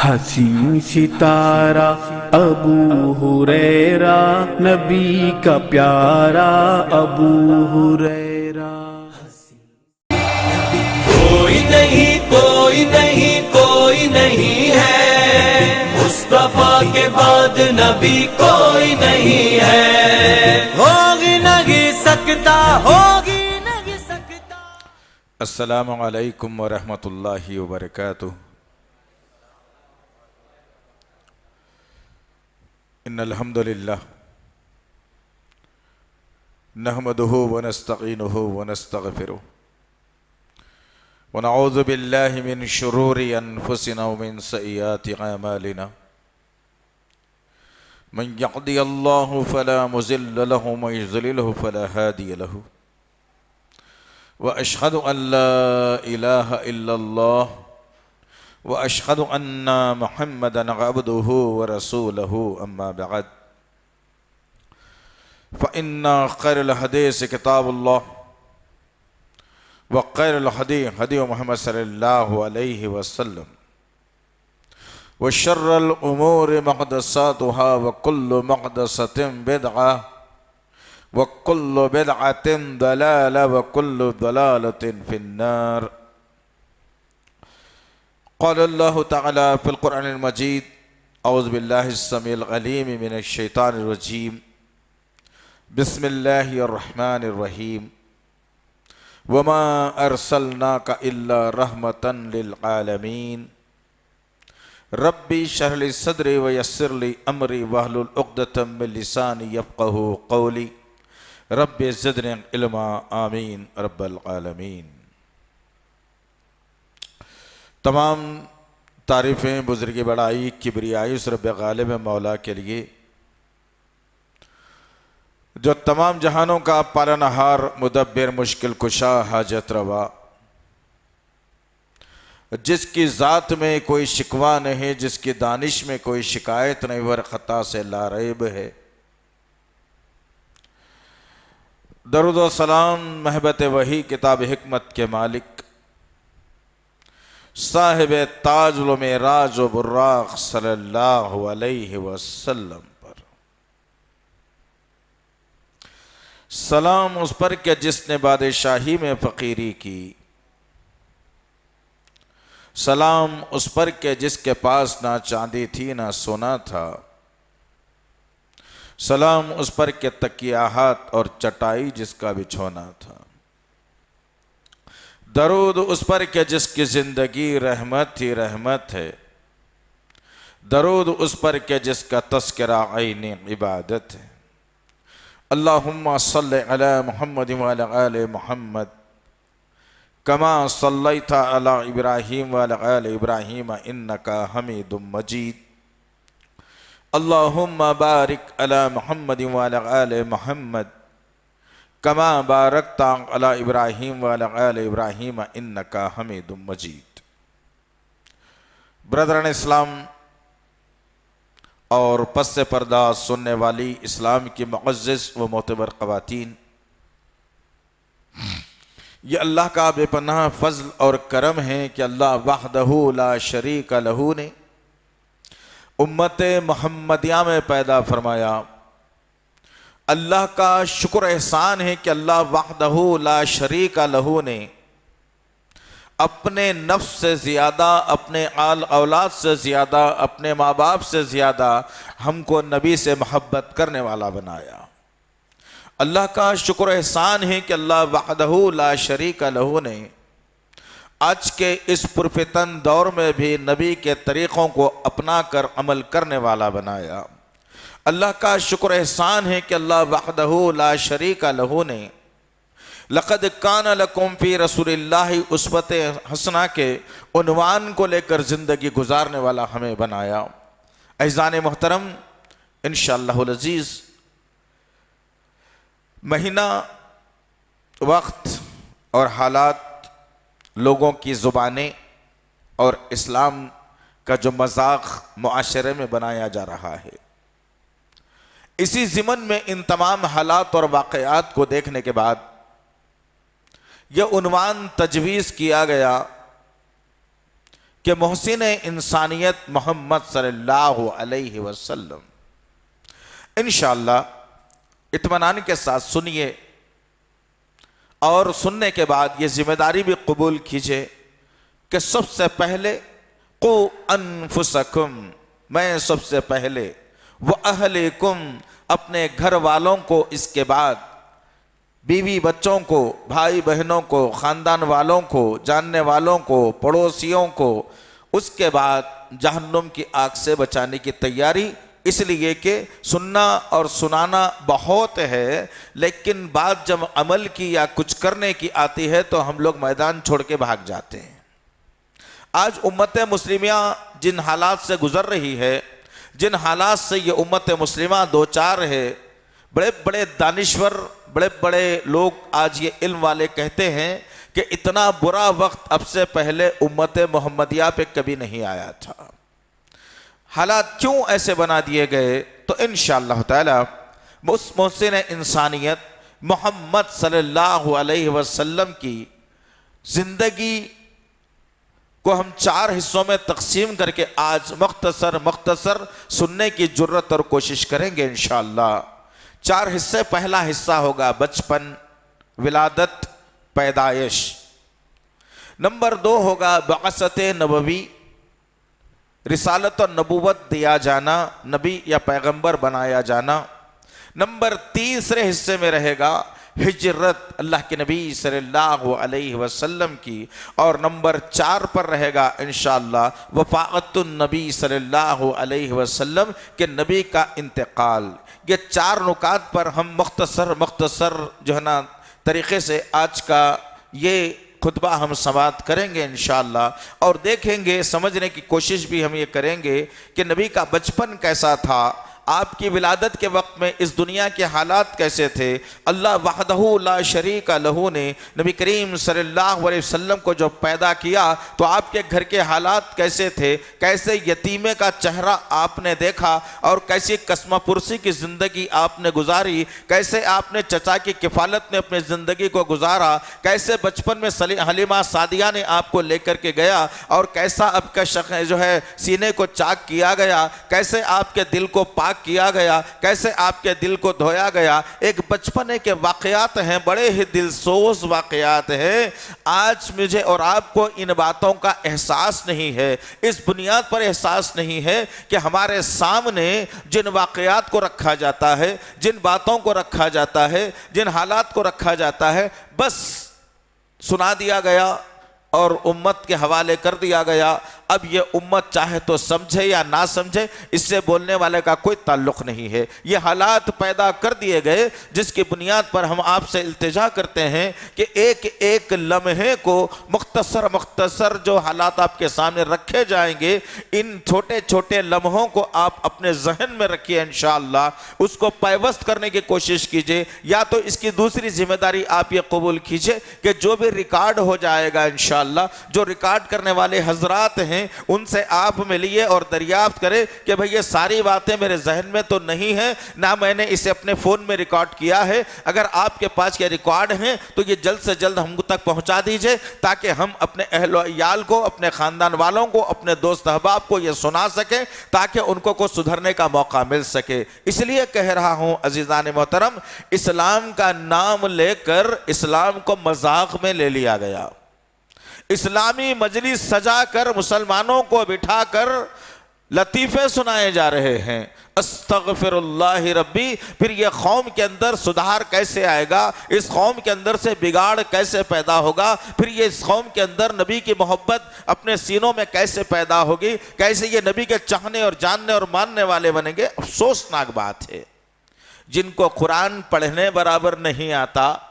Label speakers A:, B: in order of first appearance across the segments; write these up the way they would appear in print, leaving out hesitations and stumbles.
A: हसीन सितारा अबू हुरैरा, नबी का प्यारा अबू हुरैरा।
B: कोई नहीं कोई नहीं कोई नहीं है, मुस्तफा के बाद नबी कोई नहीं है। होगी नहीं सकता, होगी नहीं सकता।
C: अस्सलामु अलैकुम वरहमतुल्लाहि वबरकातुहू। इन्नल हम्दुलिल्लाह नहमदुहु व नस्तईनुहु व नस्तगफिरुहु व नऊज़ु बिल्लाहि मिन शुरूरि अनफुसिना व मिन सय्यिआति अमालिना। मन यहदियल्लाहु फला मुज़िल्ल लहु व मन युज़लिलहु फला हादिय लहु। व अशहदु अन ला इलाहा इल्लल्लाह व अशहदु अन्ना मुहम्मदन अब्दुहु व रसूलुहु। अम्मा बअद फ़इन्ना खैरुल हदीस किताबुल्लाह व खैरुल हदी हदी मुहम्मद सल्लल्लाहु अलैहि वसल्लम व शर्रुल उमूरि मुहदसातुहा व कुल्लु मुहदसतिन बिदअह व कुल्लु बिदअतिन दलाला व कुल्लु दलालतिन फिन्नार। क़ाल अल्लाहु तआला फ़िल क़ुरआनिल मजीद औज़ु बिल्लाहिस समीइल अलीम मिनश शैतानिर रजीम। बिस्मिल्लाहिर रहमानिर रहीम। वमा अरसलनाका इल्ला रहमतन लिल आलमीन। रब्बी इश्रह ली सदरी व यस्सिर ली अमरी वहलुल उक़दतम मिन लिसानी यफ़क़हू क़ौली। रब्बि ज़िदनी इल्मा। आमीन रब्बल आलमीन। तमाम तारीफ़ें, बुज़ुर्गी, बड़ाई, किबरियाई उस रब्ब गालिब मौला के लिए जो तमाम जहानों का पालनहार, मुदब्बिर, मुश्किल कुशा, हाजत रवा, जिसकी ज़ात में कोई शिकवा नहीं, जिसकी दानिश में कोई शिकायत नहीं, वर ख़ता से लारैब है। दरूद व सलाम महबत वही किताब हिकमत के मालिक साहिब ताजुल मेराज व बुर्राक़ सल्लल्लाहु अलैहि वसल्लम पर सलाम उस पर के जिसने बादशाही में फ़कीरी की। सलाम उस पर के जिसके पास ना चांदी थी ना सोना था। सलाम उस पर के तकियाहात और चटाई जिसका बिछौना था। दरूद उस पर के जिसकी ज़िंदगी रहमत ही रहमत है। दरूद उस पर के जिसका तज़किरा ऐन इबादत है। अल्लाहुम्मा सल्लि अला मुहम्मद व अला आले मुहम्मद कमा सल्लैता अला इब्राहीम व अला आले इब्राहीम इन्नका हमीदुम मजीद। अल्लाहुम्मा बारिक अला मुहम्मद व अला आले मुहम्मद कमा बारकता अला इब्राहीम व अला आले इब्राहीम इन्नका हमीदुम मजीद। ब्रदरान इस्लाम और पस से पर्दा सुनने वाली इस्लाम की मुअज़्ज़िज़ व मोतबर ख़वातीन, ये अल्लाह का बेपनाह फ़ज़ल और करम है कि अल्लाह वहदहू ला शरीक लहू ने उम्मत मुहम्मदिया में पैदा फरमाया। अल्लाह का शुक्र एहसान है कि अल्लाह वहदहू ला शरीक लहू ने अपने नफ्स से ज़्यादा, अपने आल औलाद से ज़्यादा, अपने माँ बाप से ज़्यादा हमको नबी से मोहब्बत करने वाला बनाया। अल्लाह का शुक्र एहसान है कि अल्लाह वहदहू ला शरीक लहू ने आज के इस पुरफितन दौर में भी नबी के तरीक़ों को अपना कर अमल करने वाला बनाया। अल्लाह का शुक्र एहसान है कि अल्लाह वहदहू ला शरीक लहू ने लक़द कान लकुम फ़ी रसूलिल्लाहि उस्वते हसना के उन्वान को लेकर ज़िंदगी गुजारने वाला हमें बनाया। अज़ीज़ान मोहतरम, इंशाअल्लाहुल अज़ीज़ महीना, वक्त और हालात, लोगों की ज़ुबानें और इस्लाम का जो मज़ाक़ मुआशरे में बनाया जा रहा है, इसी ज़िमन में इन तमाम हालात और वाक़यात को देखने के बाद यह उन्वान तजवीज़ किया गया कि मोहसिन इंसानियत मोहम्मद सल्लल्लाहु अलैहि वसल्लम, इंशाअल्लाह इत्मीनान के साथ सुनिए और सुनने के बाद ये जिम्मेदारी भी कबूल कीजिए कि सबसे पहले कु अनफुसकुम, मैं सबसे पहले, व अहलिकुम, अपने घर वालों को, इसके बाद बीवी बच्चों को, भाई बहनों को, ख़ानदान वालों को, जानने वालों को, पड़ोसियों को, उसके बाद जहन्नुम की आग से बचाने की तैयारी। इसलिए कि सुनना और सुनाना बहुत है, लेकिन बात जब अमल की या कुछ करने की आती है तो हम लोग मैदान छोड़ के भाग जाते हैं। आज उम्मत मुस्लिमा जिन हालात से गुजर रही है, जिन हालात से ये उम्मत मुस्लिमा दो चार है, बड़े बड़े दानिश्वर, बड़े बड़े लोग आज ये इल्म वाले कहते हैं कि इतना बुरा वक्त अब से पहले उम्मत मोहम्मदिया पे कभी नहीं आया था। हालात क्यों ऐसे बना दिए गए? तो इंशाअल्लाह ताला उस मोहसिन इंसानियत मोहम्मद सल्लल्लाहु अलैहि वसल्लम की जिंदगी को हम चार हिस्सों में तकसीम करके आज मुख्तसर सुनने की जुर्रत और कोशिश करेंगे इंशाअल्लाह। चार हिस्से, पहला हिस्सा होगा बचपन, विलादत, पैदाइश। नंबर 2 होगा बअसत नबवी, रिसालत और नबूवत दिया जाना, नबी या पैगंबर बनाया जाना। नंबर 3 हिस्से में रहेगा हिजरत, अल्लाह के नबी सल्लल्लाहु अलैहि वसल्लम की। और नंबर 4 पर रहेगा इंशाअल्लाह वफ़ाअतुन नबी सल्लल्लाहु अलैहि वसल्लम के नबी का इंतकाल। ये 4 नुकात पर हम मुख्तसर जो है ना तरीक़े से आज का ये खुतबा हम समाअत करेंगे इंशाअल्लाह। और देखेंगे, समझने की कोशिश भी हम ये करेंगे कि नबी का बचपन कैसा था, आपकी विलादत के वक्त में इस दुनिया के हालात कैसे थे। अल्लाह वहदहू ला शरीका लहू ने नबी करीम सल्लल्लाहु अलैहि वसल्लम को जब पैदा किया तो आपके घर के हालात कैसे थे, कैसे यतीमे का चेहरा आपने देखा और कैसी कसमापुरसी की ज़िंदगी आपने गुजारी, कैसे आपने चचा की किफ़ालत में अपनी ज़िंदगी को गुजारा, कैसे बचपन में हलीमा सादिया ने आपको लेकर के गया और कैसा आपका जो है सीने को चाक किया गया, कैसे आपके दिल को पाक किया गया, कैसे आपके दिल को धोया गया। एक बचपने के वाक़यात हैं, बड़े ही दिलसोज वाक़यात हैं। आज मुझे और आपको इन बातों का एहसास नहीं है, इस बुनियाद पर एहसास नहीं है कि हमारे सामने जिन वाक़यात को रखा जाता है, जिन बातों को रखा जाता है, जिन हालात को रखा जाता है, बस सुना दिया गया और उम्मत के हवाले कर दिया गया। अब ये उम्मत चाहे तो समझे या ना समझे, इससे बोलने वाले का कोई ताल्लुक़ नहीं है। ये हालात पैदा कर दिए गए जिसकी बुनियाद पर हम आपसे इल्तिजा करते हैं कि एक एक लम्हे को मुख्तसर जो हालात आपके सामने रखे जाएंगे, इन छोटे छोटे लम्हों को आप अपने जहन में रखिए इंशाअल्लाह, उसको पैवस्त करने की कोशिश कीजिए। या तो इसकी दूसरी जिम्मेदारी आप ये कबूल कीजिए कि जो भी रिकॉर्ड हो जाएगा इंशाअल्लाह, जो रिकॉर्ड करने वाले हजरात हैं उनसे आप मिलिए और दरियाफ्त करें कि भाई ये सारी बातें मेरे जहन में तो नहीं है, ना मैंने इसे अपने फ़ोन में रिकॉर्ड किया है। अगर आपके पास ये रिकॉर्ड हैं तो ये जल्द से जल्द हम तक पहुंचा दीजिए ताकि हम अपने अहल-ओ-इयाल को, अपने ख़ानदान वालों को, अपने दोस्त अहबाब को ये सुना सकें ताकि उनको कुछ सुधरने का मौका मिल सके। इसलिए कह रहा हूँ अजीज़ान मोहतरम, इस्लाम का नाम लेकर इस्लाम को मजाक में ले लिया गया। इस्लामी मजलिस सजा कर मुसलमानों को बिठाकर लतीफ़े सुनाए जा रहे हैं। अस्तग़फिरुल्लाह रब्बी। फिर यह कौम के अंदर सुधार कैसे आएगा, इस कौम के अंदर से बिगाड़ कैसे पैदा होगा, फिर ये इस कौम के अंदर नबी की मोहब्बत अपने सीनों में कैसे पैदा होगी, कैसे ये नबी के चाहने और जानने और मानने वाले बनेंगे। अफसोसनाक बात है, जिनको कुरान पढ़ने बराबर नहीं आता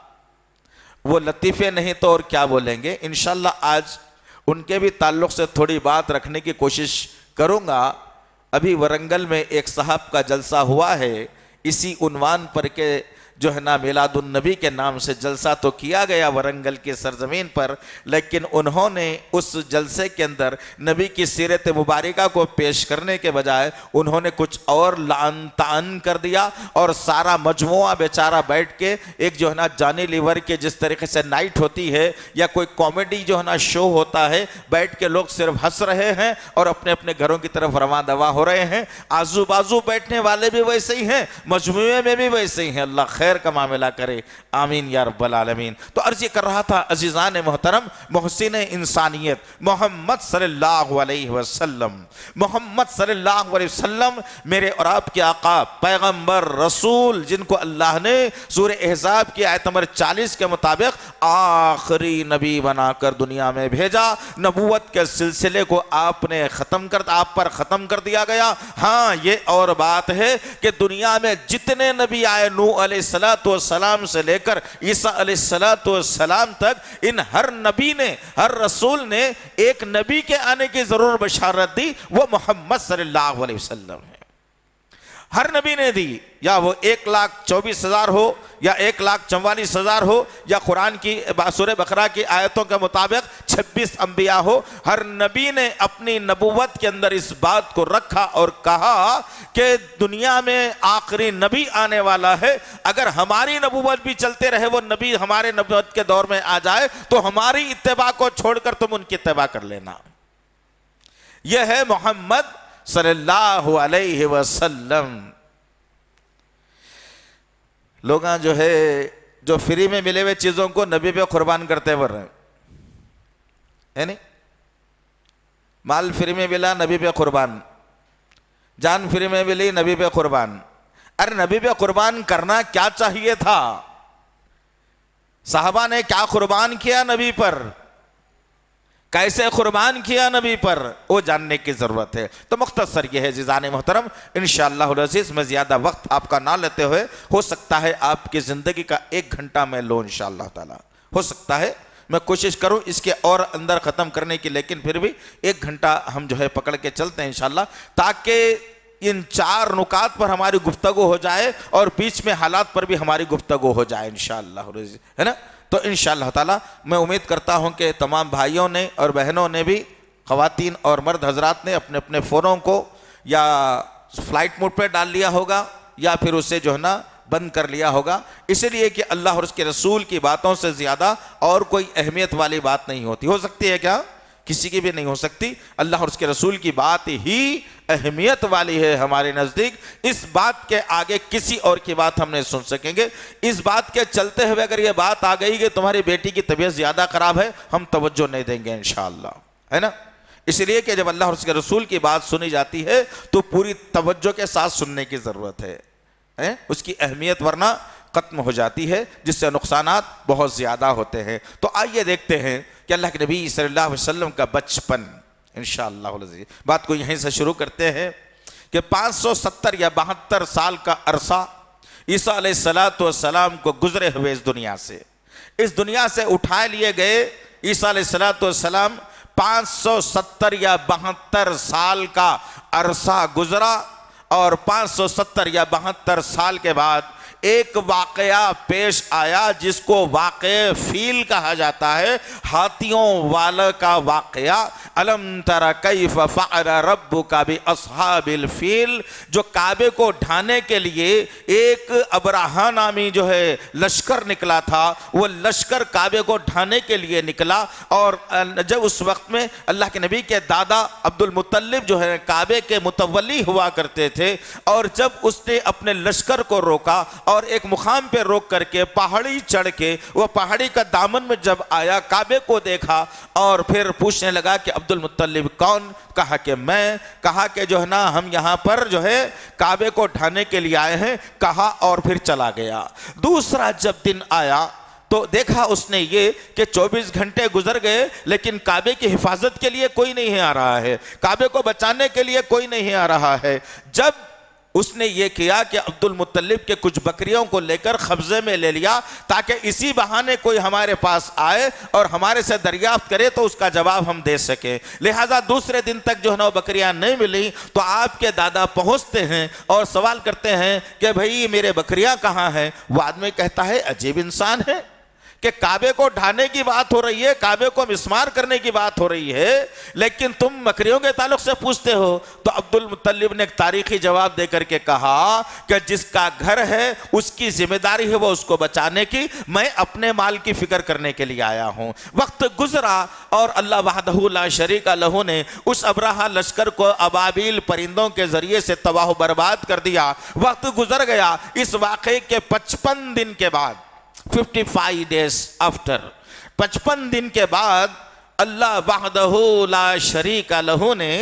C: वो लतीफ़े नहीं तो और क्या बोलेंगे। इंशाअल्लाह आज उनके भी ताल्लुक़ से थोड़ी बात रखने की कोशिश करूँगा। अभी वरंगल में एक साहब का जलसा हुआ है, इसी उन्वान पर के जो है ना मिलादुन नबी के नाम से जलसा तो किया गया वरंगल की सरजमीन पर, लेकिन उन्होंने उस जलसे के अंदर नबी की सीरत मुबारका को पेश करने के बजाय उन्होंने कुछ और लान तान कर दिया और सारा मजमुआ बेचारा बैठ के एक जो है ना जानी लीवर के जिस तरीके से नाइट होती है या कोई कॉमेडी जो है ना शो होता है, बैठ के लोग सिर्फ हंस रहे हैं और अपने अपने घरों की तरफ रवां दवा हो रहे हैं। आजू बाजू बैठने वाले भी वैसे ही हैं, मजमुए में भी वैसे ही हैं। अल्लाह खैर का मामला करे, आमीन या रब्बल आलमीन। तो अर्ज ये कर रहा था अजीजान मोहतरम, मोहसिन इंसानियत मोहम्मद सल्लल्लाहु अलैहि वसल्लम, मोहम्मद सल्लल्लाहु अलैहि वसल्लम मेरे और आपके आका पैगंबर रसूल, जिनको अल्लाह ने सूरह अहज़ाब की आयत नंबर 40 के मुताबिक आखिरी नबी बनाकर दुनिया में भेजा। नबूवत के सिलसिले को आप पर ख़त्म कर दिया गया। हाँ, ये और बात है कि दुनिया में जितने नबी आए, नूह अलैहिस्सलातु वस्सलाम से लेकर ईसा अलैहिस्सलातु वस्सलाम तक, इन हर नबी ने, हर रसूल ने एक नबी के आने की जरूर बशारत दी, वो मोहम्मद सल्लल्लाहु अलैहि वसल्लम है। हर नबी ने दी, या वो 1,24,000 हो या 1,44,000 हो या कुरान की सूरह बकरा की आयतों के मुताबिक 26 अंबिया हो, हर नबी ने अपनी नबूवत के अंदर इस बात को रखा और कहा कि दुनिया में आखिरी नबी आने वाला है। अगर हमारी नबूवत भी चलते रहे, वो नबी हमारे नबूवत के दौर में आ जाए, तो हमारी इत्तेबा को छोड़कर तुम उनकी इत्तेबा कर लेना। यह है मोहम्मद सल्लल्लाहु अलैहि वसल्लम। लोग जो है जो फ्री में मिले हुए चीजों को नबी पे कुर्बान करते हुए रहे है नहीं। माल फ्री में मिला, नबी पे कुर्बान, जान फ्री में मिली, नबी पे कुर्बान। अरे नबी पे कुर्बान करना क्या चाहिए था? साहबा ने क्या कुर्बान किया नबी पर, कैसे कुर्बान किया नबी पर, वो जानने की जरूरत है। तो मुख्तसर ये है जीज़ान मोहतरम, इंशाअल्लाह अज़ीज़ मैं ज़्यादा वक्त आपका ना लेते हुए, हो सकता है आपकी ज़िंदगी का 1 घंटा मैं लूँ इंशाअल्लाह ताला, हो सकता है मैं कोशिश करूं इसके और अंदर ख़त्म करने की, लेकिन फिर भी 1 घंटा हम जो है पकड़ के चलते हैं इंशाअल्लाह, ताकि इन 4 नुकात पर हमारी गुफ्तगू हो जाए और बीच में हालात पर भी हमारी गुफ्तगू हो जाए इंशाअल्लाह, है ना। तो इंशाअल्लाह ताला मैं उम्मीद करता हूं कि तमाम भाइयों ने और बहनों ने भी, ख़वातीन और मर्द हजरात ने अपने अपने फ़ोनों को या फ्लाइट मोड पर डाल लिया होगा या फिर उसे जो है ना बंद कर लिया होगा, इसलिए कि अल्लाह और उसके रसूल की बातों से ज़्यादा और कोई अहमियत वाली बात नहीं होती। हो सकती है क्या? किसी की भी नहीं हो सकती। अल्लाह और उसके रसूल की बात ही अहमियत वाली है हमारे नज़दीक। इस बात के आगे किसी और की बात हम नहीं सुन सकेंगे। इस बात के चलते हुए अगर ये बात आ गई कि तुम्हारी बेटी की तबीयत ज़्यादा ख़राब है, हम तवज्जो नहीं देंगे इंशाअल्लाह, है ना। इसलिए कि जब अल्लाह और उसके रसूल की बात सुनी जाती है तो पूरी तवज्जो के साथ सुनने की ज़रूरत है, उसकी अहमियत वरना ख़त्म हो जाती है, जिससे नुकसानात बहुत ज़्यादा होते हैं। तो आइए देखते हैं कि अल्लाह के नबी सल्लल्लाहु अलैहि वसल्लम का बचपन, इंशाअल्लाह बात को यहीं से शुरू करते हैं कि 570 या 72 साल का अरसा ईसा अलैहिस्सलातु वस्सलाम को गुजरे हुए इस दुनिया से उठा लिए गए। ईसा अलैहिस्सलातु वस्सलाम 570 या 72 साल का अरसा गुजरा और 570 या 72 साल के बाद एक वाकया पेश आया जिसको वाक़े फील कहा जाता है, हाथियों वाला का वाकया। अलम तरा कैफ फ़अल रब्बुका बि अस्हाबिल फील, जो काबे को ढाने के लिए एक अबराहा नामी जो है लश्कर निकला था, वो लश्कर काबे को ढाने के लिए निकला। और जब उस वक्त में अल्लाह के नबी के दादा अब्दुल मुत्तलिब जो है काबे के मुतवल्ली हुआ करते थे, और जब उसने अपने लश्कर को रोका और एक मुकाम पे रोक करके पहाड़ी चढ़ के वो पहाड़ी का दामन में जब आया, काबे को देखा और फिर पूछने लगा कि अब्दुल मुत्तलिब कौन? कहा कि मैं। कहा कि जो है ना हम यहाँ पर जो है काबे को ढाने के लिए आए हैं, कहा और फिर चला गया। दूसरा जब दिन आया तो देखा उसने ये कि 24 घंटे गुजर गए लेकिन काबे की हिफाजत के लिए कोई नहीं आ रहा है, काबे को बचाने के लिए कोई नहीं आ रहा है। जब उसने ये किया कि अब्दुल मुत्तलिब के कुछ बकरियों को लेकर कब्जे में ले लिया ताकि इसी बहाने कोई हमारे पास आए और हमारे से दरियाफ्त करे तो उसका जवाब हम दे सके। लिहाजा दूसरे दिन तक जो है ना वो बकरियां नहीं मिली तो आपके दादा पहुंचते हैं और सवाल करते हैं कि भाई मेरे बकरियां कहाँ हैं। वो आदमी कहता है अजीब इंसान है कि काबे को ढाने की बात हो रही है, काबे को मिस्मार करने की बात हो रही है, लेकिन तुम बकरियों के ताल्लुक से पूछते हो। तो अब्दुल मुत्तलिब ने एक तारीखी जवाब देकर के कहा कि जिसका घर है उसकी जिम्मेदारी है वो उसको बचाने की, मैं अपने माल की फिक्र करने के लिए आया हूं। वक्त गुजरा और अल्लाह वहदहू ला शरीका लहू ने उस अबराहा लश्कर को अबाबिल परिंदों के जरिए से तबाह बर्बाद कर दिया। वक्त गुजर गया। इस वाक़े के 55 दिन के बाद, 55 days आफ्टर, 55 दिन के बाद अल्लाह वहदहू ला शरीका लहू ने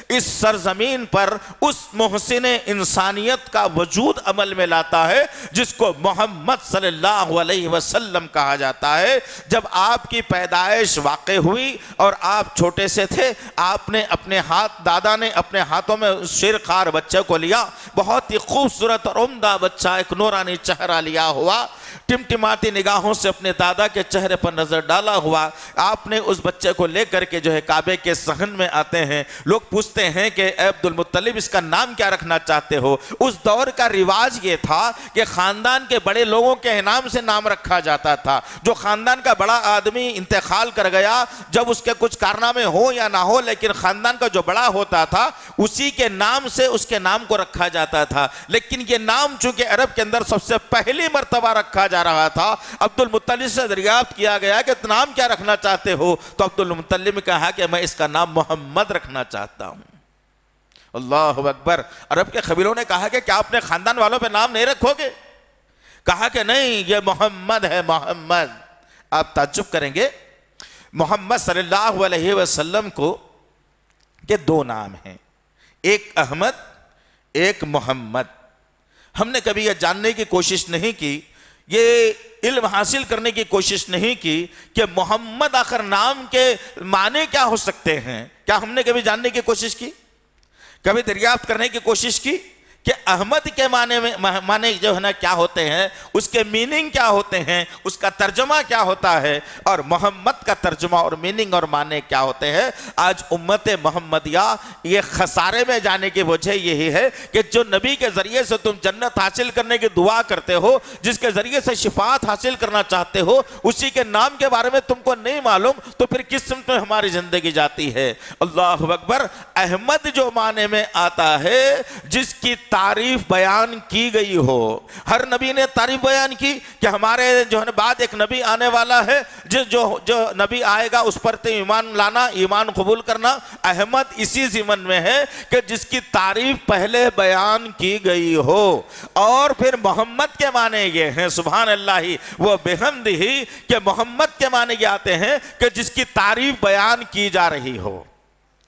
C: इस सरजमीन पर उस मोहसिन इंसानियत का वजूद अमल में लाता है जिसको मोहम्मद सल्लल्लाहु अलैहि वसल्लम कहा जाता है। जब आपकी पैदाइश वाक़ई हुई और आप छोटे से थे, आपने अपने हाथ, दादा ने अपने हाथों में उस शेरखार बच्चे को लिया। बहुत ही खूबसूरत और उम्दा बच्चा, एक नूरानी चेहरा लिया हुआ, टिमटिमाती निगाहों से अपने दादा के चेहरे पर नजर डाला हुआ। आपने उस बच्चे को लेकर के जो है काबे के सहन में आते हैं। लोग पूछते हैं कि अब्दुल मुत्तलिब इसका नाम क्या रखना चाहते हो। उस दौर का रिवाज ये था कि खानदान के बड़े लोगों के नाम से नाम रखा जाता था। जो खानदान का बड़ा आदमी इंतकाल कर गया, जब उसके कुछ कारनामे हो या ना हो, लेकिन खानदान का जो बड़ा होता था उसी के नाम से उसके नाम को रखा जाता था। लेकिन ये नाम चूंकि अरब के अंदर सबसे पहली मर्तबा रखा जा रहा था, अब्दुल मुत्तलिब से दरियाफ्त किया गया कि नाम क्या रखना चाहते हो। तो अब्दुल मुत्तलिब ने कहा कि मैं इसका नाम मोहम्मद रखना चाहता हूं। अल्लाहु अकबर। अरब के कबीलों ने कहा कि क्या अपने खानदान वालों पे नाम नहीं रखोगे? कहा कि नहीं, ये मोहम्मद है, मोहम्मद। आप ताज्जुब करेंगे, मोहम्मद सल्लल्लाहु अलैहि वसल्लम को के दो नाम हैं, एक अहमद, एक मोहम्मद। हमने कभी यह जानने की कोशिश नहीं की, ये इल्म हासिल करने की कोशिश नहीं की कि मोहम्मद आखिर नाम के माने क्या हो सकते हैं। क्या हमने कभी जानने की कोशिश की, कभी दरियाफ्त करने की कोशिश की कि अहमद के माने जो है ना क्या होते हैं, उसके मीनिंग क्या होते हैं, उसका तर्जमा क्या होता है, और मोहम्मद का तर्जमा और मीनिंग और माने क्या होते हैं। आज उम्मत मोहम्मदिया ये खसारे में जाने की वजह यही है कि जो नबी के जरिए से तुम जन्नत हासिल करने की दुआ करते हो, जिसके जरिए से शिफात हासिल करना चाहते हो, उसी के नाम के बारे में तुमको नहीं मालूम, तो फिर किस सिमत में हमारी जिंदगी जाती है। अल्लाहु अकबर। अहमद जो माने में आता है, जिसकी तारीफ बयान की गई हो। हर नबी ने तारीफ बयान की कि हमारे जो है बाद एक नबी आने वाला है, जो नबी आएगा उस पर तो ईमान लाना, ईमान कबूल करना। अहमद इसी ज़िमन में है कि जिसकी तारीफ पहले बयान की गई हो। और फिर मोहम्मद के माने ये हैं, सुभान अल्लाह वो बेहम्दिही, कि मोहम्मद के माने ये आते हैं कि जिसकी तारीफ बयान की जा रही हो।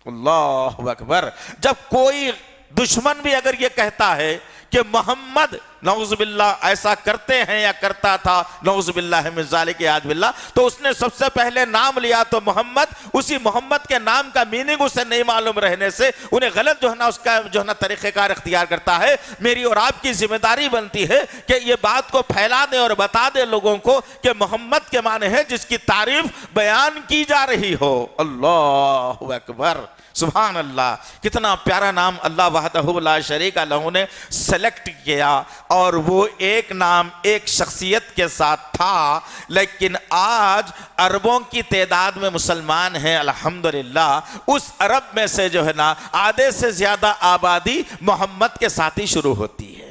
C: अल्लाहु अकबर। जब कोई दुश्मन भी अगर ये कहता है कि मोहम्मद नौजुबिल्लाह ऐसा करते हैं या करता था, नौजुबिल्लाह मिन ज़ालिक याद बिल्लाह, तो उसने सबसे पहले नाम लिया तो मोहम्मद। उसी मोहम्मद के नाम का मीनिंग उसे नहीं मालूम रहने से उन्हें गलत जो है ना उसका जो है ना तरीक़ेकार इख्तियार करता है। मेरी और आपकी जिम्मेदारी बनती है कि ये बात को फैला दे और बता दे लोगों को कि मोहम्मद के माने हैं जिसकी तारीफ बयान की जा रही हो। अल्लाहु अकबर, सुभान अल्लाह। कितना प्यारा नाम अल्लाह वहदहू ला शरीका लहू ने सेलेक्ट किया, और वो एक नाम एक शख्सियत के साथ था। लेकिन आज अरबों की तादाद में मुसलमान हैं अल्हम्दुलिल्लाह। उस अरब में से जो है ना आधे से ज्यादा आबादी मोहम्मद के साथ ही शुरू होती है।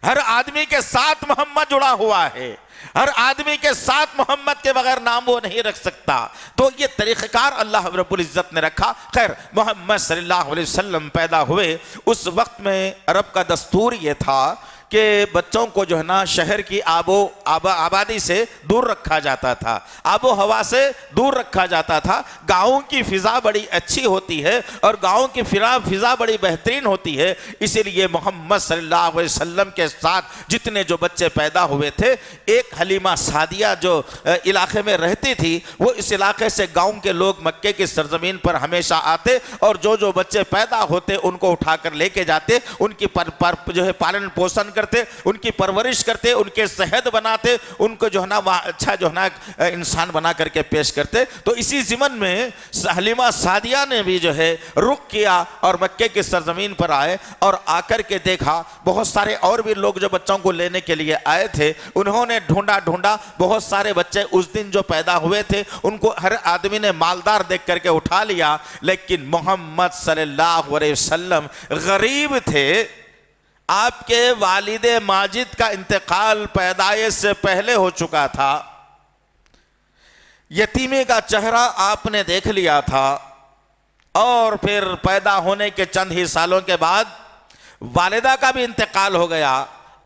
C: हर आदमी के साथ मोहम्मद जुड़ा हुआ है, हर आदमी के साथ मोहम्मद के बगैर नाम वो नहीं रख सकता। तो ये तरीक़ाकार अल्लाह रब्बुल इज़्ज़त ने रखा। खैर, मोहम्मद सल्लल्लाहु अलैहि वसल्लम पैदा हुए उस वक्त में अरब का दस्तूर ये था कि बच्चों को जो है ना शहर की आबादी से दूर रखा जाता था, आबो हवा से दूर रखा जाता था। गाँव की फिजा बड़ी अच्छी होती है और गाँव की फिजा बड़ी बेहतरीन होती है। इसीलिए मोहम्मद सल्लल्लाहु अलैहि वसल्लम के साथ जितने जो बच्चे पैदा हुए थे, एक हलीमा सादिया जो इलाके में रहती थी, वो इस इलाके से गाँव के लोग मक्के की सरजमीन पर हमेशा आते और जो बच्चे पैदा होते उनको उठाकर लेके जाते, उनकी जो है पालन पोषण करते, उनकी परवरिश करते, उनके सेहत बनाते, उनको जो है ना अच्छा जो है ना इंसान बना करके पेश करते। तो इसी ज़िमन में हलीमा सादिया ने भी जो है रुख किया और मक्के की सरजमीन पर आए और आकर के देखा बहुत सारे और भी लोग जो बच्चों को लेने के लिए आए थे। उन्होंने ढूंढा बहुत सारे बच्चे उस दिन जो पैदा हुए थे उनको हर आदमी ने मालदार देख करके उठा लिया, लेकिन मोहम्मद सल्लल्लाहु अलैहि वसल्लम गरीब थे। आपके वालिदे माजिद का इंतकाल पैदाइश से पहले हो चुका था। यतीमे का चेहरा आपने देख लिया था और फिर पैदा होने के चंद ही सालों के बाद वालिदा का भी इंतकाल हो गया।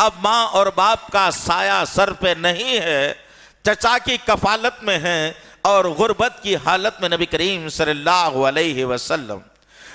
C: अब माँ और बाप का साया सर पे नहीं है, चचा की कफालत में है और गुर्बत की हालत में नबी करीम सल्लल्लाहु अलैहि वसल्लम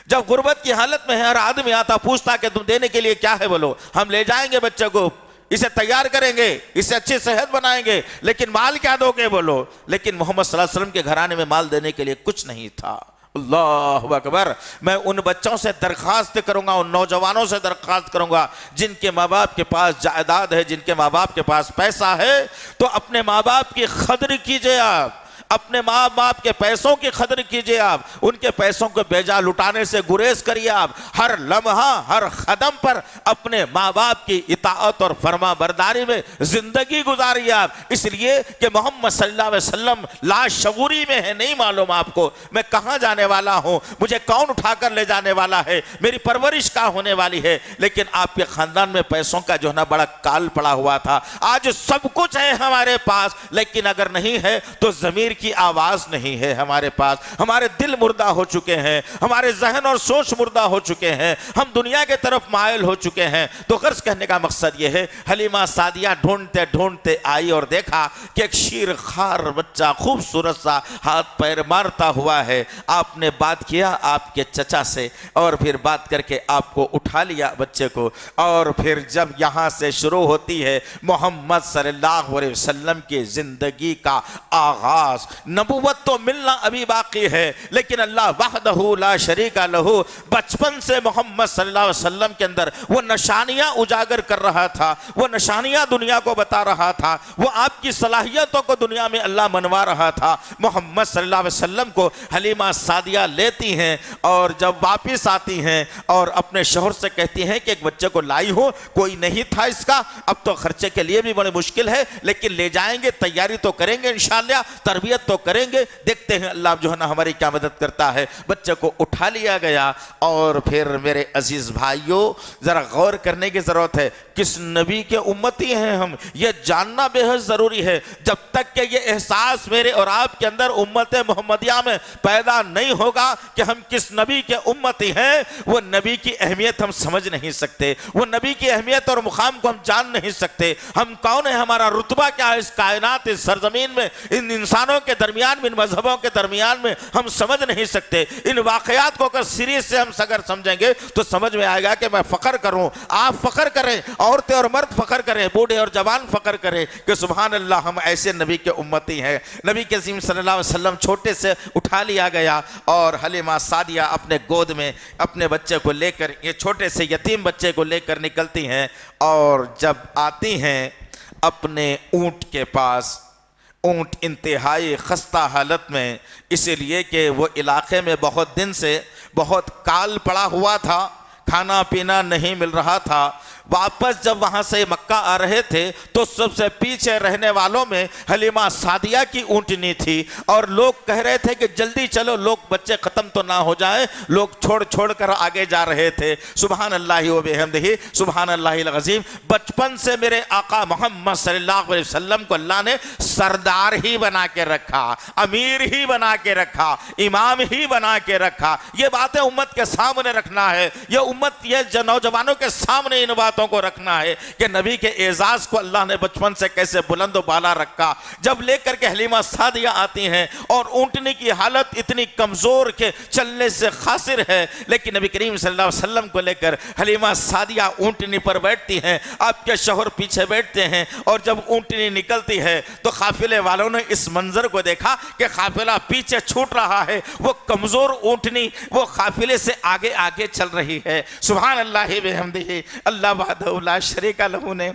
C: जब गुर्बत की हालत में है, हर आदमी आता पूछता कि तुम देने के लिए क्या है, बोलो हम ले जाएंगे बच्चे को, इसे तैयार करेंगे, इसे अच्छी सेहत बनाएंगे, लेकिन माल क्या दोगे, बोलो। लेकिन मोहम्मद सल्लल्लाहु अलैहि वसल्लम के घराने में माल देने के लिए कुछ नहीं था। अल्लाहु अकबर। मैं उन बच्चों से दरख्वास्त करूंगा, उन नौजवानों से दरख्वास्त करूंगा जिनके माँ बाप के पास जायदाद है, जिनके माँ बाप के पास पैसा है, तो अपने माँ बाप की कदर कीजिए। आप अपने माँ बाप के पैसों की कदर कीजिए। आप उनके पैसों को बेजा लुटाने से गुरेज करिए। आप हर लम्हा हर कदम पर अपने माँ बाप की इताअत और फरमा बरदारी में जिंदगी गुजारिए आप, इसलिए कि मोहम्मद सल्लल्लाहु अलैहि वसल्लम लाशऊरी में है। नहीं मालूम आपको मैं कहाँ जाने वाला हूँ, मुझे कौन उठाकर ले जाने वाला है, मेरी परवरिश क्या होने वाली है। लेकिन आपके खानदान में पैसों का जो है ना बड़ा काल पड़ा हुआ था। आज सब कुछ है हमारे पास, लेकिन अगर नहीं है तो जमीर की आवाज नहीं है हमारे पास। हमारे दिल मुर्दा हो चुके हैं, हमारे जहन और सोच मुर्दा हो चुके हैं, हम दुनिया के तरफ मायल हो चुके हैं। तो गर्ज कहने का मकसद यह है, हलीमा सादिया ढूंढते ढूंढते आई और देखा कि एक शीर खार बच्चा खूबसूरत सा हाथ पैर मारता हुआ है। आपने बात किया आपके चचा से और फिर बात करके आपको उठा लिया बच्चे को। और फिर जब यहां से शुरू होती है मोहम्मद सल्लल्लाहु अलैहि वसल्लम की जिंदगी का आगाज। नबूवत तो मिलना अभी बाकी है, लेकिन अल्लाह वहदहू ला शरीका लहू बचपन से मोहम्मद सल्लल्लाहु अलैहि वसल्लम के अंदर वो निशानियां उजागर कर रहा था, वो निशानियां दुनिया को बता रहा था, वो आपकी सलाहियतों को दुनिया में अल्लाह मनवा रहा था। मोहम्मद सल्लल्लाहु अलैहि वसल्लम को हलीमा सादिया लेती हैं और जब वापिस आती हैं और अपने शौहर से कहती हैं कि एक बच्चे को लाई हो, कोई नहीं था इसका, अब तो खर्चे के लिए भी बड़ी मुश्किल है, लेकिन ले जाएंगे, तैयारी तो करेंगे इंशाअल्लाह, तरबियत तो करेंगे, देखते हैं अल्लाह जो है ना हमारी क्या मदद करता है। बच्चे को उठा लिया गया और फिर मेरे अजीज भाइयों जरा गौर करने की जरूरत है, किस नबी के उम्मती हैं हम, यह जानना बेहद जरूरी है। जब तक कि यह एहसास मेरे और आपके अंदर उम्मत मोहम्मदिया में पैदा नहीं होगा कि हम किस नबी के उम्मती हैं, वो नबी की अहमियत हम समझ नहीं सकते, वो नबी की अहमियत और मुकाम को हम जान नहीं सकते। हम कौन है, हमारा रुतबा क्या है इस कायनात, इस सरजमीन में, इन इंसानों के दरमियान में, इन मजहबों के दरमियान में हम समझ नहीं सकते। इन वाकयात को अगर सीरीज से हम अगर समझेंगे तो समझ में आएगा कि मैं फख्र करूं, आप फख्र करें, औरतें और मर्द फख्र करें, बूढ़े और जवान फख्र करें कि सुभान अल्लाह हम ऐसे नबी के उम्मती हैं। नबी के अज़ीम सल्लल्लाहु अलैहि वसल्लम छोटे से उठा लिया गया और हलीमा सादिया अपने गोद में अपने बच्चे को लेकर, ये छोटे से यतीम बच्चे को लेकर निकलती हैं और जब आती हैं अपने ऊंट के पास, ऊंट इंतहाई खस्ता हालत में, इसीलिए कि वो इलाके में बहुत दिन से बहुत काल पड़ा हुआ था, खाना पीना नहीं मिल रहा था। वापस जब वहां से मक्का आ रहे थे तो सबसे पीछे रहने वालों में हलीमा सादिया की ऊंटनी थी और लोग कह रहे थे कि जल्दी चलो, लोग बच्चे खत्म तो ना हो जाए, लोग छोड़ छोड़ कर आगे जा रहे थे। सुभान अल्लाह व बिहम्दिही सुभान अल्लाहिल अज़ीम। बचपन से मेरे आका मोहम्मद सल्लल्लाहु अलैहि वसल्लम को अल्लाह ने सरदार ही बना के रखा, अमीर ही बना के रखा, इमाम ही बना के रखा। ये बातें उम्मत के सामने रखना है। ये उम्मत ये नौजवानों के सामने इन बातों को रखना है कि नबी के एजाज को अल्लाह ने बचपन से कैसे बुलंद बाला रखा। जब लेकर के हलीमा सादिया आती हैं और ऊँटनी की हालत इतनी कमज़ोर के चलने से खासिर है, लेकिन नबी करीम सल्लल्लाहु अलैहि वसल्लम को लेकर हलीमा सादिया ऊँटनी पर बैठती हैं, आपके शौहर पीछे बैठते हैं, और जब ऊँटनी निकलती है तो काफिले वालों ने इस मंजर को देखा कि काफिला पीछे छूट रहा है, वो कमज़ोर ऊँटनी वो काफिले से आगे आगे चल रही है। सुभान अल्लाह बिहम्दिही, अल्लाह वहदहू ला शरीका लहू ने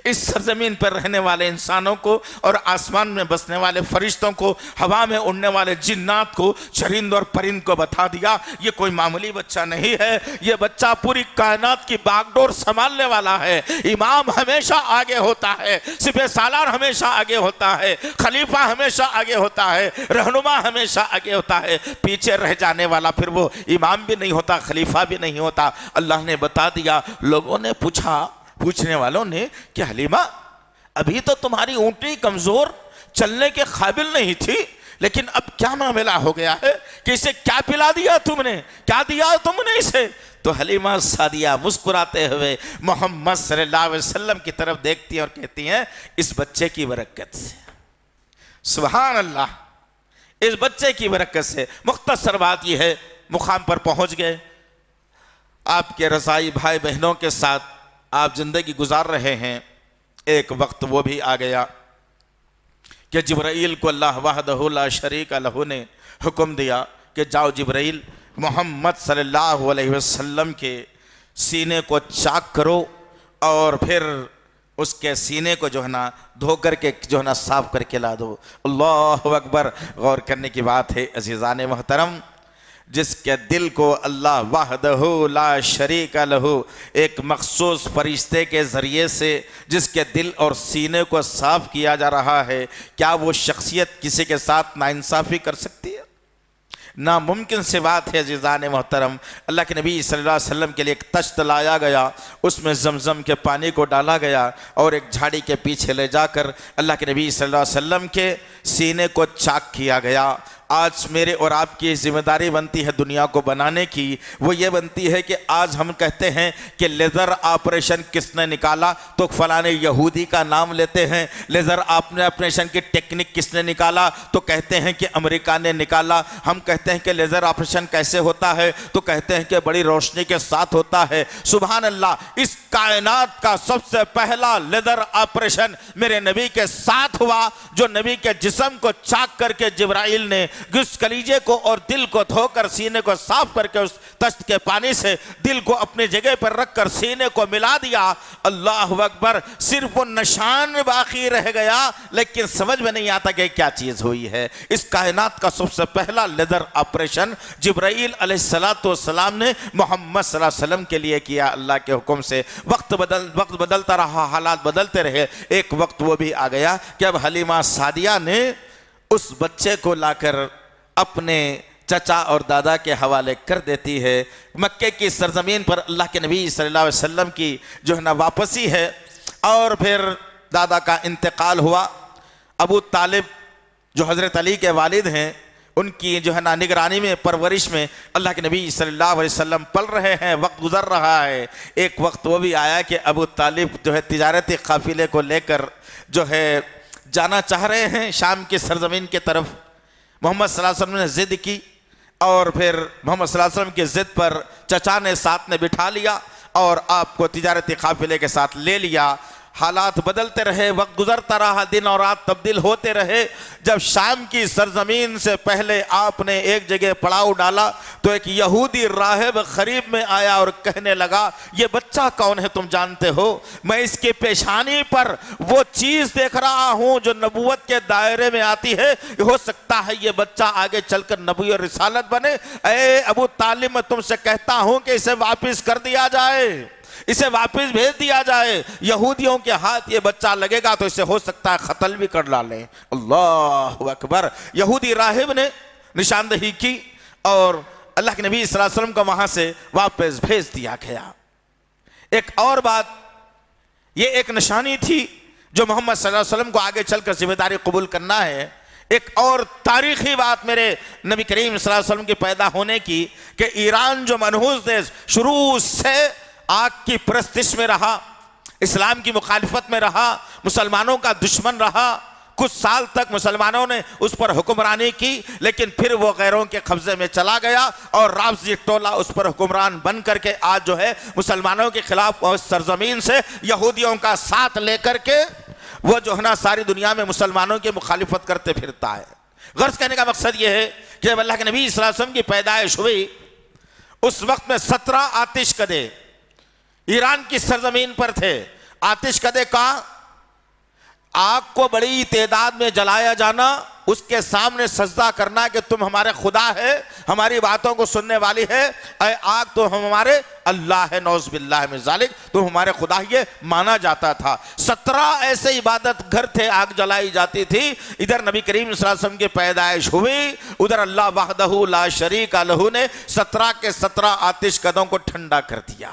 C: इस सरजमीन पर रहने वाले इंसानों को और आसमान में बसने वाले फरिश्तों को, हवा में उड़ने वाले जिन्नात को, चरिंद और परिंद को बता दिया ये कोई मामूली बच्चा नहीं है, ये बच्चा पूरी कायनात की बागडोर संभालने वाला है। इमाम हमेशा आगे होता है, सिपह सालार हमेशा आगे होता है, खलीफा हमेशा आगे होता है, रहनुमा हमेशा आगे होता है, पीछे रह जाने वाला फिर वो इमाम भी नहीं होता, खलीफा भी नहीं होता। अल्लाह ने बता दिया। लोगों ने पूछने वालों ने कि हलीमा, अभी तो तुम्हारी ऊँटनी कमजोर चलने के काबिल नहीं थी, लेकिन अब क्या मामला हो गया है कि इसे क्या पिला दिया तुमने, क्या दिया तुमने इसे? तो हलीमा सादिया मुस्कुराते हुए मोहम्मद सल्लल्लाहु अलैहि वसल्लम की तरफ देखती हैं और कहती हैं, इस बच्चे की बरकत से, सुभान अल्लाह, इस बच्चे की बरकत से। मुख्तसर बात यह है, मुकाम पर पहुंच गए, आपके रसाई भाई बहनों के साथ आप जिंदगी गुजार रहे हैं। एक वक्त वो भी आ गया कि जिब्राइल को अल्लाह वहदहू ला शरीका लहू ने हुक्म दिया कि जाओ जिब्राइल, मोहम्मद सल्लल्लाहु अलैहि वसल्लम के सीने को चाक करो और फिर उसके सीने को जो है ना धो करके जो है ना साफ करके ला दो। अल्लाहु अकबर। गौर करने की बात है अज़ीज़ान मोहतरम, जिसके दिल को अल्लाह वहदहू ला शरीका लहू एक मखसूस फरिश्ते के ज़रिए से जिसके दिल और सीने को साफ किया जा रहा है, क्या वो शख्सियत किसी के साथ नाइंसाफ़ी कर सकती है? नामुमकिन से बात है अज़ीज़ान मोहतरम। अल्लाह के नबी सल्लल्लाहु अलैहि वसल्लम के लिए एक तश्त लाया गया, उसमें जमज़म के पानी को डाला गया और एक झाड़ी के पीछे ले जाकर अल्लाह के नबी सल्लल्लाहु अलैहि वसल्लम के सीने को चाक किया गया। आज मेरे और आपकी जिम्मेदारी बनती है दुनिया को बनाने की, वो ये बनती है कि आज हम कहते हैं कि लेज़र ऑपरेशन किसने निकाला, तो फलाने यहूदी का नाम लेते हैं। लेज़र ऑपरेशन की टेक्निक किसने निकाला, तो कहते हैं कि अमेरिका ने निकाला। हम कहते हैं कि लेज़र ऑपरेशन कैसे होता है, तो कहते हैं कि बड़ी रोशनी के साथ होता है। सुभान अल्लाह, इस कायनात का सबसे पहला लेज़र ऑपरेशन मेरे नबी के साथ हुआ, जो नबी के जिस्म को चाक करके जिब्राइल ने उस कलीजे को और दिल को धोकर सीने को साफ करके उस तश्त के पानी से दिल को अपनी जगह पर रखकर सीने को मिला दिया। अल्लाह अकबर। सिर्फ वो निशान में बाकी रह गया, लेकिन समझ में नहीं आता कि क्या चीज हुई है। इस कायनात का सबसे पहला लेज़र ऑपरेशन जिब्राइल अलैहिस्सलाम ने मोहम्मद सल्लल्लाहु अलैहि वसल्लम के लिए किया, अल्लाह के हुक्म से। वक्त बदलता रहा, हालात बदलते रहे। एक वक्त वो भी आ गया कि अब हलीमा सादिया ने उस बच्चे को लाकर अपने चचा और दादा के हवाले कर देती है। मक्के की सरजमीन पर अल्लाह के नबी सल्लल्लाहु अलैहि वसल्लम की जो है ना वापसी है, और फिर दादा का इंतकाल हुआ। अबू तालिब जो हज़रत अली के वालिद हैं, उनकी जो है ना निगरानी में, परवरिश में अल्लाह के नबी सल्लल्लाहु अलैहि वसल्लम पल रहे हैं। वक्त गुजर रहा है। एक वक्त वो भी आया कि अबू तालिब जो है तिजारती काफिले को लेकर जो है जाना चाह रहे हैं शाम की सरजमीन की तरफ। मोहम्मद सल्लल्लाहु अलैहि वसल्लम ने ज़िद की और फिर मोहम्मद सल्लल्लाहु अलैहि वसल्लम की ज़िद पर चचा ने साथ में बिठा लिया और आपको तिजारती काफिले के साथ ले लिया। हालात बदलते रहे, वक्त गुजरता रहा, दिन और रात तब्दील होते रहे। जब शाम की सरजमीन से पहले आपने एक जगह पड़ाव डाला तो एक यहूदी राहिब खरीब में आया और कहने लगा, ये बच्चा कौन है तुम जानते हो? मैं इसके पेशानी पर वो चीज़ देख रहा हूँ जो नबूवत के दायरे में आती है। हो सकता है ये बच्चा आगे चलकर नबी और रिसालत बने। ए अबू तालिब, मैं तुमसे कहता हूँ कि इसे वापिस कर दिया जाए, इसे वापस भेज दिया जाए। यहूदियों के हाथ ये बच्चा लगेगा तो इसे हो सकता है कत्ल भी कर डालें। अल्लाह अकबर। यहूदी राहिब ने निशानदही की और अल्लाह के नबी सल्लल्लाहु अलैहि वसल्लम को वहां से वापस भेज दिया गया। एक और बात, ये एक निशानी थी जो मोहम्मद सल्लल्लाहु अलैहि वसल्लम को आगे चलकर जिम्मेदारी कबूल करना है। एक और तारीखी बात मेरे नबी करीम सल्लल्लाहु अलैहि वसल्लम के पैदा होने की कि ईरान जो मनहूस देश शुरू से आग की परस्तिश में रहा, इस्लाम की मुखालिफत में रहा, मुसलमानों का दुश्मन रहा, कुछ साल तक मुसलमानों ने उस पर हुक्मरानी की, लेकिन फिर वो गैरों के कब्जे में चला गया और राफजी टोला उस पर हुक्मरान बन करके आज जो है मुसलमानों के खिलाफ उस सरजमीन से यहूदियों का साथ लेकर के वो जो है ना सारी दुनिया में मुसलमानों की मुखालिफत करते फिरता है। गर्ज कहने का मकसद ये है कि जब अल्लाह के नबी सल्लल्लाहु अलैहि वसल्लम की पैदाइश हुई उस वक्त में 17 आतिशकदे ईरान की सरजमीन पर थे। आतिशकदे का आग को बड़ी तादाद में जलाया जाना, उसके सामने सजदा करना कि तुम हमारे खुदा है, हमारी बातों को सुनने वाली है, ऐ आग तो हम हमारे अल्लाह है, नौज़ बिल्लाह मिन ज़ालिक, तुम हमारे खुदा, ये माना जाता था। 17 ऐसे इबादत घर थे, आग जलाई जाती थी। इधर नबी करीम सल्लल्लाहु अलैहि वसल्लम की पैदाइश हुई, उधर अल्लाह वहदहू ला शरीका लहू ने 17 के 17 आतिशकदों को ठंडा कर दिया।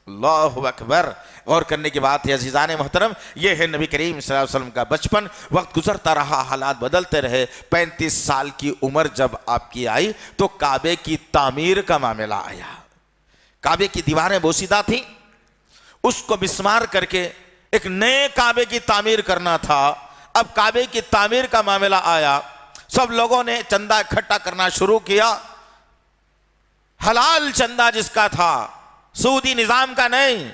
C: अल्लाहु अकबर। गौर करने की बात है अजीज़ान मोहतरम, यह है नबी करीम सल्लल्लाहु अलैहि वसल्लम का बचपन। वक्त गुजरता रहा, हालात बदलते रहे। 35 साल की उम्र जब आपकी आई तो काबे की तामीर का मामला आया। काबे की दीवारें बोसीदा थी, उसको मिस्मार करके एक नए काबे की तामीर करना था। अब काबे की तामीर का मामला आया, सब लोगों ने चंदा इकट्ठा करना शुरू किया। हलाल चंदा जिसका था, सूदी निजाम का नहीं,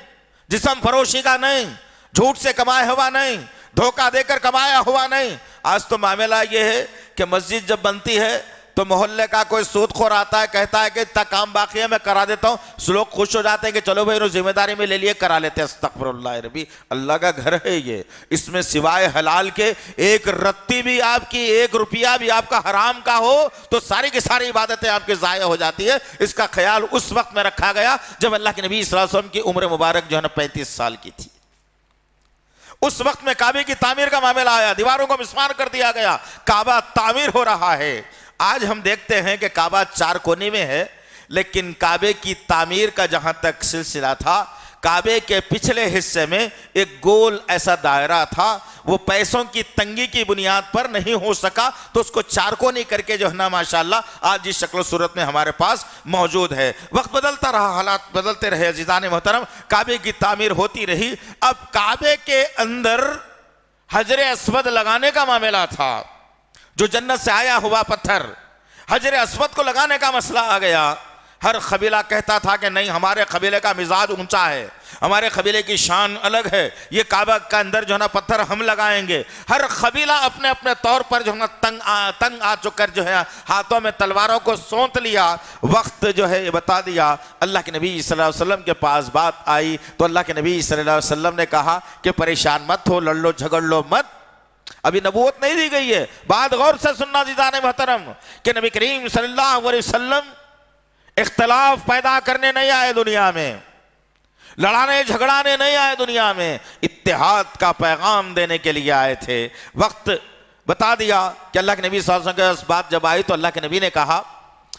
C: जिस्म फरोशी का नहीं, झूठ से कमाया हुआ नहीं, धोखा देकर कमाया हुआ नहीं। आज तो मामला यह है कि मस्जिद जब बनती है तो मोहल्ले का कोई सूदखोर आता है, कहता है कि इतना काम बाकी है मैं करा देता हूं। लोग खुश हो जाते हैं कि चलो भाई जिम्मेदारी में ले लिए, करा लेते हैं। अस्तगफिरुल्लाह रब्बी, अल्लाह का घर है ये, इसमें सिवाय हलाल के एक रत्ती भी आपकी, 1 रुपया भी आपका हराम का हो तो सारी की सारी इबादतें आपकी ज़ाया हो जाती है। इसका ख्याल उस वक्त में रखा गया जब अल्लाह के नबी सल्लल्लाहु अलैहि वसल्लम की उम्र मुबारक जो है ना 35 साल की थी। उस वक्त में काबे की तामीर का मामला आया, दीवारों को मिस्मार कर दिया गया, काबा तामीर हो रहा है। आज हम देखते हैं कि काबा 4 कोने में है, लेकिन काबे की तामीर का जहां तक सिलसिला था, काबे के पिछले हिस्से में एक गोल ऐसा दायरा था, वो पैसों की तंगी की बुनियाद पर नहीं हो सका तो उसको 4 कोने करके जो है ना माशाल्लाह आज जिस शक्ल सूरत में हमारे पास मौजूद है। वक्त बदलता रहा, हालात बदलते रहे अजीज़ान मोहतरम, काबे की तामीर होती रही। अब काबे के अंदर हजर अस्वद लगाने का मामला था, जो जन्नत से आया हुआ पत्थर, हजर अस्वद को लगाने का मसला आ गया। हर कबीला कहता था कि नहीं, हमारे कबीले का मिजाज ऊंचा है, हमारे कबीले की शान अलग है, ये काबा का अंदर जो है ना पत्थर हम लगाएंगे। हर कबीला अपने अपने तौर पर जो है ना तंग आ चुकर जो है हाथों में तलवारों को सौंत लिया। वक्त जो है ये बता दिया। अल्लाह के नबी सल्लल्लाहु अलैहि वसल्लम के पास बात आई तो अल्लाह के नबी सल्लल्लाहु अलैहि वसल्लम ने कहा कि परेशान मत हो, लड़ लो झगड़ लो मत, अभी नबूवत नहीं दी गई है। बात गौर से सुनना अज़ीज़ान मोहतरम कि नबी करीम सल्लल्लाहु अलैहि वसल्लम इख्तिलाफ पैदा करने नहीं आए दुनिया में, लड़ाने झगड़ाने नहीं आए दुनिया में, इत्तेहाद का पैगाम देने के लिए आए थे। वक्त बता दिया कि अल्लाह के नबी सल्लल्लाहु अलैहि वसल्लम के बात जब आई तो अल्लाह के नबी ने कहा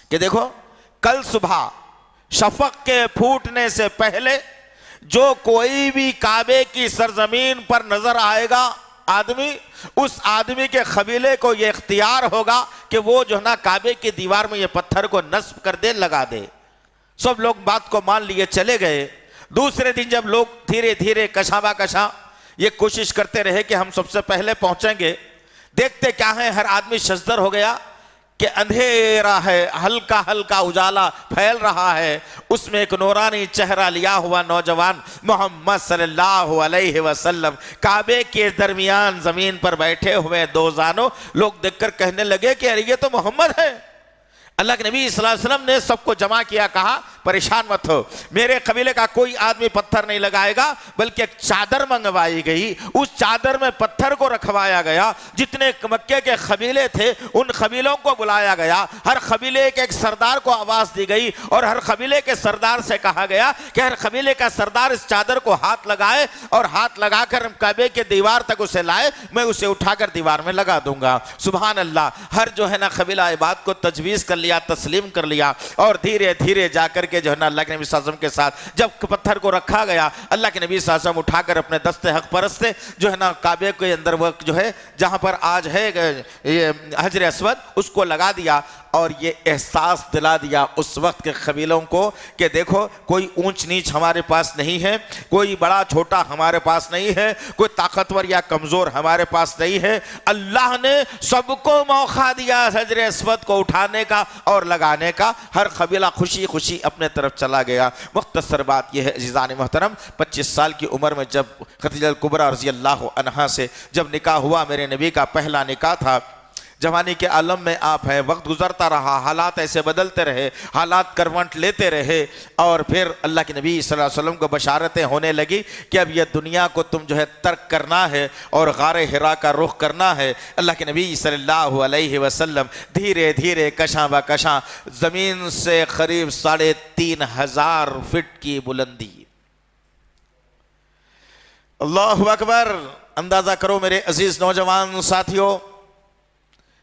C: कि देखो, कल सुबह शफक के फूटने से पहले जो कोई भी काबे की सरजमीन पर नजर आएगा आदमी, उस आदमी के कबीले को यह इख्तियार होगा कि वो जो है ना काबे की दीवार में ये पत्थर को नस्ब कर दे, लगा दे। सब लोग बात को मान लिए, चले गए। दूसरे दिन जब लोग धीरे धीरे कशाबा कशा ये कोशिश करते रहे कि हम सबसे पहले पहुंचेंगे, देखते क्या है, हर आदमी शजदर हो गया कि अंधेरा है, हल्का हल्का उजाला फैल रहा है। उसमें एक नूरानी चेहरा लिया हुआ नौजवान मोहम्मद सल्लल्लाहु अलैहि वसल्लम काबे के दरमियान जमीन पर बैठे हुए, 2 जानों। लोग देखकर कहने लगे कि अरे ये तो मोहम्मद है। अल्लाह के नबी सल्लल्लाहु अलैहि वसल्लम ने सबको जमा किया, कहा परेशान मत हो, मेरे कबीले का कोई आदमी पत्थर नहीं लगाएगा, बल्कि एक चादर मंगवाई गई, उस चादर में पत्थर को रखवाया गया। जितने मक्के के कबीले थे उन कबीलों को बुलाया गया, हर कबीले के एक सरदार को आवाज दी गई और हर कबीले के सरदार से कहा गया कि हर कबीले का सरदार इस चादर को हाथ लगाए और हाथ लगाकर काबे के दीवार तक उसे लाए, मैं उसे उठाकर दीवार में लगा दूंगा। सुभान अल्लाह। हर जो है ना कबीला इस बात को तजवीज़ कर लिया, तस्लीम कर लिया और धीरे धीरे जाकर के जो है ना अल्लाह के नबी सल्लल्लाहु अलैहि वसल्लम के साथ जब पत्थर को रखा गया, अल्लाह के नबी सल्लल्लाहु अलैहि वसल्लम उठाकर अपने दस्ते हक परस्त से जो है ना काबे के के अंदर वो जो है जहां पर आज है ये हजर अस्वद, उसको लगा दिया और ये एहसास दिला दिया उस वक्त के कबीलों को कि देखो कोई ऊंच नीच हमारे पास नहीं है, कोई बड़ा छोटा हमारे पास नहीं है, कोई ताकतवर या कमजोर हमारे पास नहीं है। अल्लाह ने सबको मौका दिया हजर अस्वद को उठाने का और लगाने का। हर कबीला खुशी खुशी अपने तरफ चला गया। मुख्तसर बात यह है अज़ीज़ान मोहतरम, 25 साल की उम्र में जब खदीजा कुबरा रज़ी अल्लाह अन्हा से जब निकाह हुआ, मेरे नबी का पहला निकाह था। जवानी के आलम में आप हैं, वक्त गुजरता रहा, हालात ऐसे बदलते रहे, हालात करवट लेते रहे और फिर अल्लाह के नबी सल्लल्लाहु अलैहि वसल्लम को बशारतें होने लगी कि अब यह दुनिया को तुम जो है तर्क करना है और गारे हिरा का रुख करना है। अल्लाह के नबी सल्लल्लाहु अलैहि वसल्लम धीरे धीरे कशां ब कशां ज़मीन से करीब 3500 फीट की बुलंदी, अल्लाहु अकबर, अंदाज़ा करो मेरे अजीज़ नौजवान साथियों,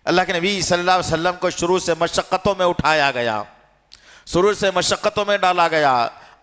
C: अल्लाह के नबी सल्लल्लाहु अलैहि वसल्लम को शुरू से मशक्क़तों में उठाया गया, शुरू से मशक्क़तों में डाला गया।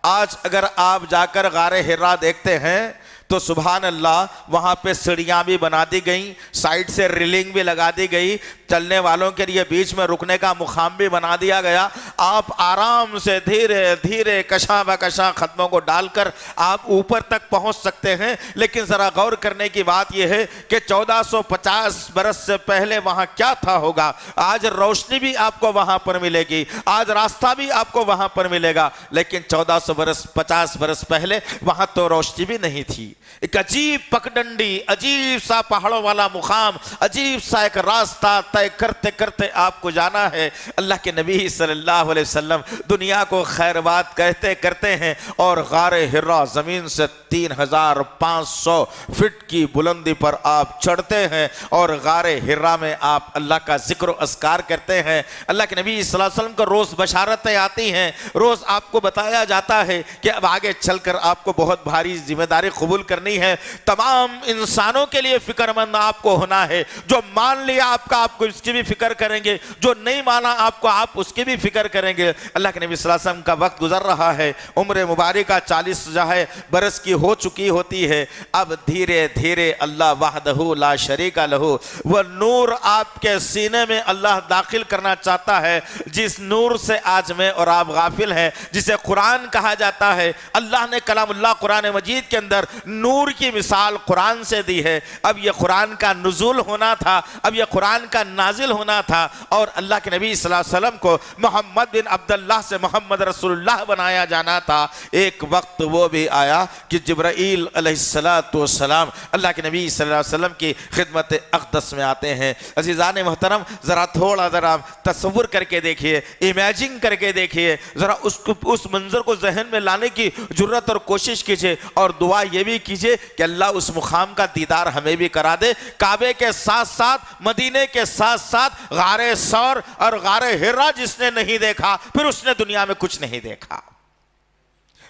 C: आज अगर आप जाकर गारे हिरा देखते हैं तो सुभान अल्लाह, वहाँ पे सीढ़ियाँ भी बना दी गई, साइड से रेलिंग भी लगा दी गई, चलने वालों के लिए बीच में रुकने का मुकाम भी बना दिया गया। आप आराम से धीरे धीरे कशां ब कशां कदमों को डालकर आप ऊपर तक पहुँच सकते हैं। लेकिन ज़रा गौर करने की बात यह है कि 1450 बरस से पहले वहाँ क्या था होगा। आज रोशनी भी आपको वहाँ पर मिलेगी, आज रास्ता भी आपको वहाँ पर मिलेगा, लेकिन 1450 बरस पहले वहाँ तो रोशनी भी नहीं थी। एक अजीब पगडंडी, अजीब सा पहाड़ों वाला मुकाम, अजीब सा एक रास्ता तय करते करते आपको जाना है। अल्लाह के नबी सल्लल्लाहु अलैहि वसल्लम दुनिया को खैरबात कहते करते हैं और गारे हिरा ज़मीन से 3500 फीट की बुलंदी पर आप चढ़ते हैं और गारे हिरा में आप अल्लाह का जिक्र अस्कार करते हैं। अल्लाह के नबी सल्लल्लाहु अलैहि वसल्लम को रोज़ बशारतें आती हैं, रोज़ आपको बताया जाता है कि अब आगे चलकर आपको बहुत भारी जिम्मेदारी कबूल करनी है। तमाम इंसानों के लिए फिक्रमंद आपको होना है। जो मान लिया आपका, आपको इसकी भी फिक्र करेंगे, जो नहीं माना आपको, आप उसकी भी फिक्र करेंगे। अल्लाह के नबी सल्लल्लाहु अलैहि वसल्लम का वक्त गुजर रहा है, उम्र मुबारक 40 जो है बरस की हो चुकी होती है। अब धीरे धीरे अल्लाह वहदहू ला शरीका लहू, वह नूर आपके सीने में अल्लाह दाखिल करना चाहता है, जिस नूर से आज मैं और आप गाफिल हैं, जिसे कुरान कहा जाता है। अल्लाह ने कलामुल्लाह कुरान मजीद के अंदर नूर की मिसाल कुरान से दी है। अब यह कुरान का नुज़ूल होना था, अब यह कुरान का नाजिल होना था और अल्लाह के नबी सल्लल्लाहु अलैहि वसल्लम को मोहम्मद बिन अब्दुल्लाह से मोहम्मद रसूलुल्लाह बनाया जाना था। एक वक्त वो भी आया कि जिब्राईल अलैहिस्सलातु वस्सलाम अल्लाह के नबी सल्लल्लाहु अलैहि वसल्लम की खिदमत अक़दस में आते हैं। अज़ीज़ान मोहतरम, ज़रा थोड़ा ज़रा तसव्वुर करके देखिए, इमेजिन करके देखिए, ज़रा उस मंज़र को जहन में लाने की जुर्रत और कोशिश कीजिए और दुआ ये भी कीजिए कि अल्लाह उस मुकाम का दीदार हमें भी करा दे। काबे के साथ साथ, मदीने के साथ साथ गारे सौर और गारे हिरा जिसने नहीं देखा, फिर उसने दुनिया में कुछ नहीं देखा।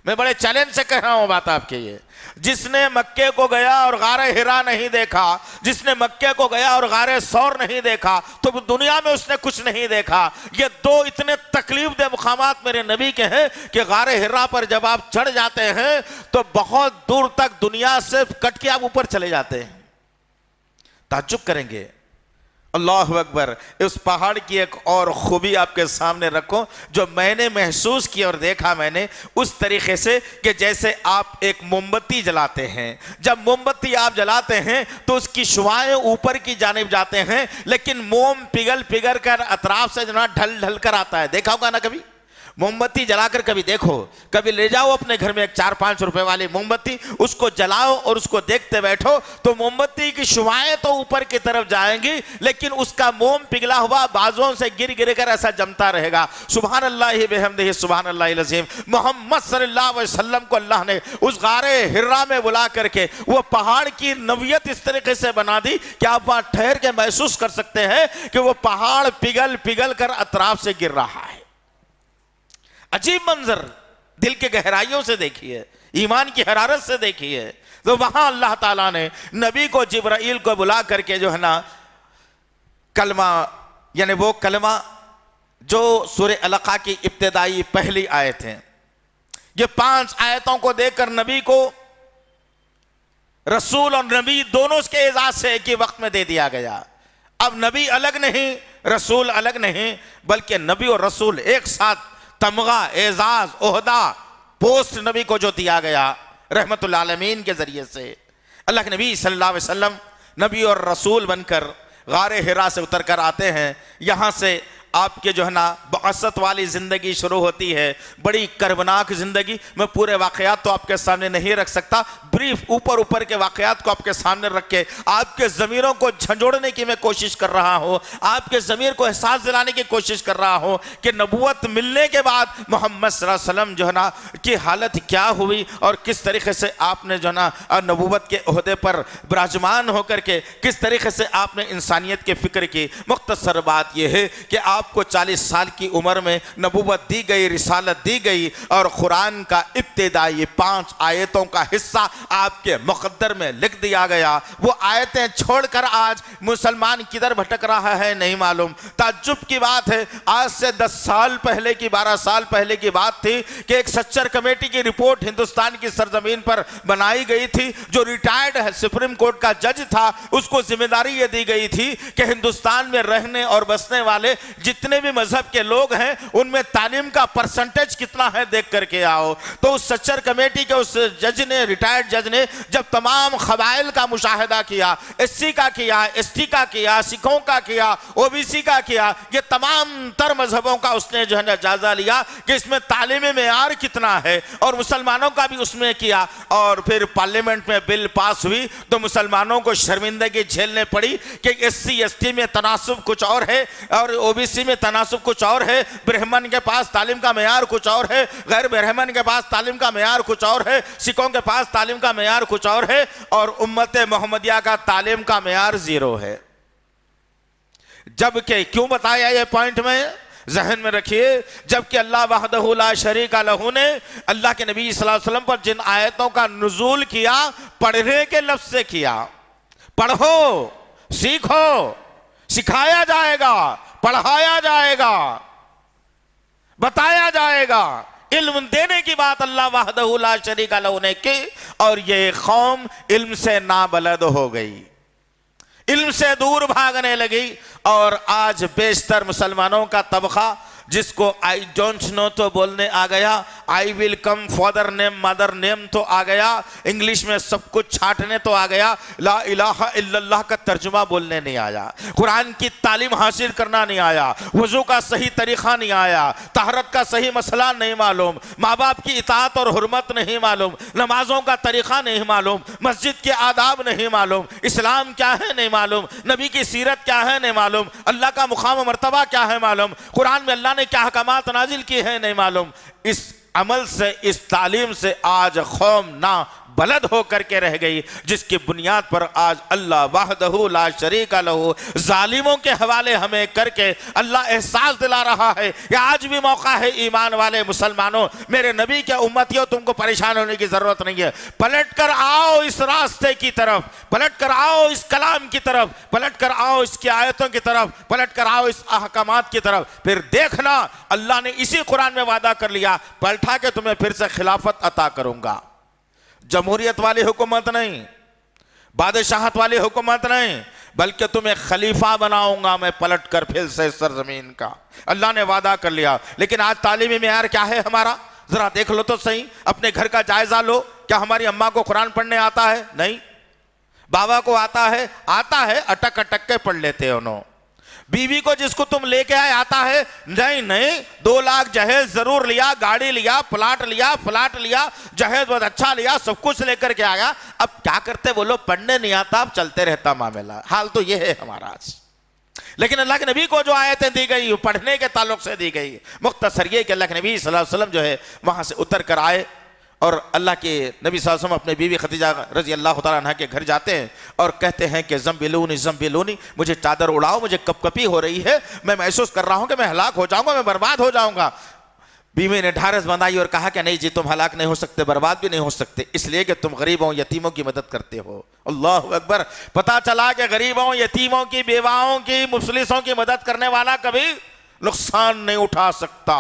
C: मैं बड़े चैलेंज से कह रहा हूं बात आपके ये, जिसने मक्के को गया और गारे हिरा नहीं देखा, जिसने मक्के को गया और गारे सौर नहीं देखा, तो दुनिया में उसने कुछ नहीं देखा। ये दो इतने तकलीफ दे मुकामात मेरे नबी के हैं कि गारे हिरा पर जब आप चढ़ जाते हैं तो बहुत दूर तक दुनिया से कट के आप ऊपर चले जाते हैं। ताज्जुब करेंगे, अल्लाहु अकबर। उस पहाड़ की एक और खूबी आपके सामने रखो जो मैंने महसूस किया और देखा मैंने, उस तरीके से कि जैसे आप एक मोमबत्ती जलाते हैं, जब मोमबत्ती आप जलाते हैं तो उसकी शुआएं ऊपर की जानिब जाते हैं, लेकिन मोम पिघल पिघल कर अतराफ से जना ढल ढल कर आता है। देखा होगा ना कभी मोमबत्ती जलाकर, कभी देखो, कभी ले जाओ अपने घर में एक 4-5 रुपए वाली मोमबत्ती, उसको जलाओ और उसको देखते बैठो तो मोमबत्ती की शुआएं तो ऊपर की तरफ जाएंगी, लेकिन उसका मोम पिघला हुआ बाजुओं से गिर गिर कर ऐसा जमता रहेगा। सुभान अल्लाह बिहम्दिही सुभान अल्लाहिल अज़ीम। मोहम्मद सल्लल्लाहु अलैहि वसल्लम को अल्लाह ने उस गारे हिरा में बुला करके वो पहाड़ की नवियत इस तरीके से बना दी कि आप वहां ठहर के महसूस कर सकते हैं कि वो पहाड़ पिघल पिघल कर अतराफ से गिर रहा है। अजीब मंजर, दिल के गहराइयों से देखिए, ईमान की हरारत से देखिए। तो वहां अल्लाह ताला ने नबी को, जिब्राईल को बुला करके जो है ना कलमा, यानी वो कलमा जो सूरह अलक़ा की इब्तिदाई पहली आयत है, ये 5 आयतों को देखकर नबी को रसूल और नबी दोनों के एजाज से एक ही वक्त में दे दिया गया। अब नबी अलग नहीं, रसूल अलग नहीं, बल्कि नबी और रसूल एक साथ तमगा, एजाज, ओहदा, पोस्ट नबी को जो दिया गया रहमतुल आलमीन के जरिए से। अल्लाह के नबी सल्लल्लाहु अलैहि वसल्लम नबी और रसूल बनकर गारे हिरा से उतर कर आते हैं। यहाँ से आपके जो है ना बअसत वाली ज़िंदगी शुरू होती है, बड़ी कर्बनाक ज़िंदगी। मैं पूरे वाक़यात तो आपके सामने नहीं रख सकता, ब्रीफ ऊपर ऊपर के वाक़यात को आपके सामने रख के आपके ज़मीरों को झंझोड़ने की मैं कोशिश कर रहा हूँ, आपके ज़मीर को एहसास दिलाने की कोशिश कर रहा हूँ कि नबूवत मिलने के बाद मोहम्मद सल्लल्लाहु अलैहि वसल्लम जो है ना की हालत क्या हुई और किस तरीके से आपने जो है ना नबूवत के ओहदे पर विराजमान होकर के किस तरीके से आपने इंसानियत के फ़िक्र की। मुख्तसर बात यह है कि आपको 40 साल की उम्र में नबूवत दी गई, रिसालत दी गई और कुरान का इब्तिदाई 5 आयतों का हिस्सा आपके मुक़द्दर में लिख दिया गया। वो आयतें छोड़कर आज मुसलमान किधर भटक रहा है नहीं मालूम। ताज्जुब की बात है, आज से 10 साल पहले की 12 साल पहले की बात थी कि एक सच्चर कमेटी की रिपोर्ट हिंदुस्तान की सरजमीन पर बनाई गई थी। जो रिटायर्ड है सुप्रीम कोर्ट का जज था, उसको जिम्मेदारी ये दी गई थी कि हिंदुस्तान में रहने और बसने वाले जितने भी मजहब के लोग हैं उनमें तालीम का परसेंटेज कितना है देख करके आओ। तो उस सच्चर कमेटी के उस जज ने, रिटायर्ड जज ने जब तमाम क़बाइल का मुशाहिदा किया, एससी का किया, एसटी का किया, सिखों का किया, ओबीसी का किया, ये तमाम तर मजहबों का उसने जो है ना जायजा लिया कि इसमें तालीमी मेयार कितना है और मुसलमानों का भी उसमें किया। और फिर पार्लियामेंट में बिल पास हुई तो मुसलमानों को शर्मिंदगी झेलने पड़ी कि एससी एसटी में तनासुब कुछ और है और ओबीसी में तनासुब कुछ और है, ब्राह्मण के पास तालीम का मेयार कुछ और है, गैर ब्राह्मण के पास तालीम का मेयार कुछ और है, सिखों के पास तालीम का मेयार कुछ और है और उम्मत मोहम्मदिया का तालीम का मेयार 0 है। जबकि क्यों बताया ये पॉइंट में जहन में रखिए, जबकि अल्लाह वहदहु ला शरीका लहू ने अल्लाह के नबी सल्लल्लाहु अलैहि वसल्लम पर जिन आयतों का नुज़ूल किया, पढ़ने के लफ्ज़ से किया। पढ़ो, सीखो, सिखाया जाएगा, पढ़ाया जाएगा, बताया जाएगा। इल्म देने की बात अल्लाह वहदहु ला शरीका लहू ने की और ये कौम इल्म से नाबलद हो गई, इल्म से दूर भागने लगी। और आज बेशतर मुसलमानों का तबका जिसको आई डोंट नो तो बोलने आ गया, I will come father name mother name तो आ गया, इंग्लिश में सब कुछ छाटने तो आ गया, ला इलाहा इल्लल्लाह का तर्जुमा बोलने नहीं आया, कुरान की तालीम हासिल करना नहीं आया, वजू का सही तरीक़ा नहीं आया, तहरत का सही मसला नहीं मालूम, माँ बाप की इताअत और हुर्मत नहीं मालूम, नमाजों का तरीक़ा नहीं मालूम, मस्जिद के आदाब नहीं मालूम, इस्लाम क्या है नहीं मालूम, नबी की सीरत क्या है नहीं मालूम, अल्लाह का मुकाम मर्तबा क्या है मालूम, कुरान में अल्लाह ने क्या अहकामात नाजिल किए हैं नहीं मालूम। इस अमल से, इस तालीम से आज कौम ना बलद होकर के रह गई, जिसकी बुनियाद पर आज अल्लाह वहदहु ला शरीका लहू जालिमों के हवाले हमें करके अल्लाह एहसास दिला रहा है कि आज भी मौका है ईमान वाले मुसलमानों, मेरे नबी के उम्मतियों, तुमको परेशान होने की जरूरत नहीं है। पलट कर आओ इस रास्ते की तरफ, पलट कर आओ इस कलाम की तरफ, पलट कर आओ इसकी आयतों की तरफ, पलट कर आओ इस अहकामात की तरफ। फिर देखना अल्लाह ने इसी कुरान में वादा कर लिया, पलटा के तुम्हें फिर से खिलाफत अता करूंगा। जमहूरियत वाली हुकूमत नहीं, बादशाहत वाली हुकूमत नहीं, बल्कि तुम्हें खलीफा बनाऊंगा मैं पलट कर फिर से सरजमीन का। अल्लाह ने वादा कर लिया। लेकिन आज तालीमी मेयार क्या है हमारा, जरा देख लो तो सही, अपने घर का जायजा लो। क्या हमारी अम्मा को कुरान पढ़ने आता है? नहीं। बाबा को आता है? आता है, अटक अटक के पढ़ लेते हैं उन्होंने। बीवी को जिसको तुम लेके आए आता है? नहीं नहीं, 2 लाख जहेज जरूर लिया, गाड़ी लिया, प्लाट लिया, जहेज बहुत अच्छा लिया, सब कुछ लेकर के आया। अब क्या करते बोलो, पढ़ने नहीं आता, अब चलते रहता मामला। हाल तो ये है हमारा आज। लेकिन अल्लाह के नबी को जो आयतें दी गई पढ़ने के ताल्लुक से दी गई। मुख्तसर ये कि अल्लाह के नबी सल्लल्लाहु अलैहि वसल्लम जो है वहां से उतर कर आए और अल्लाह के नबी सल्लल्लाहु अलैहि वसल्लम अपने बीवी खदीजा रजी अल्लाह तआला अन्हा के घर जाते हैं और कहते हैं कि ज़म्बिलूनी, मुझे चादर उड़ाओ, मुझे कपकपी हो रही है, मैं महसूस कर रहा हूँ कि मैं हलाक हो जाऊँगा, मैं बर्बाद हो जाऊँगा। बीवी ने ढारस बंधाई और कहा कि नहीं जी, तुम हलाक नहीं हो सकते, बर्बाद भी नहीं हो सकते, इसलिए कि तुम गरीबों यतीमों की मदद करते हो। अल्लाहु अकबर। पता चला कि गरीबों यतीमों की, बेवाओं की, मुफलिसों की मदद करने वाला कभी नुकसान नहीं उठा सकता,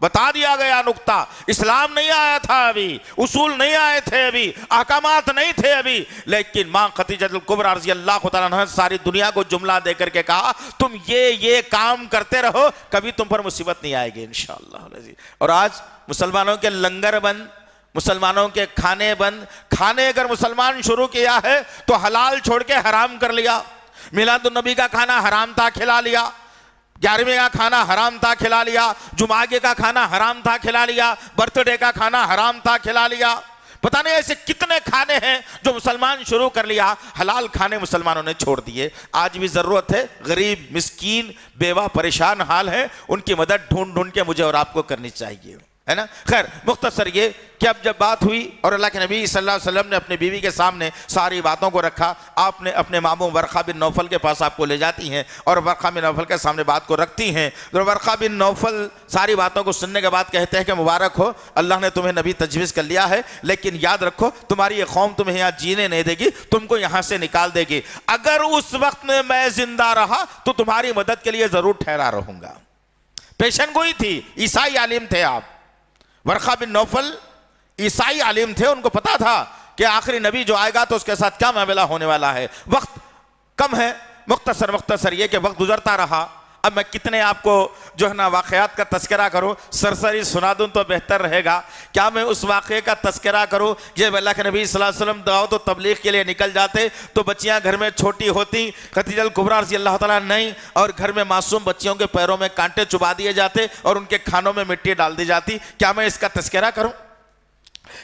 C: बता दिया गया नुक्ता। इस्लाम नहीं आया था अभी, उसूल नहीं आए थे अभी, अहकामात नहीं थे अभी, लेकिन मां खदीजतुल कुबरा रज़ी अल्लाह तआला अन्हा सारी दुनिया को जुमला देकर के कहा तुम ये काम करते रहो, कभी तुम पर मुसीबत नहीं आएगी इंशाअल्लाह। और आज मुसलमानों के लंगर बंद, मुसलमानों के खाने बंद। खाने अगर मुसलमान शुरू किया है तो हलाल छोड़ के हराम कर लिया। मिलादुन नबी का खाना हराम था, खिला लिया। 11वें का खाना हराम था, खिला लिया। जुमागे का खाना हराम था, खिला लिया। बर्थडे का खाना हराम था, खिला लिया। पता नहीं ऐसे कितने खाने हैं जो मुसलमान शुरू कर लिया, हलाल खाने मुसलमानों ने छोड़ दिए। आज भी जरूरत है, गरीब मिस्कीन बेवा परेशान हाल है, उनकी मदद ढूंढ ढूंढ के मुझे और आपको करनी चाहिए, है ना। खैर मुख्तसर ये कि अब जब बात हुई और अल्लाह के नबी सल्लल्लाहु अलैहि वसल्लम ने अपनी बीवी के सामने सारी बातों को रखा, आपने अपने मामू वर्क़ा बिन नौफल के पास आपको ले जाती हैं और वर्क़ा बिन नौफल के सामने बात को रखती हैं। तो वर्क़ा बिन नौफल सारी बातों को सुनने के बाद कहते हैं कि मुबारक हो, अल्लाह ने तुम्हें नबी तजवीज़ कर लिया है, लेकिन याद रखो तुम्हारी ये कौम तुम्हें यहाँ जीने नहीं देगी, तुमको यहाँ से निकाल देगी। अगर उस वक्त में मैं जिंदा रहा तो तुम्हारी मदद के लिए जरूर ठहरा रहूंगा। पेशन गोई थी, ईसाई आलिम थे आप। वर्क़ा बिन नौफल ईसाई आलिम थे, उनको पता था कि आखिरी नबी जो आएगा तो उसके साथ क्या मामला होने वाला है। वक्त कम है, मुख्तसर ये कि वक्त गुजरता रहा। अब मैं कितने आपको जो है ना वाक़यात का तस्करा करूं, सरसरी सुना दूं तो बेहतर रहेगा। क्या मैं उस वाक़े का तस्करा करूं जब अल्लाह के नबी सल्लल्लाहु अलैहि वसल्लम दावत और तबलीग के लिए निकल जाते तो बच्चियां घर में छोटी होती, खदीजतुल कुबरा रज़ी अल्लाह तआला नहीं, और घर में मासूम बच्चियों के पैरों में कांटे चुबा दिए जाते और उनके खानों में मिट्टी डाल दी जाती। क्या मैं इसका तस्करा करूं?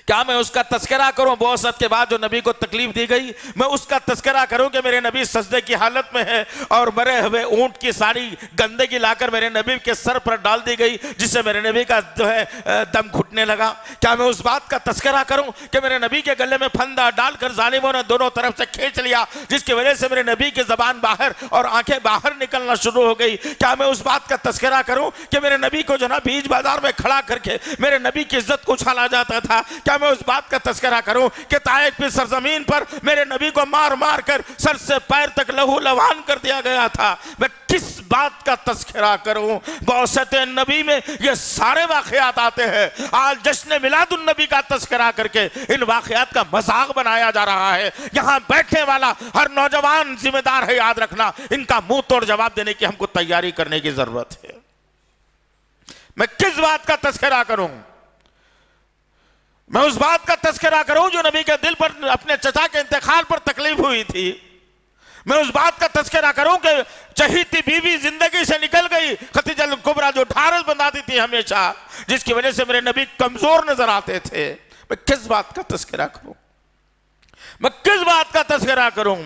C: क्या मैं उसका तस्करा करूं? बौसत के बाद जो नबी को तकलीफ दी गई, मैं उसका तस्करा करूं कि मेरे नबी सजदे की हालत में है और मरे हुए ऊंट की सारी गंदगी लाकर मेरे नबी के सर पर डाल दी गई, जिससे मेरे नबी का जो है दम घुटने लगा। क्या मैं उस बात का तस्करा करूं कि मेरे नबी के गले में फंदा डालकर जालिमों ने दोनों तरफ से खींच लिया, जिसकी वजह से मेरे नबी की जबान बाहर और आंखें बाहर निकलना शुरू हो गई? क्या मैं उस बात का तस्करा करूं कि मेरे नबी को जो ना बीच बाजार में खड़ा करके मेरे नबी की इज्जत को उछाला जाता था? क्या मैं उस बात का तस्करा करूं कि ताइफ की सरजमीन पर मेरे नबी को मार मार कर सर से पैर तक लहू लवान कर दिया गया था? मैं किस बात का तस्करा करूं? बौसत नबी में ये सारे वाक़यात आते हैं। आज जश्न मिलादुन नबी का तस्करा करके इन वाक़यात का मजाक बनाया जा रहा है। यहां बैठने वाला हर नौजवान जिम्मेदार है, याद रखना, इनका मुंह तोड़ जवाब देने की हमको तैयारी करने की जरूरत है। मैं किस बात का तस्करा करूं? मैं उस बात का तस्करा करूं जो नबी के दिल पर अपने चचा के इंतकाल पर तकलीफ हुई थी। मैं उस बात का तस्करा करूं कि चहीती बीवी जिंदगी से निकल गई, खदीजतुल कुबरा जो ढारस बंधाती थी हमेशा, जिसकी वजह से मेरे नबी कमजोर नजर आते थे। मैं किस बात का तस्करा करूं? मैं किस बात का तस्करा करूं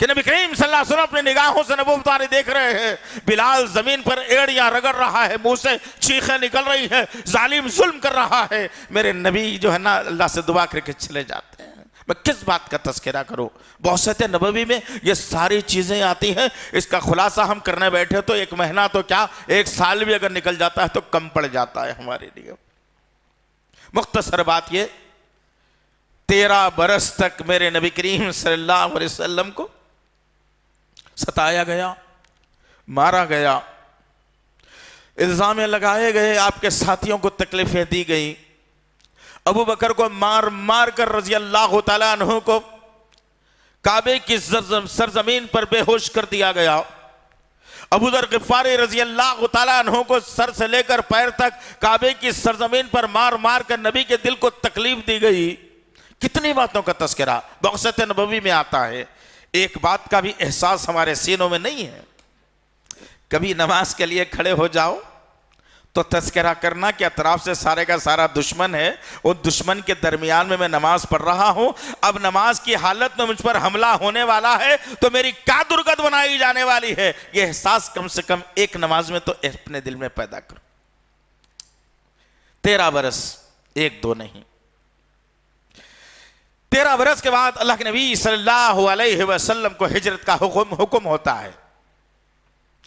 C: कि नबी करीम सल्लल्लाहु अलैहि वसल्लम अपनी निगाहों से नबूवत वाली देख रहे हैं, बिलाल जमीन पर एड़ियां रगड़ रहा है, मुंह से चीखें निकल रही है, जालिम जुल्म कर रहा है, मेरे नबी जो है ना अल्लाह से दुआ करके चले जाते हैं। मैं किस बात का तस्करा करूं? बौसत नबवी में ये सारी चीजें आती हैं। इसका खुलासा हम करने बैठे तो 1 महीना तो क्या 1 साल भी अगर निकल जाता है तो कम पड़ जाता है हमारे लिए। मुख्तसर बात ये, 13 बरस तक मेरे नबी करीम सल्लल्लाहु अलैहि वसल्लम को सताया गया, मारा गया, इल्जाम लगाए गए, आपके साथियों को तकलीफें दी गई। अबू बकर को मार मार कर रज़ी अल्लाह तआला अन्हु को काबे की सरजमीन पर बेहोश कर दिया गया। अबू दर गिफ़ारी रज़ी अल्लाह तआला अन्हु को सर से लेकर पैर तक काबे की सरजमीन पर मार मार कर नबी के दिल को तकलीफ दी गई। कितनी बातों का तस्करा बौसत नबवी में आता है। एक बात का भी एहसास हमारे सीनों में नहीं है। कभी नमाज के लिए खड़े हो जाओ तो तस्करा करना कि अतराफ से सारे का सारा दुश्मन है, उन दुश्मन के दरमियान में मैं नमाज पढ़ रहा हूं, अब नमाज की हालत में मुझ पर हमला होने वाला है तो मेरी क्या दुर्गत बनाई जाने वाली है, यह एहसास कम से कम एक नमाज में तो अपने दिल में पैदा करो। 13 बरस, 1-2 नहीं। 13 बरस के बाद अल्लाह के नबी सल्लल्लाहु अलैहि वसल्लम को हिजरत का हुक्म होता है।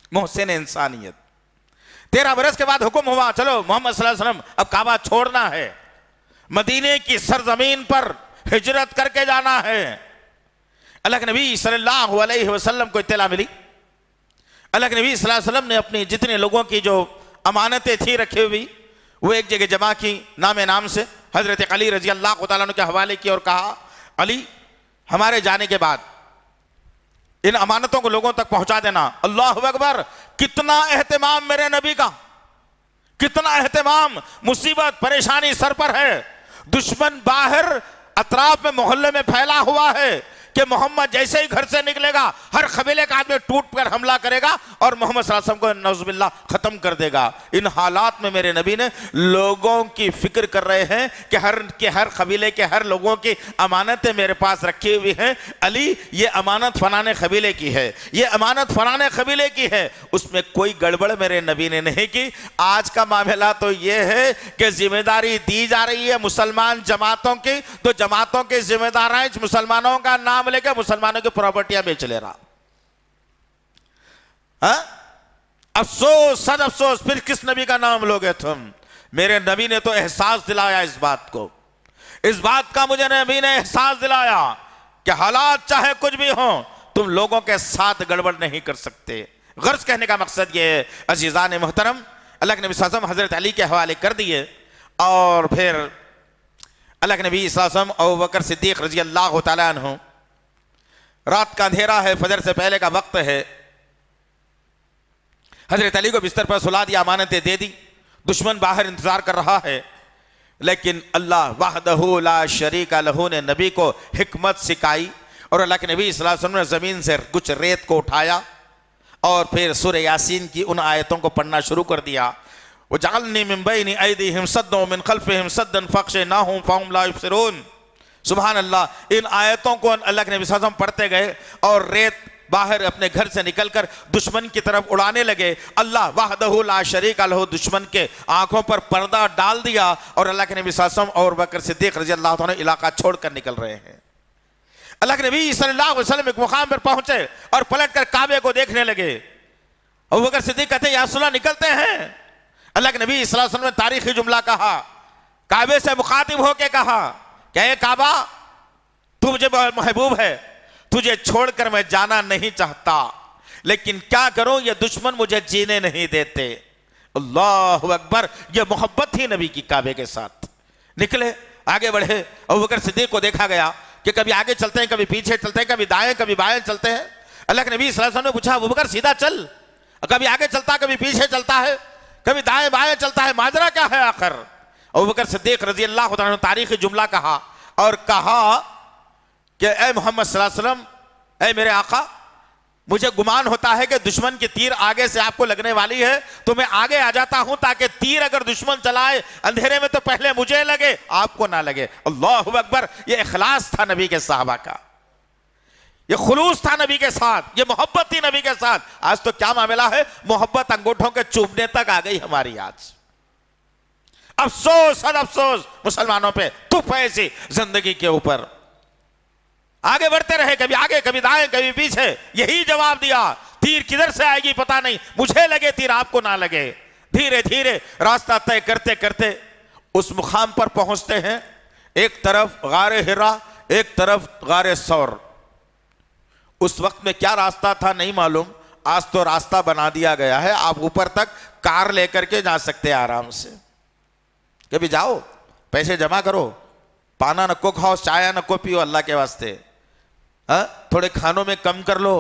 C: मोहसिन इंसानियत, 13 बरस के बाद हुक्म हुआ, चलो मोहम्मद सल्लल्लाहु अलैहि वसल्लम अब काबा छोड़ना है, मदीने की सरजमीन पर हिजरत करके जाना है। अल्लाह के नबी सल्लल्लाहु अलैहि वसल्लम को इत्तला मिली। अल्लाह के नबी सल्लल्लाहु अलैहि वसल्लम ने अपनी जितने लोगों की जो अमानतें थी रखी हुई, वो एक जगह जमा की नाम से, हजरत अली रजी अल्लाह तआला अन्हु के हवाले की और कहा, अली हमारे जाने के बाद इन अमानतों को लोगों तक पहुंचा देना। अल्लाह अकबर, कितना एहतमाम मेरे नबी का, कितना एहतमाम। मुसीबत परेशानी सर पर है, दुश्मन बाहर अतराफ में मोहल्ले में फैला हुआ है कि मोहम्मद जैसे ही घर से निकलेगा हर कबीले का आदमी टूट कर हमला करेगा और मोहम्मद सल्लल्लाहु अलैहि वसल्लम को नौजुबिल्लाह खत्म कर देगा। इन हालात में मेरे नबी ने लोगों की फिक्र कर रहे हैं कि हर कबीले के हर लोगों की अमानतें मेरे पास रखी हुई हैं। अली ये अमानत फलाने कबीले की है, ये अमानत फलाने कबीले की है, उसमें कोई गड़बड़ मेरे नबी ने नहीं की। आज का मामला तो ये है कि जिम्मेदारी दी जा रही है मुसलमान जमातों की, तो जमातों के जिम्मेदार हैं मुसलमानों का नाम लेकर मुसलमानों की प्रॉपर्टियां बेच ले रहा। अफसोस, सद अफसोस, फिर किस नबी का नाम लोगे तुम? मेरे नबी ने तो एहसास दिलाया इस बात को, इस बात का मुझे नबी ने एहसास दिलाया कि हालात चाहे कुछ भी हो तुम लोगों के साथ गड़बड़ नहीं कर सकते। गर्ज कहने का मकसद यह है अजीजान मोहतरम, अल्लाह के नबी सल्लल्लाहु अलैहि वसल्लम हजरत अली के हवाले कर दिए और फिर अल्लाह के नबी सल्लल्लाहु अलैहि वसल्लम अबू बकर सिद्दीक रजी अल्लाह तआला अन्हु, रात का अंधेरा है, फजर से पहले का वक्त है, हजरत अली को बिस्तर पर सुला दिया, अमानतें दे दी, दुश्मन बाहर इंतजार कर रहा है, लेकिन अल्लाह वहदहू ला शरीका लहू ने नबी को हिकमत सिखाई और अल्लाह के नबी सल्लल्लाहु अलैहि वसल्लम ने जमीन से कुछ रेत को उठाया और फिर सूरह यासीन की उन आयतों को पढ़ना शुरू कर दिया। वजअलनी मिन बैनि ऐदीहिम सद्दन व मिन खल्फिहिम सद्दन फअग़शयनाहुम फहुम ला युबसिरून। सुभान अल्लाह, इन आयतों को अल्लाह के नबी सल्लल्लाहु अलैहि वसल्लम पढ़ते गए और रेत बाहर अपने घर से निकलकर दुश्मन की तरफ उड़ाने लगे। अल्लाह वहदहू ला शरीका लहू दुश्मन के आंखों पर पर्दा डाल दिया और अल्लाह के नबी सल्लल्लाहु अलैहि वसल्लम और बकर सिद्दीक रजी अल्लाह तआला इलाका छोड़कर निकल रहे हैं। अल्लाह के नबी सल्लल्लाहु अलैहि वसल्लम एक मुकाम पर पहुंचे और पलटकर काबे को देखने लगे। अबू बकर सिद्दीक कहते या रसूलल्लाह निकलते हैं। अल्लाह के नबी सल्लल्लाहु अलैहि वसल्लम ने तारीखी जुमला कहा, काबे से मुखातिब होकर कहा, क्या काबा तू मुझे बहुत महबूब है, तुझे छोड़कर मैं जाना नहीं चाहता, लेकिन क्या करूं ये दुश्मन मुझे जीने नहीं देते। अल्लाहु अकबर, ये मोहब्बत थी नबी की काबे के साथ। निकले, आगे बढ़े। अबू बकर सिद्दीक को देखा गया कि कभी आगे चलते हैं, कभी पीछे चलते हैं, कभी दाएं कभी बाएं चलते हैं। अल्लाह के नबी सल्लल्लाहु अलैहि वसल्लम ने पूछा, अबू बकर सीधा चल, कभी आगे चलता कभी पीछे चलता है, कभी दाएं बाएं चलता है, माजरा क्या है आखिर? अबू बकर सिद्दीक रजी अल्लाह तआला अन्हु तारीखी जुमला कहा और कहा कि ए मोहम्मद सल्लल्लाहु अलैहि वसल्लम, ए मेरे आका, मुझे गुमान होता है कि दुश्मन की तीर आगे से आपको लगने वाली है, तो मैं आगे आ जाता हूं ताकि तीर अगर दुश्मन चलाए अंधेरे में तो पहले मुझे लगे, आपको ना लगे। अल्लाहु अकबर, ये इखलास था नबी के साहबा का, ये खुलूस था नबी के साथ, ये मोहब्बत थी नबी के साथ। आज तो क्या मामला है, मोहब्बत अंगूठों के चूमने तक आ गई हमारी। आज अफसोस, सद अफसोस मुसलमानों पे, तुफ ऐसी जिंदगी के ऊपर। आगे बढ़ते रहे, कभी आगे कभी दाएं कभी पीछे, यही जवाब दिया, तीर किधर से आएगी पता नहीं, मुझे लगे तीर आपको ना लगे। धीरे धीरे रास्ता तय करते करते उस मुकाम पर पहुंचते हैं। एक तरफ गारे हिरा, एक तरफ गारे सौर। उस वक्त में क्या रास्ता था नहीं मालूम, आज तो रास्ता बना दिया गया है, आप ऊपर तक कार लेकर के जा सकते हैं आराम से। कभी जाओ, पैसे जमा करो, पाना नको खाओ, चाय नको पियो, अल्लाह के वास्ते। थोड़े खानों में कम कर लो,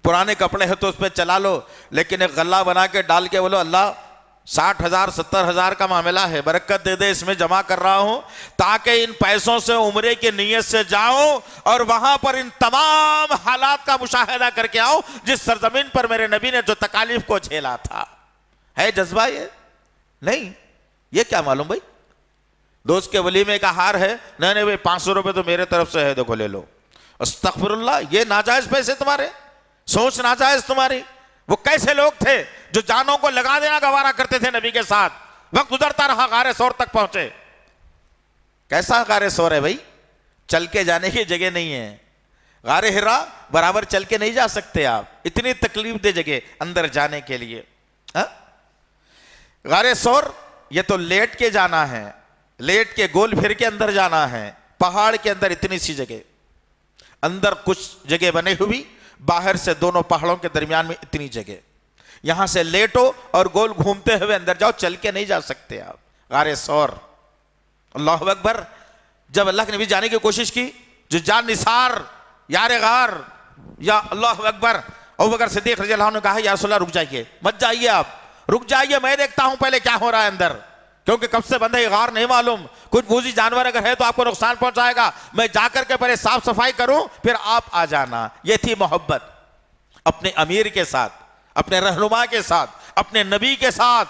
C: पुराने कपड़े हैं तो उसमें चला लो, लेकिन एक गल्ला बना के डाल के बोलो अल्लाह 60,000 70,000 का मामला है, बरकत दे दे, इसमें जमा कर रहा हूं ताकि इन पैसों से उम्रे की नीयत से जाऊं और वहां पर इन तमाम हालात का मुशाहिदा करके आओ जिस सरजमीन पर मेरे नबी ने जो तकालीफ को झेला था। है जज्बा ये? नहीं। ये क्या मालूम भाई, दोस्त के वलीमे का हार है, नहीं नहीं भाई 500 रुपए तो मेरे तरफ से है, देखो ले लो। अस्तगफिरुल्लाह, ये नाजायज पैसे तुम्हारे, सोच नाजायज तुम्हारी। वो कैसे लोग थे जो जानों को लगा देना गवारा करते थे नबी के साथ। वक्त गुजरता रहा, गारे सौर तक पहुंचे। कैसा गारे सौर है भाई, चल के जाने की जगह नहीं है। गारे हिरा बराबर चल के नहीं जा सकते आप, इतनी तकलीफ दे जगह अंदर जाने के लिए। गारे सौर ये तो लेट के जाना है, लेट के गोल फिर के अंदर जाना है। पहाड़ के अंदर इतनी सी जगह, अंदर कुछ जगह बनी हुई, बाहर से दोनों पहाड़ों के दरमियान में इतनी जगह। यहां से लेटो और गोल घूमते हुए अंदर जाओ, चल के नहीं जा सकते आप। गारे सौर, अल्लाह अकबर। जब अल्लाह के नबी जाने की कोशिश की, जो जान निसार यार गार, या अल्लाह अकबर, अबू बकर सिद्दीक रज़ियल्लाहु अन्हु ने कहा, या रसूलल्लाह रुक जाइए, मत जाइए आप, रुक जाइए, मैं देखता हूं पहले क्या हो रहा है अंदर, क्योंकि कब से बंद है गार नहीं मालूम, कुछ बूझी जानवर अगर है तो आपको नुकसान पहुंचाएगा, मैं जाकर के पहले साफ सफाई करूं फिर आप आ जाना। यह थी मोहब्बत अपने अमीर के साथ, अपने रहनुमा के साथ, अपने नबी के साथ,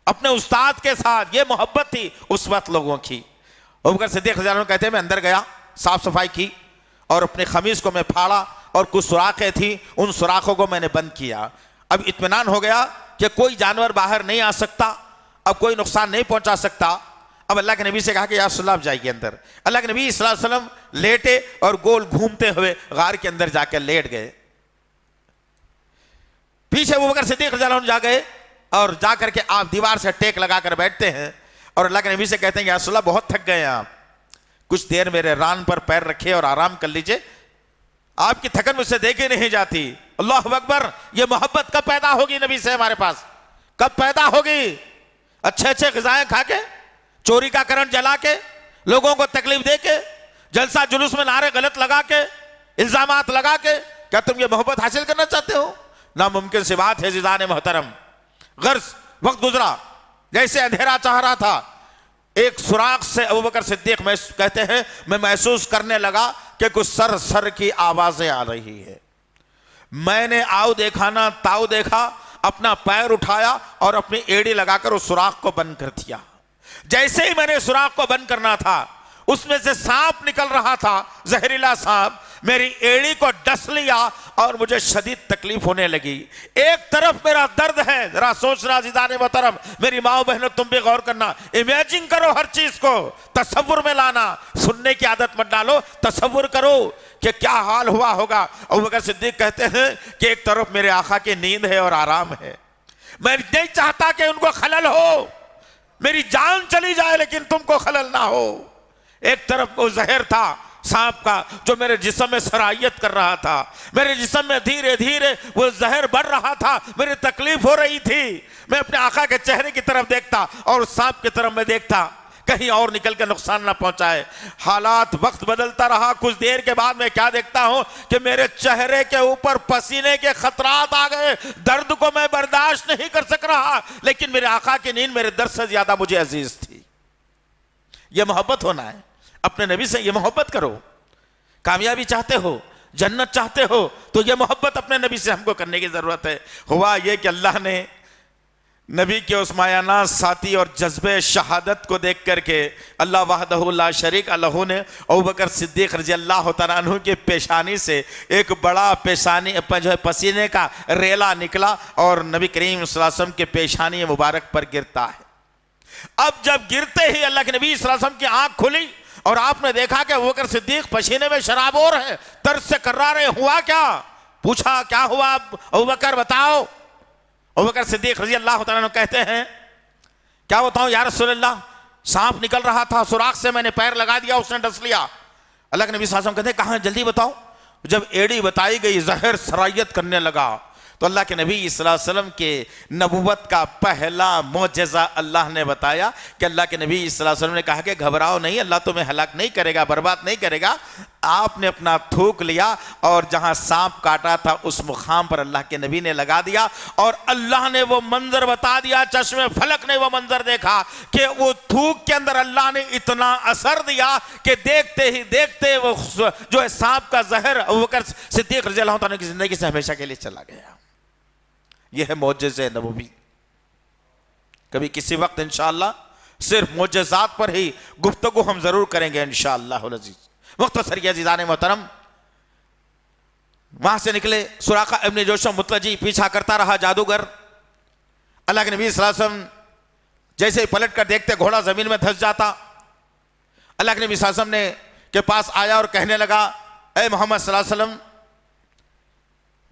C: अपने उस्ताद के साथ। यह मोहब्बत थी उस वक्त लोगों की। अबू बकर सिद्दीक रज़ियल्लाहु अन्हु कहते हैं, मैं अंदर गया, साफ सफाई की और अपने खमीज को मैं फाड़ा और कुछ सुराखें थी, उन सुराखों को मैंने बंद किया। अब इत्मीनान हो गया कि कोई जानवर बाहर नहीं आ सकता, अब कोई नुकसान नहीं पहुंचा सकता। अब अल्लाह के नबी से कहा कि या रसूलल्लाह आप जाइए अंदर। अल्लाह के नबी सल्लल्लाहु अलैहि वसल्लम लेटे और गोल घूमते हुए गार के अंदर जाकर लेट गए। पीछे अबू बकर सिद्दीक रज़ियल्लाहु अन्हु जा गए और जाकर के आप दीवार से टेक लगाकर बैठते हैं और अल्लाह के नबी से कहते हैं, या रसूलल्लाह बहुत थक गए आप, कुछ देर मेरे रान पर पैर रखे और आराम कर लीजिए, आपकी थकन मुझसे देखी नहीं जाती। अल्लाह अकबर। ये मोहब्बत कब पैदा होगी नबी से हमारे पास, कब पैदा होगी? अच्छे अच्छे ग़िज़ाएं खा के, चोरी का करंट जला के, लोगों को तकलीफ दे के, जलसा जुलूस में नारे गलत लगा के, इल्जामात लगा के, क्या तुम ये मोहब्बत हासिल करना चाहते हो? नामुमकिन सी बात है ज़िदाने मोहतरम। गर्ज वक्त गुजरा, जैसे अंधेरा चाह रहा था, एक सुराख से अबू बकर सिद्दीक कहते हैं, मैं महसूस करने लगा कि कुछ सर सर की आवाजें आ रही है। मैंने आओ देखा ना ताऊ देखा, अपना पैर उठाया और अपनी एड़ी लगाकर उस सुराख को बंद कर दिया। जैसे ही मैंने सुराख को बंद करना था, उसमें से सांप निकल रहा था, जहरीला सांप, मेरी एड़ी को डस लिया और मुझे शदीद तकलीफ होने लगी। एक तरफ मेरा दर्द है, जरा सोचना ज़िदाने मोहतरम, मेरी माओ बहनों तुम भी गौर करना, इमेजिन करो हर चीज को, तसव्वुर में लाना, सुनने की आदत मत डालो, तसव्वुर करो कि क्या हाल हुआ होगा। अबू बकर सिद्दीक कहते हैं कि एक तरफ मेरे आका की नींद है और आराम है, मैं नहीं चाहता कि उनको खलल हो, मेरी जान चली जाए लेकिन तुमको खलल ना हो। एक तरफ वो जहर था सांप का जो मेरे जिस्म में सरायत कर रहा था, मेरे जिस्म में धीरे धीरे वो जहर बढ़ रहा था, मेरी तकलीफ हो रही थी। मैं अपने आका के चेहरे की तरफ देखता और सांप की तरफ मैं देखता, कहीं और निकल के नुकसान ना पहुंचाए। हालात वक्त बदलता रहा। कुछ देर के बाद मैं क्या देखता हूं कि मेरे चेहरे के ऊपर पसीने के खतरात आ गए। दर्द को मैं बर्दाश्त नहीं कर सक रहा, लेकिन मेरे आका की नींद मेरे दर्द से ज्यादा मुझे अजीज थी। यह मोहब्बत होना है, अपने नबी से ये मोहब्बत करो। कामयाबी चाहते हो, जन्नत चाहते हो, तो ये मोहब्बत अपने नबी से हमको करने की जरूरत है। हुआ ये कि अल्लाह ने नबी के उस मायाना साथी और जज्बे शहादत को देख करके अल्लाह वहदहु ला शरीक लहू ने अबू बकर सिद्दीक रज़ियल्लाहु तआला अन्हु के पेशानी से एक बड़ा पेशानी जो है पसीने का रेला निकला और नबी करीम सल्लल्लाहु अलैहि वसल्लम के पेशानी मुबारक पर गिरता है। अब जब गिरते ही अल्लाह के नबी सल्लल्लाहु अलैहि वसल्लम की आंख खुली और आपने देखा कि अबू बकर सिद्दीक पसीने में शराबोर है, तरस से कर्रा रहे। हुआ क्या? पूछा क्या हुआ अबू बकर बताओ। अबू बकर सिद्दीक रज़ियल्लाहु तआला अन्हु कहते हैं, क्या बताऊं या रसूलल्लाह, सांप निकल रहा था, सुराख से मैंने पैर लगा दिया, उसने डस लिया। अल्लाह के नबी सल्लल्लाहु अलैहि वसल्लम कहते हैं, कहां जल्दी बताओ। जब एड़ी बताई गई, जहर सरायत करने लगा, तो अल्लाह के नबी सल्लल्लाहु अलैहि वसल्लम के नबुवत का पहला मोजज़ा अल्लाह ने बताया कि अल्लाह के नबी सल्लल्लाहु अलैहि वसल्लम ने कहा कि घबराओ नहीं, अल्लाह तुम्हें हलाक नहीं करेगा, बर्बाद नहीं करेगा। आपने अपना थूक लिया और जहां सांप काटा था उस मुकाम पर अल्लाह के नबी ने लगा दिया और अल्लाह ने वो मंजर बता दिया, चश्मे फलक ने वो मंजर देखा कि वो थूक के अंदर अल्लाह ने इतना असर दिया कि देखते ही देखते वो जो है सांप का जहर अबू बकर सिद्दीक रज़ियल्लाहु तआला की जिंदगी से हमेशा के लिए चला गया। यह है मोजज़े नबवी। कभी किसी वक्त इंशाअल्लाह सिर्फ मोजज़ात पर ही गुफ्तगू हम जरूर करेंगे इंशाअल्लाह अज़ीज़। मुख्तसर अज़ीज़ान मोहतरम, वहां से निकले सुराका इब्न जोशम मुतलजी, पीछा करता रहा जादूगर। अल्लाह के नबी सल्लल्लाहु अलैहि वसल्लम जैसे ही पलट कर देखते घोड़ा जमीन में धंस जाता। अल्लाह के नबी सल्लल्लाहु अलैहि वसल्लम के पास आया और कहने लगा, ए मोहम्मद सल्लल्लाहु अलैहि वसल्लम,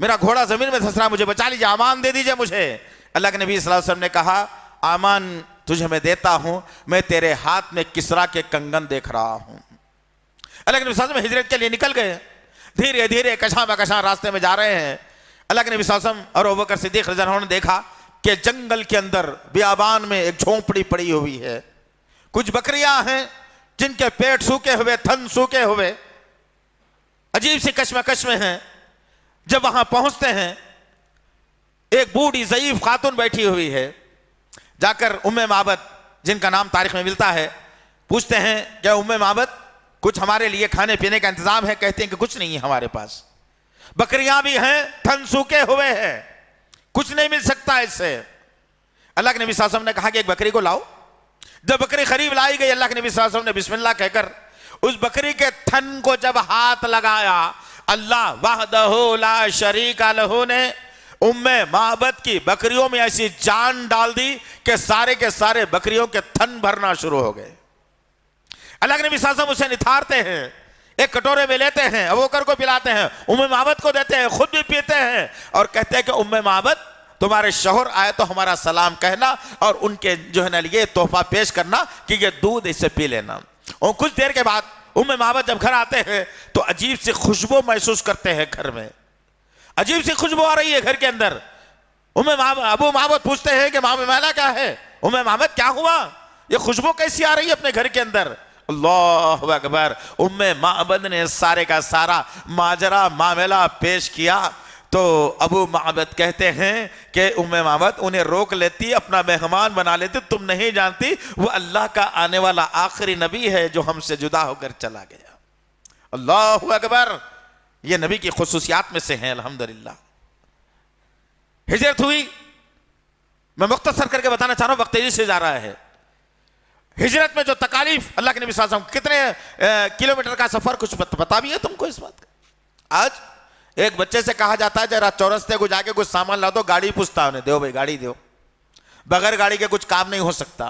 C: मेरा घोड़ा जमीन में धंस रहा, मुझे बचा लीजिए, आमान दे दीजिए मुझे। अल्लाह के नबी सल्लल्लाहु अलैहि वसल्लम ने कहा, आमान तुझे मैं देता हूं, मैं तेरे हाथ में किसरा के कंगन देख रहा हूं। अल्लाह के नबी सल्लल्लाहु अलैहि वसल्लम हिजरत के लिए निकल गए, धीरे धीरे कशा बकशा रास्ते में जा रहे हैं। अल्लाह के नबी सल्लल्लाहु अलैहि वसल्लम और अबू बकर सिद्दीक रज़ियल्लाहु अन्हु ने देखा कि जंगल के अंदर बियाबान में एक झोंपड़ी पड़ी हुई है, कुछ बकरियां हैं जिनके पेट सूखे हुए, थन सूखे हुए, अजीब सी कश्मकश में हैं। जब वहां पहुंचते हैं, एक बूढ़ी ज़ईफ खातून बैठी हुई है। जाकर उम्मे माबद, जिनका नाम तारीख में मिलता है, पूछते हैं क्या उम्मे माबद कुछ हमारे लिए खाने पीने का इंतजाम है? कहते हैं कि कुछ नहीं है हमारे पास, बकरियां भी हैं, थन सूखे हुए हैं, कुछ नहीं मिल सकता इससे। अल्लाह के नबी सल्लल्लाहु अलैहि वसल्लम ने कहा कि एक बकरी को लाओ। जब बकरी करीब लाई गई, अल्लाह के नबी सल्लल्लाहु अलैहि वसल्लम ने बिस्मिल्लाह कहकर उस बकरी के थन को जब हाथ लगाया, अल्लाह वहदहू ला शरीका लहू ने उम्मे माबद की बकरियों में ऐसी जान डाल दी कि सारे के सारे बकरियों के थन भरना शुरू हो गए। अल्लाह के नबी सल्लल्लाहु अलैहि वसल्लम उसे निथारते हैं, एक कटोरे में लेते हैं, अबू बकर को पिलाते हैं, उम्मे माबद को देते हैं, खुद भी पीते हैं और कहते हैं कि उम्मे माबद तुम्हारे शौहर आए तो हमारा सलाम कहना और उनके जो है ना ये तोहफा पेश करना कि ये दूध इससे पी लेना। और कुछ देर के बाद उम्मे माबद जब घर आते हैं तो अजीब सी खुशबू महसूस करते हैं, घर में अजीब सी खुशबू आ रही है घर के अंदर। अबू माबद पूछते हैं कि मामला क्या है? उम्मे माबद क्या हुआ, ये खुशबू कैसी आ रही है अपने घर के अंदर? अल्लाहु अकबर। उम्मे माबद ने सारे का सारा माजरा मामला पेश किया तो अबू माबद कहते हैं कि उम्मे माबद उन्हें रोक लेती, अपना मेहमान बना लेती। तुम नहीं जानती वो अल्लाह का आने वाला आखिरी नबी है जो हमसे जुदा होकर चला गया। अल्लाहु अकबर। ये नबी की खुसूसियात में से हैं अल्हम्दुलिल्लाह। हिजरत हुई, मैं मुख्तसर करके बताना चाह रहा हूं, वक्त तेजी से जा रहा है। हिजरत में जो तकालीफ अल्लाह के नबी सल्लल्लाहु अलैहि वसल्लम, कितने किलोमीटर का सफर कुछ पता भी है तुमको इस बात का? आज एक बच्चे से कहा जाता है जरा चौरस्ते को जाके कुछ सामान ला दो, गाड़ी पूछता है उन्हें, दो भाई गाड़ी दो। बगैर गाड़ी के कुछ काम नहीं हो सकता।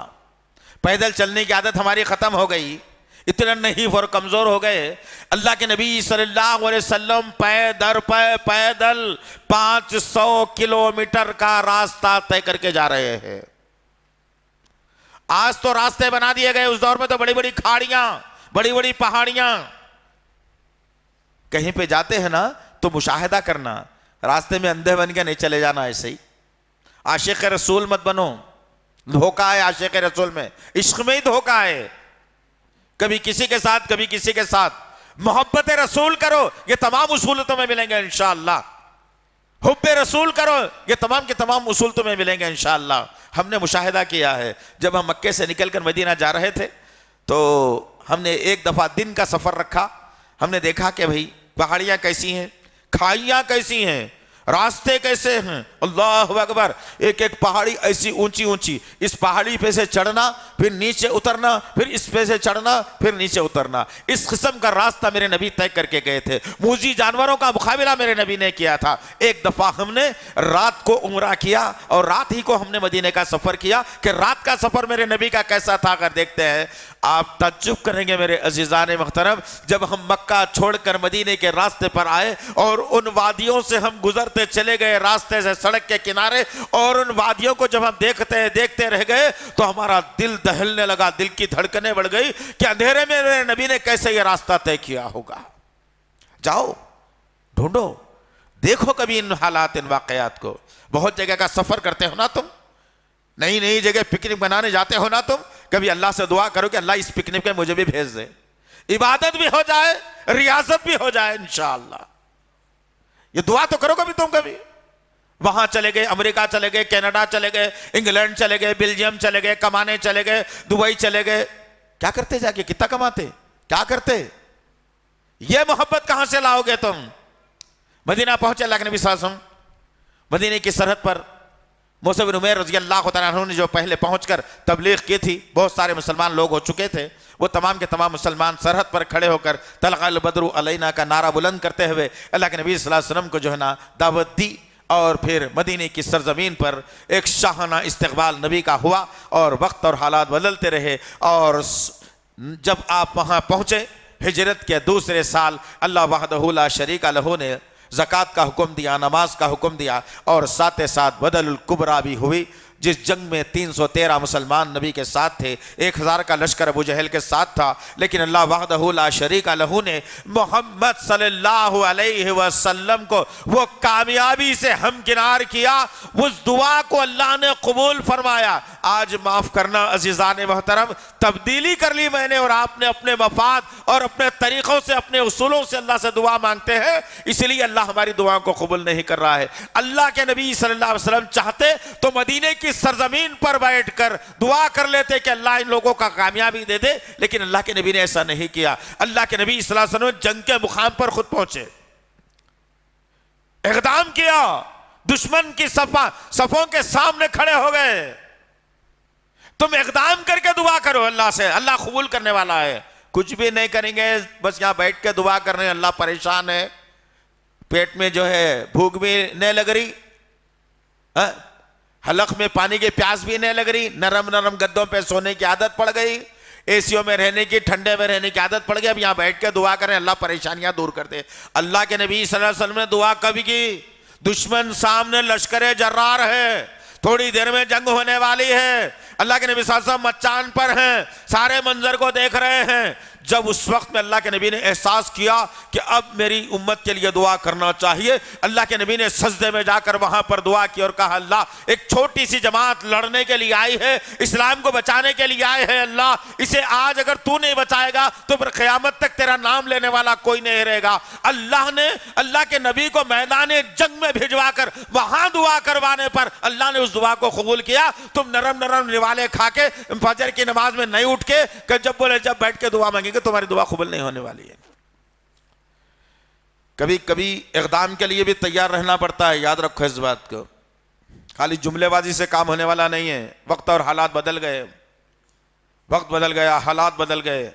C: पैदल चलने की आदत हमारी खत्म हो गई, इतना नहीं और कमजोर हो गए। अल्लाह के नबी सल्लल्लाहु अलैहि वसल्लम पैदल 500 किलोमीटर का रास्ता तय करके जा रहे हैं। आज तो रास्ते बना दिए गए, उस दौर में तो बड़ी बड़ी खाड़ियां, बड़ी बड़ी पहाड़ियां। कहीं पे जाते हैं ना तो मुशाहिदा करना, रास्ते में अंधे बन के नहीं चले जाना ऐसे ही। आशिक रसूल मत बनो, धोखा है आशिक रसूल में, इश्क में ही धोखा है। कभी किसी के साथ कभी किसी के साथ मोहब्बत रसूल करो, ये तमाम उसूल तुम्हें मिलेंगे इंशाअल्लाह। हुब्बे रसूल करो, ये तमाम के तमाम उसूल तुम्हें मिलेंगे इंशाअल्लाह। हमने मुशाहिदा किया है, जब हम मक्के से निकलकर मदीना जा रहे थे तो हमने एक दफा दिन का सफर रखा। हमने देखा कि भाई पहाड़ियां कैसी हैं, खाइयां कैसी हैं, रास्ते कैसे हैं। अल्लाह अकबर। एक एक पहाड़ी ऐसी ऊंची ऊंची, इस पहाड़ी पे से चढ़ना फिर नीचे उतरना, फिर इस पे से चढ़ना फिर नीचे उतरना, इस किस्म का रास्ता मेरे नबी तय करके गए थे। मूजी जानवरों का मुकाबला मेरे नबी ने किया था। एक दफा हमने रात को उम्रा किया और रात ही को हमने मदीने का सफर किया कि रात का सफर मेरे नबी का कैसा था। अगर देखते हैं आप तज्जुब करेंगे मेरे अजीजान मोहतरम, जब हम मक्का छोड़कर मदीने के रास्ते पर आए और उन वादियों से हम गुजरते चले गए, रास्ते से सड़क के किनारे, और उन वादियों को जब हम देखते रह गए तो हमारा दिल दहलने लगा, दिल की धड़कनें बढ़ गई कि अंधेरे में मेरे नबी ने कैसे ये रास्ता तय किया होगा। जाओ ढूंढो, देखो कभी इन हालात, इन वाकयात को। बहुत जगह का सफर करते हो ना तुम, नई नई जगह पिकनिक बनाने जाते हो ना तुम, कभी अल्लाह से दुआ करो कि अल्लाह इस पिकनिक में मुझे भी भेज दे, इबादत भी हो जाए, रियाजत भी हो जाए इंशाअल्लाह। ये दुआ तो करो कभी तुम। कभी वहां चले गए, अमेरिका चले गए, कनाडा चले गए, इंग्लैंड चले गए, बेल्जियम चले गए, कमाने चले गए, दुबई चले गए, क्या करते जाके, कितना कमाते, क्या करते? ये मोहब्बत कहां से लाओगे तुम? मदीना पहुंचे अल्लाह के नबी सल्लल्लाहु अलैहि वसल्लम। मदीने की सरहद पर मूसा बिन उमैर रज़ी अल्लाह तआला अन्हु ने जो पहले पहुंचकर तबलीग की थी, बहुत सारे मुसलमान लोग हो चुके थे। वो तमाम के तमाम मुसलमान सरहद पर खड़े होकर तलक़ल बद्रु अलैना का नारा बुलंद करते हुए अल्लाह के नबी सल्लल्लाहु अलैहि वसल्लम को जो है ना दावत दी। और फिर मदीने की सरजमीन पर एक शाहाना इस्तक़बाल नबी का हुआ और वक्त और हालात बदलते रहे। और जब आप वहाँ पहुँचे हिजरत के दूसरे साल, अल्लाह वहदहू ला शरीका लहू ने ज़कात का हुक्म दिया, नमाज का हुक्म दिया और साथ साथ बदलुल कुबरा भी हुई। जिस जंग में 313 मुसलमान नबी के साथ थे, 1000 का लश्कर अबू जहल के साथ था, लेकिन अल्लाह वहदहू ला शरीका लहू ने मोहम्मद सल्लल्लाहु अलैहि वसल्लम को वो कामयाबी से हमकिनार किया। उस दुआ को अल्लाह ने कबूल फरमाया। आज माफ करना अजीज़ान मोहतरम, तब्दीली कर ली मैंने और आपने अपने मफाद और अपने तरीक़ों से, अपने उसूलों से अल्लाह से दुआ मांगते हैं, इसलिए अल्लाह हमारी दुआओं को कबूल नहीं कर रहा है। अल्लाह के नबी सल्लल्लाहु अलैहि वसल्लम चाहते तो मदीने की सरजमीन पर बैठकर दुआ कर लेते कि अल्लाह इन लोगों का कामयाबी दे दे, लेकिन अल्लाह के नबी ने ऐसा नहीं किया। अल्लाह के नबी सल्लल्लाहु अलैहि वसल्लम जंग के मुकाम पर खुद पहुंचे, इक़दाम किया, दुश्मन की सफों के सामने खड़े हो गए। तुम इक़दाम करके दुआ करो अल्लाह से, अल्लाह कबूल करने वाला है। कुछ भी नहीं करेंगे, बस यहां बैठ के दुआ कर रहे हैं, अल्लाह परेशान है, पेट में जो है भूख भी नहीं लग रही, हलक में पानी की प्यास भी नहीं लग रही, नरम नरम गद्दों पे सोने की आदत पड़ गई, एसीओ में रहने की, ठंडे में रहने की आदत पड़ गई। अब यहां बैठ के दुआ करें, अल्लाह परेशानियां दूर कर दे। अल्लाह के नबी सल्लल्लाहु अलैहि वसल्लम ने दुआ कभी की? दुश्मन सामने लश्कर जर्रार है, थोड़ी देर में जंग होने वाली है, अल्लाह के नबी सल्लल्लाहु अलैहि वसल्लम मचान पर हैं, सारे मंजर को देख रहे हैं। जब उस वक्त में अल्लाह के नबी ने एहसास किया कि अब मेरी उम्मत के लिए दुआ करना चाहिए, अल्लाह के नबी ने सजदे में जाकर वहां पर दुआ की और कहा, अल्लाह एक छोटी सी जमात लड़ने के लिए आई है, इस्लाम को बचाने के लिए आए हैं, अल्लाह इसे आज अगर तू नहीं बचाएगा तो फिर क़यामत तक तेरा नाम लेने वाला कोई नहीं रहेगा। अल्लाह ने अल्लाह के नबी को मैदान जंग में भिजवा कर वहां दुआ करवाने पर अल्लाह ने उस दुआ को कबूल किया। तुम नरम नरम निवाले खा के फजर की नमाज में नहीं उठ के जब बोले जब बैठ के दुआ मांगेंगे तुम्हारी दुआ कबूल नहीं होने वाली है। कभी कभी इक़दाम के लिए भी तैयार रहना पड़ता है, याद रखो इस बात को। खाली जुमलेबाजी से काम होने वाला नहीं है। वक्त और हालात बदल गए, वक्त बदल गया, हालात बदल गए।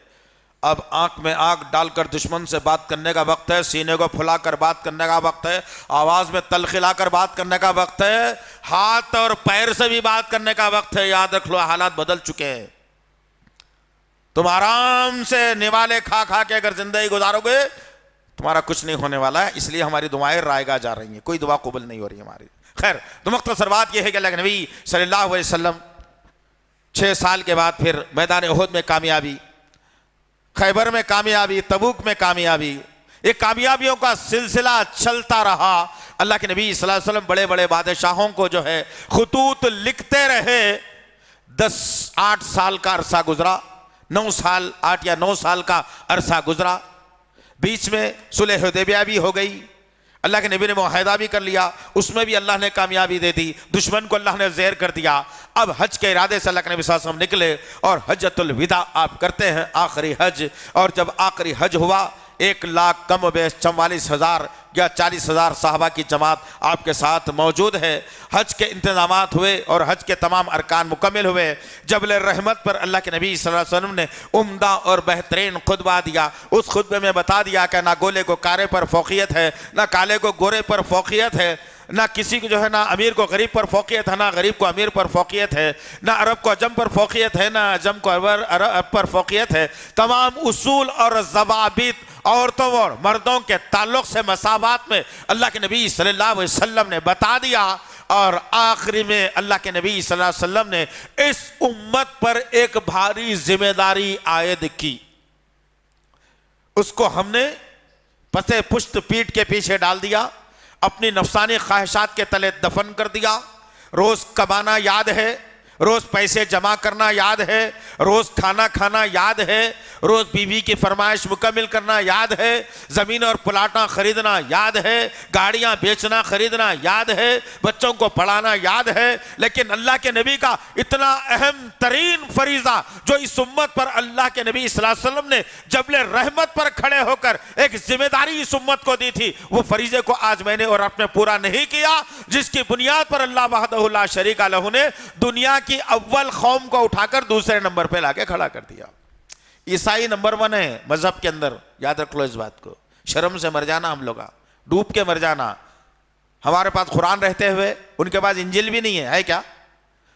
C: अब आंख में आंख डालकर दुश्मन से बात करने का वक्त है, सीने को फुलाकर बात करने का वक्त है, आवाज में तलखिलाकर बात करने का वक्त है, हाथ और पैर से भी बात करने का वक्त है। याद रख लो, हालात बदल चुके हैं। तुम आराम से निवाले खा खा के अगर जिंदगी गुजारोगे, तुम्हारा कुछ नहीं होने वाला है। इसलिए हमारी दुआएं रायगा जा रही हैं, कोई दुआ कबूल नहीं हो रही हमारी। खैर, तो मुख्तसर बात यह है कि अल्लाह के नबी सल्लल्लाहु अलैहि वसल्लम 6 साल के बाद फिर मैदान उहद में कामयाबी, खैबर में कामयाबी, तबूक में कामयाबी, ये कामयाबियों का सिलसिला चलता रहा। अल्लाह के नबी सल्लल्लाहु अलैहि वसल्लम बड़े बड़े बादशाहों को जो है खुतूत लिखते रहे। 8 साल का अरसा गुजरा, 9 साल, 8 या 9 साल का अरसा गुजरा। बीच में सुलह हुदैबिया भी हो गई, अल्लाह के नबी ने मुआहदा भी कर लिया, उसमें भी अल्लाह ने कामयाबी दे दी, दुश्मन को अल्लाह ने ज़ेर कर दिया। अब हज के इरादे से अल्लाह के नबी सल्लल्लाहु अलैहि वसल्लम निकले और हज्जतुल विदा आप करते हैं, आखिरी हज। और जब आखिरी हज हुआ, 1,44,000 या 40,000 साहबा की जमात आपके साथ मौजूद है। हज के इंतजामात हुए और हज के तमाम अरकान मुकम्मल हुए। जबल रहमत पर अल्लाह के नबी सल्लल्लाहु अलैहि वसल्लम ने उम्दा और बेहतरीन खुतबा दिया। उस खुतबे में बता दिया कि ना गोले को कारे पर फ़ौक़ियत है, ना काले को गोरे पर फ़ौक़ियत है, ना किसी को जो है ना अमीर को गरीब पर फ़ौक़ियत है, ना गरीब को अमीर पर फ़ौक़ियत है, ना अरब को अजम पर फ़ौक़ियत है, ना अजम को अरब पर फ़ौक़ियत है। तमाम उसूल और ज़वाबित औरतों और मर्दों के ताल्लुक़ से मसावात में अल्लाह के नबी सल्लल्लाहु अलैहि वसल्लम ने बता दिया। और आखिरी में अल्लाह के नबी सल्लल्लाहु अलैहि वसल्लम ने इस उम्मत पर एक भारी जिम्मेदारी आयद की। उसको हमने पसे पुश्त पीठ के पीछे डाल दिया, अपनी नफसानी ख्वाहिशात के तले दफन कर दिया। रोज कमाना याद है, रोज पैसे जमा करना याद है, रोज खाना खाना याद है, रोज बीवी की फरमाइश मुकम्मल करना याद है, जमीन और प्लाटा खरीदना याद है, गाड़ियां बेचना खरीदना याद है, बच्चों को पढ़ाना याद है। लेकिन अल्लाह के नबी का इतना अहम तरीन फरीजा जो इस उम्मत पर अल्लाह के नबी सल्लल्लाहु अलैहि वसल्लम ने जबले रहमत पर खड़े होकर एक जिम्मेदारी इस उम्मत को दी थी, वो फरीजे को आज मैंने और आपने पूरा नहीं किया, जिसकी बुनियाद पर अल्लाह वहदहू ला शरीका लहू ने दुनिया की अव्वल कौम को उठाकर दूसरे नंबर पे लाके खड़ा कर दिया। ईसाई नंबर 1 है मजहब के अंदर, याद रख लो इस बात को। शर्म से मर जाना हम लोग, डूब के मर जाना। हमारे पास कुरान रहते हुए उनके पास इंजिल भी नहीं है क्या?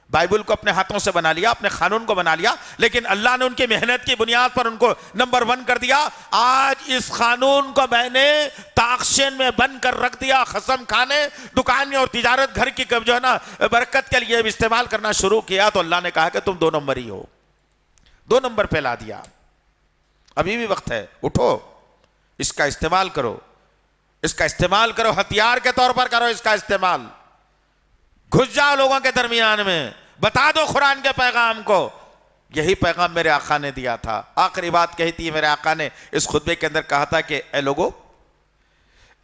C: बाइबल को अपने हाथों से बना लिया, अपने कानून को बना लिया, लेकिन अल्लाह ने उनकी मेहनत की बुनियाद पर उनको नंबर 1 कर दिया। आज इस कानून को मैंने ताकशेन में बंद कर रख दिया, कसम खाने, दुकान और तिजारत घर की जो है ना बरकत के लिए इस्तेमाल करना शुरू किया, तो अल्लाह ने कहा कि तुम 2 नंबर ही हो, 2 नंबर फैला दिया। अभी भी वक्त है, उठो, इसका इस्तेमाल करो, इसका इस्तेमाल करो, हथियार के तौर पर करो इसका इस्तेमाल। घुस जाओ लोगों के दरमियान में, बता दो कुरान के पैगाम को। यही पैगाम मेरे आका ने दिया था। आखिरी बात कही थी मेरे आका ने इस खुतबे के अंदर, कहा था कि ए लोगों,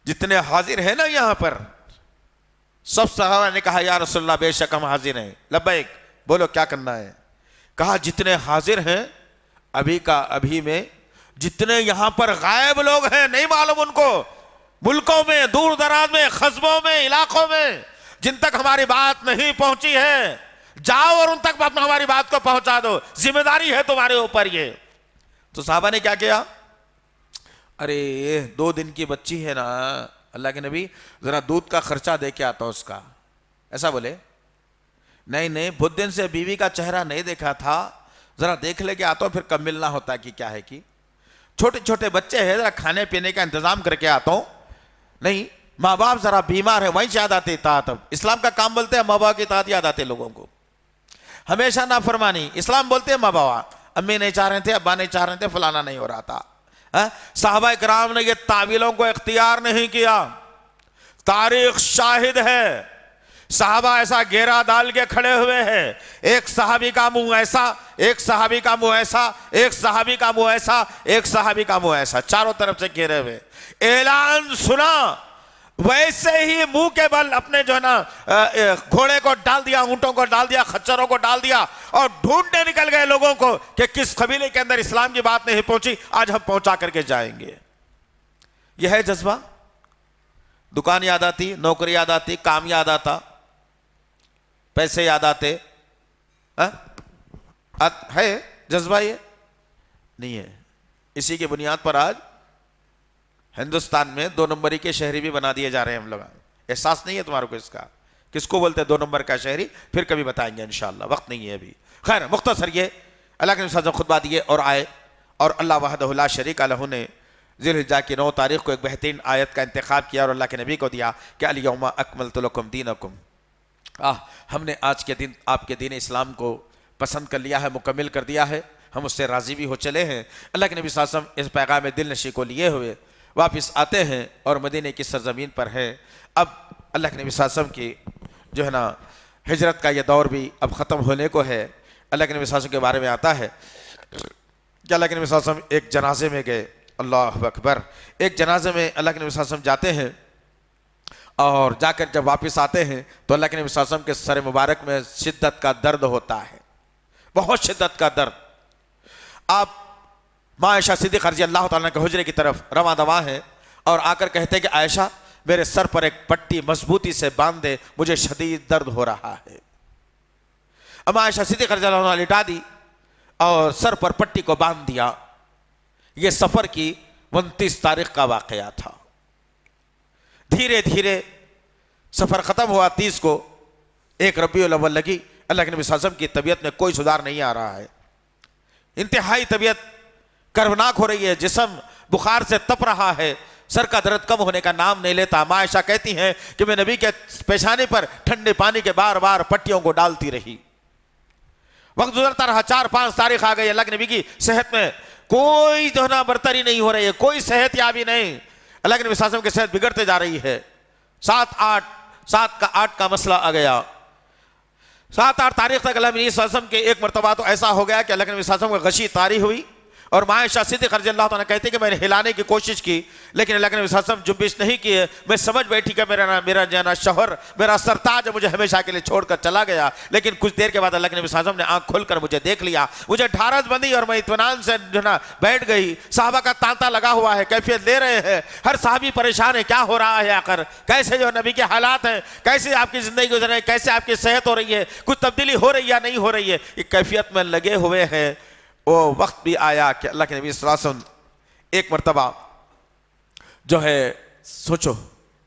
C: जितने हाजिर हैं ना यहां पर, सब सहाबा ने कहा या रसूलल्लाह बेशक हम हाजिर हैं। लब्बैक, बोलो क्या करना है। कहा जितने हाजिर हैं अभी का अभी में, जितने यहां पर गायब लोग हैं, नहीं मालूम उनको, मुल्कों में, दूर दराज में, कस्बों में, इलाकों में, जिन तक हमारी बात नहीं पहुंची है, जाओ और उन तक हमारी बात को पहुंचा दो, जिम्मेदारी है तुम्हारे ऊपर ये। तो साहबा ने क्या किया, अरे 2 दिन की बच्ची है ना, अल्लाह के नबी जरा दूध का खर्चा दे के आता उसका, ऐसा बोले। नहीं नहीं, बहुत दिन से बीवी का चेहरा नहीं देखा था, जरा देख ले के आता हूं, फिर कब मिलना होता है कि क्या है कि छोटे छोटे बच्चे हैं, जरा खाने पीने का इंतजाम करके आता हूं। नहीं, माँ बाप जरा बीमार है, वहीं से याद आती इताअत। अब इस्लाम का काम बोलते हैं, माँ बाप की इताअत याद आते लोगों को। हमेशा नाफरमानी, इस्लाम बोलते हैं माँ बाप, अम्मी नहीं चाह रहे थे, अब्बा नहीं चाह रहे थे, फलाना नहीं हो रहा था। साहबा किराम ने ये तावीलों को इख्तियार नहीं किया, तारीख शाहिद है। साहबा ऐसा घेरा डाल के खड़े हुए हैं, एक सहाबी का मुंह ऐसा, एक सहाबी का मुंह ऐसा, एक सहाबी का मुंह ऐसा, एक सहाबी का मुंह ऐसा, चारों तरफ से घेरे हुए। ऐलान सुना, वैसे ही मुंह के बल अपने जो है ना घोड़े को डाल दिया, ऊंटों को डाल दिया, खच्चरों को डाल दिया, और ढूंढने निकल गए लोगों को कि किस कबीले के अंदर इस्लाम की बात नहीं पहुंची, आज हम पहुंचा करके जाएंगे। यह है जज्बा। दुकान याद आती, नौकरी याद आती, काम याद आता, पैसे याद आते, है जज्बा ये नहीं है। इसी की बुनियाद पर आज हिंदुस्तान में 2 नंबरी के शहरी भी बना दिए जा रहे हैं हम लोग। एहसास नहीं है तुम्हारे को इसका, किसको बोलते हैं 2 नंबर का शहरी, फिर कभी बताएंगे इंशाअल्लाह, वक्त नहीं है अभी। खैर, मुख्तसर ये अल्लाह के नबी खुतबा दिए और आए, और अल्लाह वहदहु ला शरीका लहू ने ज़िलहिज्जा की 9 तारीख को एक बेहतरीन आयत का इंतखाब किया और अल्लाह के नबी को दिया कि अल-यौमा अकमलतु लकुम दीनकुम। हमने आज के दिन आपके दीन इस्लाम को पसंद कर लिया है, मुकम्मिल कर दिया है, हम उससे राज़ी भी हो चले हैं। अल्लाह के नबी सल्लल्लाहु अलैहि वसल्लम इस पैगाम दिल नशी को लिए हुए वापस आते हैं और मदीने की सरजमीन पर है। अब अल्लाह के नबी सल्लल्लाहु अलैहि वसल्लम की जो है ना हिजरत का ये दौर भी अब ख़त्म होने को है। अल्लाह के नबी सल्लल्लाहु अलैहि वसल्लम के बारे में आता है कि अल्लाह के नबी सल्लल्लाहु अलैहि वसल्लम एक जनाजे में गए। अल्लाह अकबर। एक जनाजे में अल्लाह के नबी सल्लल्लाहु अलैहि वसल्लम जाते हैं और जाकर जब वापस आते हैं तो अल्लाह के नबी सल्लल्लाहु अलैहि वसल्लम के सर मुबारक में शिद्दत का दर्द होता है, बहुत शिद्दत का दर्द। आप माँ आयशा सिद्दीक़ा रज़ी अल्लाह ताला के हुजरे की तरफ रवां दवा है और आकर कहते हैं कि आयशा मेरे सर पर एक पट्टी मजबूती से बांध दे, मुझे शदीद दर्द हो रहा है। अब आयशा सिद्दीक़ा रज़ी अल्लाह ताला लिटा दी और सर पर पट्टी को बांध दिया। यह सफ़र की 29 तारीख का वाक़या था। धीरे धीरे सफ़र ख़त्म हुआ 30 को, 1 रबीउल अव्वल लगी। अल्लाह के नबी सल्लल्लाहु अलैहि वसल्लम की तबीयत में कोई सुधार नहीं आ रहा है, इंतहाई तबीयत कर्बनाक हो रही है, जिस्म बुखार से तप रहा है, सर का दर्द कम होने का नाम नहीं लेता। माँ आयशा कहती हैं कि मैं नबी के पेशानी पर ठंडे पानी के बार बार पट्टियों को डालती रही। वक्त गुजरता रहा, 4-5 तारीख आ गई। अल्लाह के नबी की सेहत में कोई जो ना बरतरी नहीं हो रही है, कोई सेहत याबी नहीं। अल्लाह के नबी सल्लल्लाहु अलैहि वसल्लम की सेहत बिगड़ते जा रही है। 7 का मसला आ गया। 7-8 तारीख तक अल्लाह के नबी सल्लल्लाहु अलैहि वसल्लम के एक मरतबा तो ऐसा हो गया कि अल्लाह के नबी सल्लल्लाहु अलैहि वसल्लम को गशी तारी हुई और माँ आयशा सिद्दीक़ा रज़ी अल्लाह ताला कहते कि मैंने हिलाने की कोशिश की, लेकिन अल्लाह के नबी सल्लल्लाहु अलैहि वसल्लम जुम्बिश नहीं किए। मैं समझ बैठी कि मेरा जाना शौहर, मेरा सरताज मुझे हमेशा के लिए छोड़कर चला गया। लेकिन कुछ देर के बाद अल्लाह के नबी सल्लल्लाहु अलैहि वसल्लम ने आंख खोलकर मुझे देख लिया, मुझे ढारस बंदी और मैं इत्मीनान से जो ना बैठ गई। साहबा का तांता लगा हुआ है, कैफियत ले रहे हैं, हर साहबी परेशान है, क्या हो रहा है, आकर कैसे जो नबी के हालात हैं, कैसे आपकी ज़िंदगी गुजर रही है, कैसे आपकी सेहत हो रही है, कुछ तब्दीली हो रही है या नहीं हो रही है, एक कैफियत में लगे हुए हैं। वो वक्त भी आया कि अल्लाह के नबी सल्लल्लाहु अलैहि वसल्लम एक मरतबा जो है, सोचो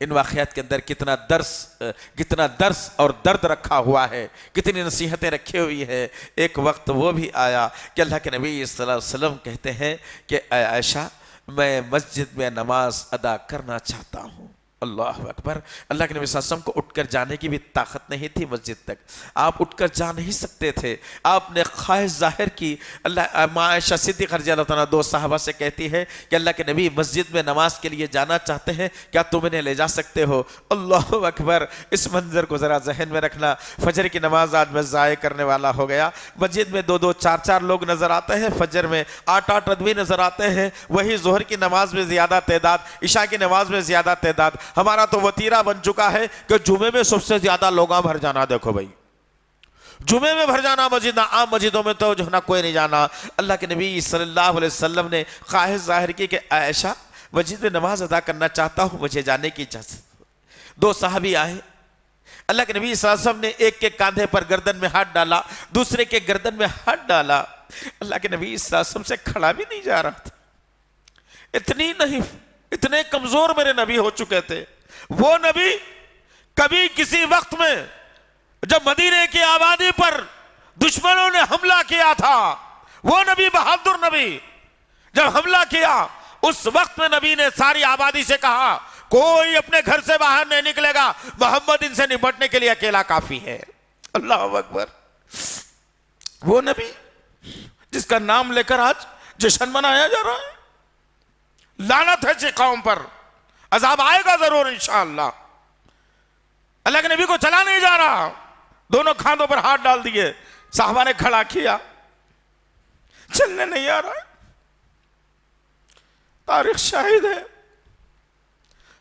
C: इन वाक़यात के अंदर कितना दर्स और दर्द रखा हुआ है, कितनी नसीहतें रखी हुई है। एक वक्त वो भी आया कि अल्लाह के नबी सल्लल्लाहु अलैहि वसल्लम कहते हैं कि आयशा, मैं मस्जिद में नमाज अदा करना चाहता हूँ। अल्लाह अकबर। अल्लाह के नबी सल्लल्लाहु अलैहि वसल्लम को उठकर जाने की भी ताकत नहीं थी मस्जिद तक, आप उठकर जा नहीं सकते थे। आपने ख्वाहिश जाहिर की। अल्लाह माँ आयशा सिद्दीक़ा रज़ियल्लाहु तआला दो साहबा से कहती है कि अल्लाह के नबी मस्जिद में नमाज के लिए जाना चाहते हैं, क्या तुम इन्हें ले जा सकते हो? अल्लाह अकबर। इस मंजर को ज़रा जहन में रखना। फजर की नमाज आज मैं ज़ाय करने वाला हो गया। मस्जिद में 2-2 4-4 लोग नज़र आते हैं, फजर में 8-8 आदमी नज़र आते हैं। वही ज़ोहर की नमाज में ज़्यादा तादाद, इशा की नमाज में ज़्यादा तादाद। हमारा तो वतीरा बन चुका है कि जुमे में सबसे ज्यादा लोग भर जाना। देखो भाई, जुमे में भर जाना मस्जिद, आम मस्जिदों में तो जो है ना कोई नहीं जाना। अल्लाह के नबी सल्लल्लाहु अलैहि वसल्लम ने ख्वाहिश जाहिर की कि आयशा, मस्जिद में नमाज अदा करना चाहता हूं, मुझे जाने की इजाजत। 2 साहबी आए। अल्लाह के नबी सल्लल्लाहु अलैहि वसल्लम ने एक के कंधे पर गर्दन में हाथ डाला, दूसरे के गर्दन में हाथ डाला। अल्लाह के नबी सल्लल्लाहु अलैहि वसल्लम से खड़ा भी नहीं जा रहा था। इतने कमजोर मेरे नबी हो चुके थे। वो नबी कभी किसी वक्त में जब मदीने की आबादी पर दुश्मनों ने हमला किया था, वो नबी बहादुर नबी जब हमला किया, उस वक्त में नबी ने सारी आबादी से कहा, कोई अपने घर से बाहर नहीं निकलेगा, मोहम्मद इनसे निपटने के लिए अकेला काफी है। अल्लाह अकबर। वो नबी जिसका नाम लेकर आज जश्न मनाया जा रहा है। लानत है ऐसी कौम पर, अजाब आएगा जरूर इंशाअल्लाह। अल्लाह के नबी को चला नहीं जा रहा, दोनों खांधों पर हाथ डाल दिए, साहबा ने खड़ा किया, चलने नहीं आ रहा। तारीख शाहिद है।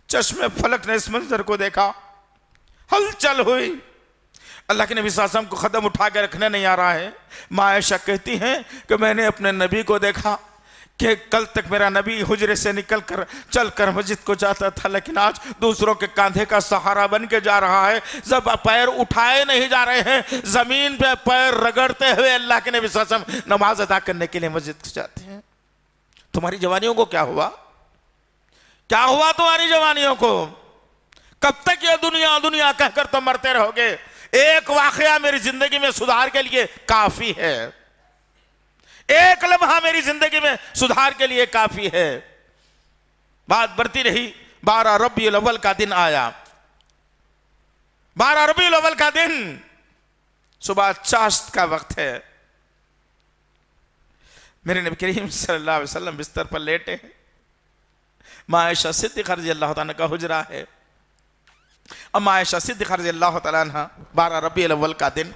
C: चश्मे फलक ने इस मंजर को देखा, हलचल हुई। अल्लाह के नबी सल्लल्लाहु अलैहि वसल्लम को कदम उठा के रखने नहीं आ रहा है। माँ आयशा कहती हैं कि मैंने अपने नबी को देखा कि कल तक मेरा नबी हुजरे से निकल कर चल कर मस्जिद को जाता था, लेकिन आज दूसरों के कांधे का सहारा बन के जा रहा है। जब पैर उठाए नहीं जा रहे हैं, जमीन पे पैर रगड़ते हुए अल्लाह के नबी सल्लल्लाहु अलैहि वसल्लम नमाज अदा करने के लिए मस्जिद को जाते हैं। तुम्हारी जवानियों को क्या हुआ? क्या हुआ तुम्हारी जवानियों को? कब तक ये दुनिया दुनिया कहकर तुम मरते रहोगे? एक वाकया मेरी जिंदगी में सुधार के लिए काफी है, एक लम्हा मेरी जिंदगी में सुधार के लिए काफी है। बात बढ़ती रही। 12 रबीउल अव्वल का दिन आया। 12 रबीउल अव्वल का दिन, सुबह चाश्त का वक्त है। मेरे नबी करीम सल्लल्लाहु अलैहि वसल्लम बिस्तर पर लेटे हैं। माँ आयशा सिद्दीक़ा रज़ियल्लाहु तआला का हुजरा है। अब माँ आयशा सिद्दीक़ा रज़ियल्लाहु तआला अन्हा, 12 रबीउल अव्वल का दिन,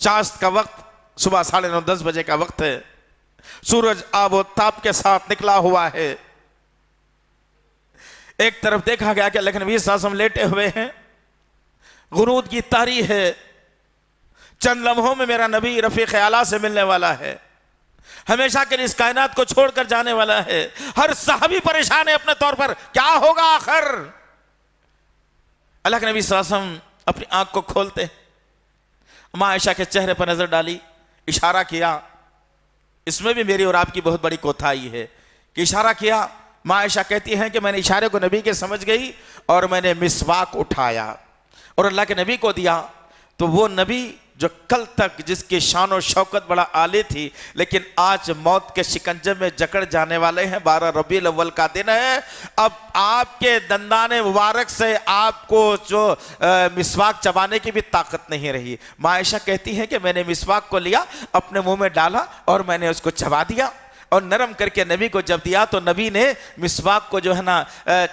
C: चाश्त का वक्त, सुबह 9:30-10 बजे का वक्त है। सूरज आबो ताप के साथ निकला हुआ है। एक तरफ देखा गया कि अल्लाह के नबी सल्लल्लाहु अलैहि वसल्लम लेटे हुए हैं, गुरूद की तारी है, चंद लम्हों में मेरा नबी रफीक आला से मिलने वाला है, हमेशा के लिए इस कायनात को छोड़कर जाने वाला है। हर साहबी परेशान है अपने तौर पर, क्या होगा आखिर। अल्लाह के नबी सल्लल्लाहु अलैहि वसल्लम अपनी आंख को खोलते, माँ आयशा के चेहरे पर नजर डाली, इशारा किया। इसमें भी मेरी और आपकी बहुत बड़ी कोताही है कि इशारा किया। माँ आयशा कहती हैं कि मैंने इशारे को नबी के समझ गई और मैंने मिसवाक उठाया और अल्लाह के नबी को दिया। तो वो नबी जो कल तक जिसकी शान और शौकत बड़ा आली थी, लेकिन आज मौत के शिकंजे में जकड़ जाने वाले हैं। 12 रबीउल अव्वल का दिन है। अब आपके दंदाने मुबारक से आपको जो मिसवाक चबाने की भी ताकत नहीं रही। माँ आयशा कहती है कि मैंने मिसवाक को लिया, अपने मुंह में डाला और मैंने उसको चबा दिया और नरम करके नबी को जब दिया तो नबी ने मिसवाक को जो है ना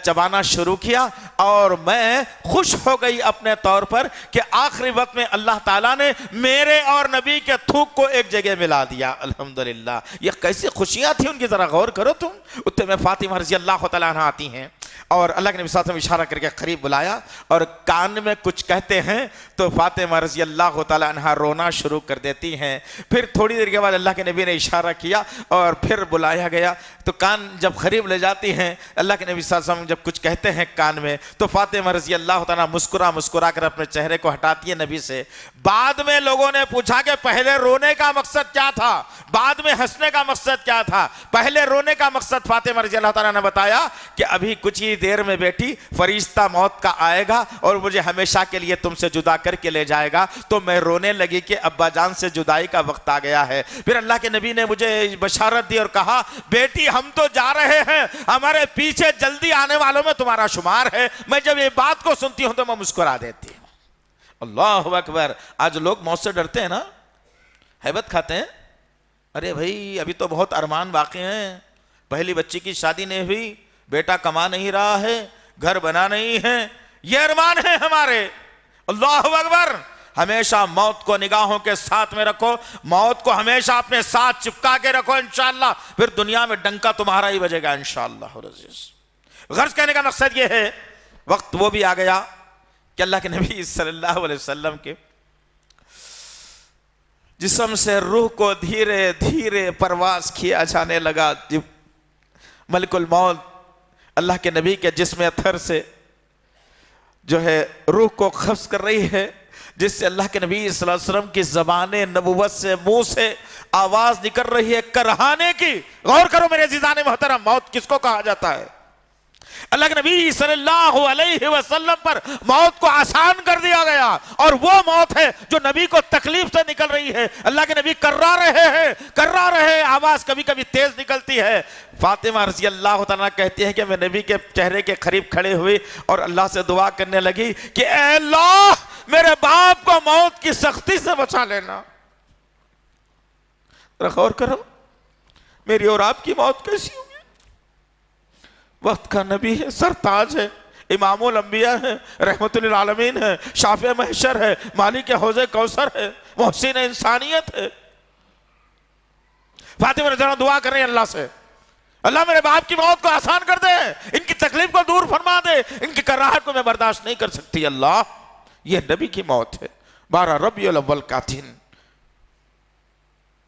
C: चबाना शुरू किया। और मैं खुश हो गई अपने तौर पर कि आखिरी वक्त में अल्लाह ताला ने मेरे और नबी के थूक को एक जगह मिला दिया। अल्हम्दुलिल्लाह। ये कैसी खुशियां थी उनकी, जरा गौर करो तुम। उत्ते में फातिमा रज़ी अल्लाह तआला अन्हा आती हैं और अल्लाह के नबी सल्लल्लाहु अलैहि वसल्लम इशारा करके करीब बुलाया और कान में कुछ कहते हैं तो फातिमा रज़ी अल्लाह तआला अन्हा रोना शुरू कर देती हैं। फिर थोड़ी देर के बाद अल्लाह के नबी ने इशारा किया और फिर बुलाया गया तो कान जब करीब ले जाती हैं, अल्लाह के नबी सल्लल्लाहु अलैहि वसल्लम जब कुछ कहते हैं कान में तो फातिमा रज़ी अल्लाह तआला मुस्कुरा कर अपने चेहरे को हटाती है नबी से। बाद में लोगों ने पूछा कि पहले रोने का मकसद क्या था, बाद में हंसने का मकसद क्या था। पहले रोने का मकसद फातिमा रज़ी अल्लाह तआला ने बताया कि अभी कुछ ही देर में बेटी फरिश्ता मौत का आएगा और मुझे हमेशा के लिए तुमसे जुदा करके ले जाएगा। तो मैं रोने लगी कि अब्बा जान से जुदाई का वक्त आ गया है। फिर अल्लाह के नबी ने मुझे बशारत दी और कहा, बेटी हम तो जा रहे हैं, हमारे पीछे जल्दी आने वालों में तुम्हारा शुमार है। मैं जब ये बात को सुनती हूं तो मैं मुस्कुरा देती हूं। अल्लाहु अकबर। आज लोग मौत से डरते हैं ना, हैबत खाते हैं। अरे भाई अभी तो बहुत अरमान बाकी हैं, पहली बच्ची की शादी नहीं हुई, बेटा कमा नहीं रहा है, घर बना नहीं है, ये अरमान है हमारे। अल्लाहु अकबर। हमेशा मौत को निगाहों के साथ में रखो, मौत को हमेशा अपने साथ चिपका के रखो, इंशाअल्लाह फिर दुनिया में डंका तुम्हारा ही बजेगा इंशाअल्लाह। गर्ज कहने का मकसद ये है, वक्त वो भी आ गया कि अल्लाह के नबी सल्लल्लाहु अलैहि वसल्लम के जिस्म से रूह को धीरे धीरे परवास किया जाने लगा। मलकुल मौत अल्लाह के नबी के जिस्म अथर से जो है रूह को कब्ज़ कर रही है, जिससे अल्लाह के नबी सल्लल्लाहु अलैहि वसल्लम की ज़बाने नबुव्वत से मुंह से आवाज निकल रही है करहाने की। गौर करो मेरे अज़ीज़ाने मोहतरम, मौत किसको कहा जाता है? अल्लाह के नबी सल्लल्लाहु अलैहि वसल्लम पर मौत को आसान कर दिया गया, और वो मौत है जो नबी को तकलीफ से निकल रही है। अल्लाह के नबी कर्रा रहे हैं, कर्रा रहे, आवाज कभी कभी तेज निकलती है। फातिमा रज़ी अल्लाह तआला कहती है कि मैं नबी के चेहरे के करीब खड़े हुई और अल्लाह से दुआ करने लगी कि ऐ अल्लाह मेरे बाप को मौत की सख्ती से बचा लेना। गौर करो मेरी और आपकी मौत कैसी होगी। वक्त का नबी है, सरताज है, इमामुल अंबिया है, रहमतुल आलमीन है, शाफे महशर है, मालिक हौज़े कौसर है, मुहसिन इंसानियत है। फातिमा रज़ी अल्लाह दुआ कर रहे हैं अल्लाह से, अल्लाह मेरे बाप की मौत को आसान कर दे, इनकी तकलीफ को दूर फरमा दे, इनकी कराहत को मैं बर्दाश्त नहीं कर सकती अल्लाह। यह नबी की मौत है। 12 रबीउल अव्वल का दिन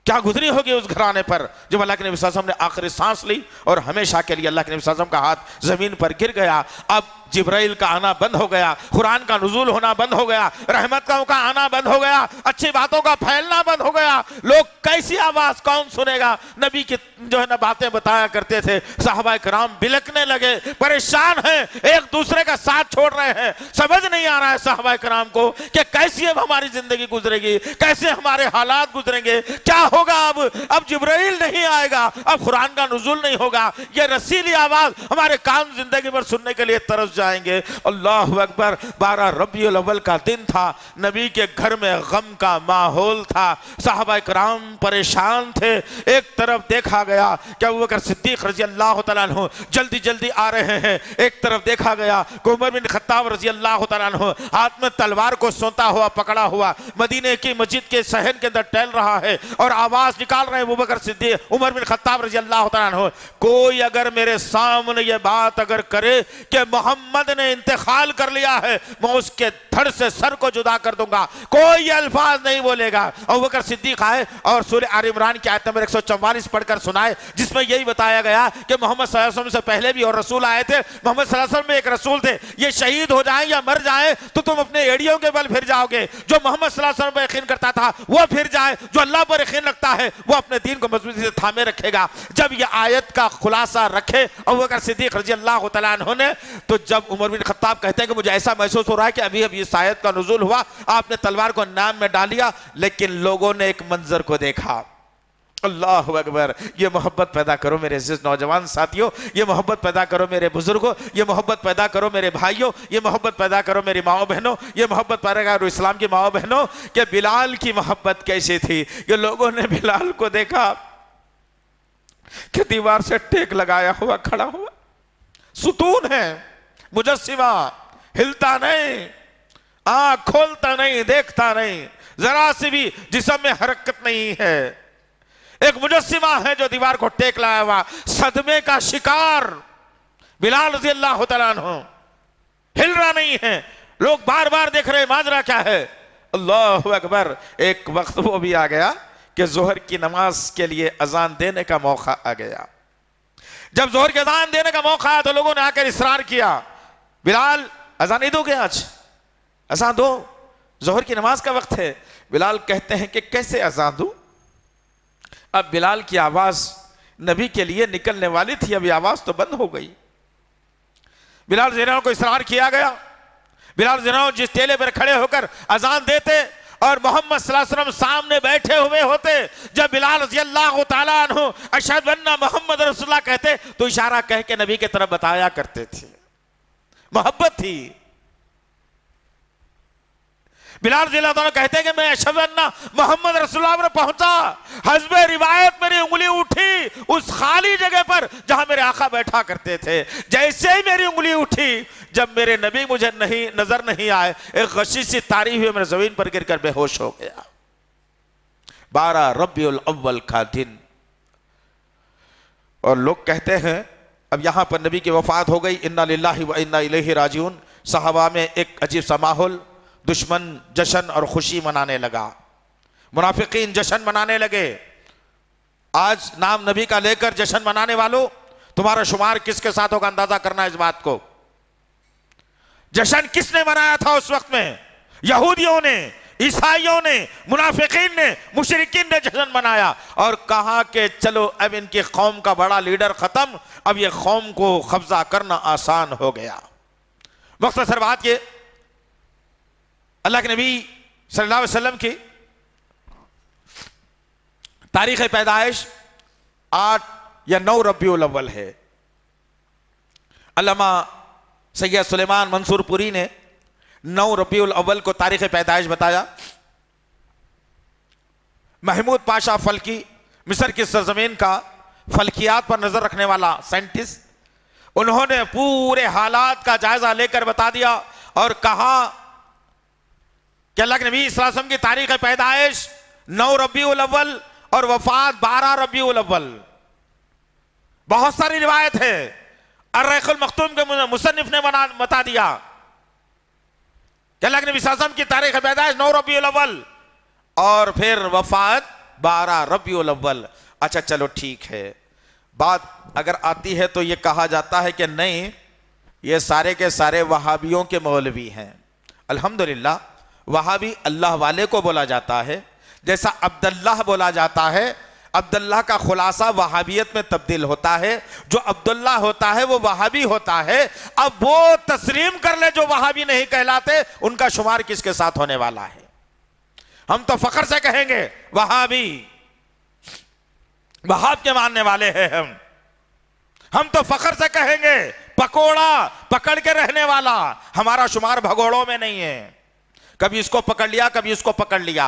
C: क्या गुजरी होगी उस घराने पर जब अल्लाह के नबी सल्लल्लाहु अलैहि वसल्लम ने आखिरी सांस ली और हमेशा के लिए अल्लाह के नबी सल्लल्लाहु अलैहि वसल्लम का हाथ जमीन पर गिर गया। अब जिब्राइल का आना बंद हो गया, कुरान का नुज़ूल होना बंद हो गया, रहमत का आना बंद हो गया, अच्छी बातों का फैलना बंद हो गया। लोग कैसी आवाज कौन सुनेगा? नबी की जो है ना बातें बताया करते थे, सहाबा किराम बिलकने लगे, परेशान हैं, एक दूसरे का साथ छोड़ रहे हैं। समझ नहीं आ रहा है सहाबा किराम को कि कैसी अब हमारी जिंदगी गुजरेगी, कैसे हमारे हालात गुजरेंगे, क्या होगा। अब जिब्राइल नहीं आएगा, अब कुरान का नुज़ूल नहीं होगा, ये रसीली आवाज हमारे कान जिंदगी भर सुनने के लिए तरस जाएंगे। अल्लाहु अकबर। 12 रबीउल अव्वल का दिन था, नबी के घर में गम का माहौल था, सहाबा किराम परेशान थे। एक तरफ देखा गया कि अबू बकर सिद्दीक रज़ी अल्लाह तआला अन्हु जल्दी जल्दी आ रहे हैं, एक तरफ देखा गया कि उमर बिन खत्ताब रज़ी अल्लाह तआला अन्हु हाथ में तलवार को सोता हुआ पकड़ा हुआ मदीने की मस्जिद के सहन के अंदर टहल रहा है और आवाज निकाल रहे हैं अबू बकर सिद्दीक, उमर बिन खत्ताब रज़ी अल्लाह तआला अन्हु, कोई अगर मेरे सामने ये बात अगर करे कि मोहम्मद ने इंतकाल कर लिया है, मैं उसके धड़ से सर को जुदा कर दूंगा, कोई ये अल्फाज नहीं बोलेगा। अबू बकर सिद्दीक आए और सूरह आल इमरान की आयत नंबर 144 पढ़कर सुनाए, जिसमें यही बताया गया कि मोहम्मद सल्लल्लाहु अलैहि वसल्लम से पहले भी और रसूल आए थे, मोहम्मद सल्लल्लाहु अलैहि वसल्लम में एक रसूल थे, ये शहीद हो जाए या मर जाए तो तुम अपने एड़ियों के बल फिर जाओगे। जो मोहम्मद सल्लल्लाहु अलैहि वसल्लम पर यकीन करता था वो फिर जाए, जो अल्लाह पर यकीन रखता है वो अपने दीन को मजबूती से थामे रखेगा। जब ये आयत का खुलासा रखे अबू बकर सिद्दीक रज़ी अल्लाह तआला अन्हु ने, तो जब उमर बिन खत्ताब कहते हैं कि मुझे ऐसा महसूस हो रहा है कि अभी अभी इस आयत का नुज़ूल हुआ, आपने तलवार को नाम में डालिया, लेकिन लोगों ने एक मंजर को देखा। अल्लाहु अकबर। ये मोहब्बत पैदा करो मेरे अज़ीज़ नौजवान साथियों, ये मोहब्बत पैदा करो मेरे बुजुर्गों, ये मोहब्बत पैदा करो मेरे भाइयों, ये मोहब्बत पैदा करो मेरी माओ बहनों, ये मोहब्बत पैदा करो इस्लाम की माओ बहनों कि बिलाल की मोहब्बत कैसी थी। ये लोगों ने बिलाल को देखा कि दीवार से टेक लगाया हुआ खड़ा हुआ, सुतून है, मुजस्सिमा, हिलता नहीं, आंख खोलता नहीं, देखता नहीं, जरा सी भी जिस्म में हरकत नहीं है, एक मुजस्सिमा है जो दीवार को टेक लाया हुआ, सदमे का शिकार बिलाल रज़ी अल्लाह तआला अन्हु, हिल रहा नहीं है। लोग बार बार देख रहे माजरा क्या है। अल्लाहु अकबर। एक वक्त वो भी आ गया कि जोहर की नमाज के लिए अजान देने का मौका आ गया। जब जोहर की अजान देने का मौका आया तो लोगों ने आकर इसरार किया, बिलाल अजान नहीं दोगे? आज अजान दो, जोहर की नमाज का वक्त है। बिलाल कहते हैं कि कैसे अजान दूं? अब बिलाल की आवाज नबी के लिए निकलने वाली थी, अभी आवाज तो बंद हो गई। बिलाल ज़िन्नाह को इसरार किया गया। बिलाल ज़िन्नाह जिस टेले पर खड़े होकर अजान देते और मोहम्मद सल्लल्लाहु अलैहि वसल्लम सामने बैठे हुए होते, जब बिलाल रज़ियल्लाहु तआला अन्हु अशहदु अन्ना मोहम्मद रसूलुल्लाह कहते तो इशारा कह के नबी की तरफ बताया करते थे। मोहब्बत थी। बिलाल रज़ियल्लाहु अन्हु कहते कि मैं अशहदु अन्ना मोहम्मद रसूलुल्लाह पर पहुंचा, हस्बे रिवायत मेरी उंगली उठी उस खाली जगह पर जहां मेरे आका बैठा करते थे। जैसे ही मेरी उंगली उठी, जब मेरे नबी मुझे नजर नहीं आए, एक गशी सी तारी हुई, मैं जमीन पर गिरकर बेहोश हो गया। 12 रबीउल अव्वल का दिन। और लोग कहते हैं अब यहां पर नबी की वफात हो गई, इन्ना लिल्लाहि व इन्ना इलैहि राजिऊन। सहाबा में एक अजीब सा माहौल, दुश्मन जश्न और खुशी मनाने लगा, मुनाफिकीन जश्न मनाने लगे। आज नाम नबी का लेकर जश्न मनाने वालों, तुम्हारा शुमार किसके साथ होगा अंदाजा करना है इस बात को। जश्न किसने मनाया था उस वक्त में? यहूदियों ने, ईसाइयों ने, मुनाफिकीन ने, मुशरिकीन ने जश्न मनाया और कहा कि चलो अब इनकी कौम का बड़ा लीडर खत्म, अब ये कौम को कब्जा करना आसान हो गया। मुख्तसर बात ये, अल्लाह के नबी सल्लल्लाहु अलैहि वसल्लम की तारीख पैदाइश 8 या 9 रबीउल अव्वल है। अल्लामा सैयद सुलेमान मंसूरपुरी ने 9 रबीउल अव्वल को तारीख पैदाइश बताया। महमूद पाशा फल्की, मिस्र की सरजमीन का फल्कियात पर नजर रखने वाला साइंटिस्ट, उन्होंने पूरे हालात का जायजा लेकर बता दिया और कहा कि अल्लाह के नबी सल्लल्लाहु अलैहि वसल्लम की तारीख पैदाइश 9 रबीउल अव्वल और वफात 12 रबीउल अव्वल। बहुत सारी रिवायत है। अर्रैकुल मख्तूम के मुसन्निफ ने बता दिया कि अल्लाह के नबी सल्लल्लाहु अलैहि वसल्लम की तारीख पैदाइश 9 रबीउल अव्वल और फिर वफात 12 रबीउल अव्वल। अच्छा चलो ठीक है, बात अगर आती है तो यह कहा जाता है कि नहीं, ये सारे के सारे वहाबियों के मौलवी हैं। अल्हम्दुलिल्लाह, वहाबी अल्लाह वाले को बोला जाता है, जैसा अब्दुल्लाह बोला जाता है। अब्दुल्लाह का खुलासा वहाबियत में तब्दील होता है। जो अब्दुल्लाह होता है वो वहाबी होता है। अब वो तस्लीम कर ले जो वहाबी नहीं कहलाते, उनका शुमार किसके साथ होने वाला है? हम तो फख्र से कहेंगे वहाबी, वहाब के मानने वाले हैं हम तो फख्र से कहेंगे पकोड़ा पकड़ के रहने वाला। हमारा शुमार भगोड़ों में नहीं है, कभी इसको पकड़ लिया कभी इसको पकड़ लिया।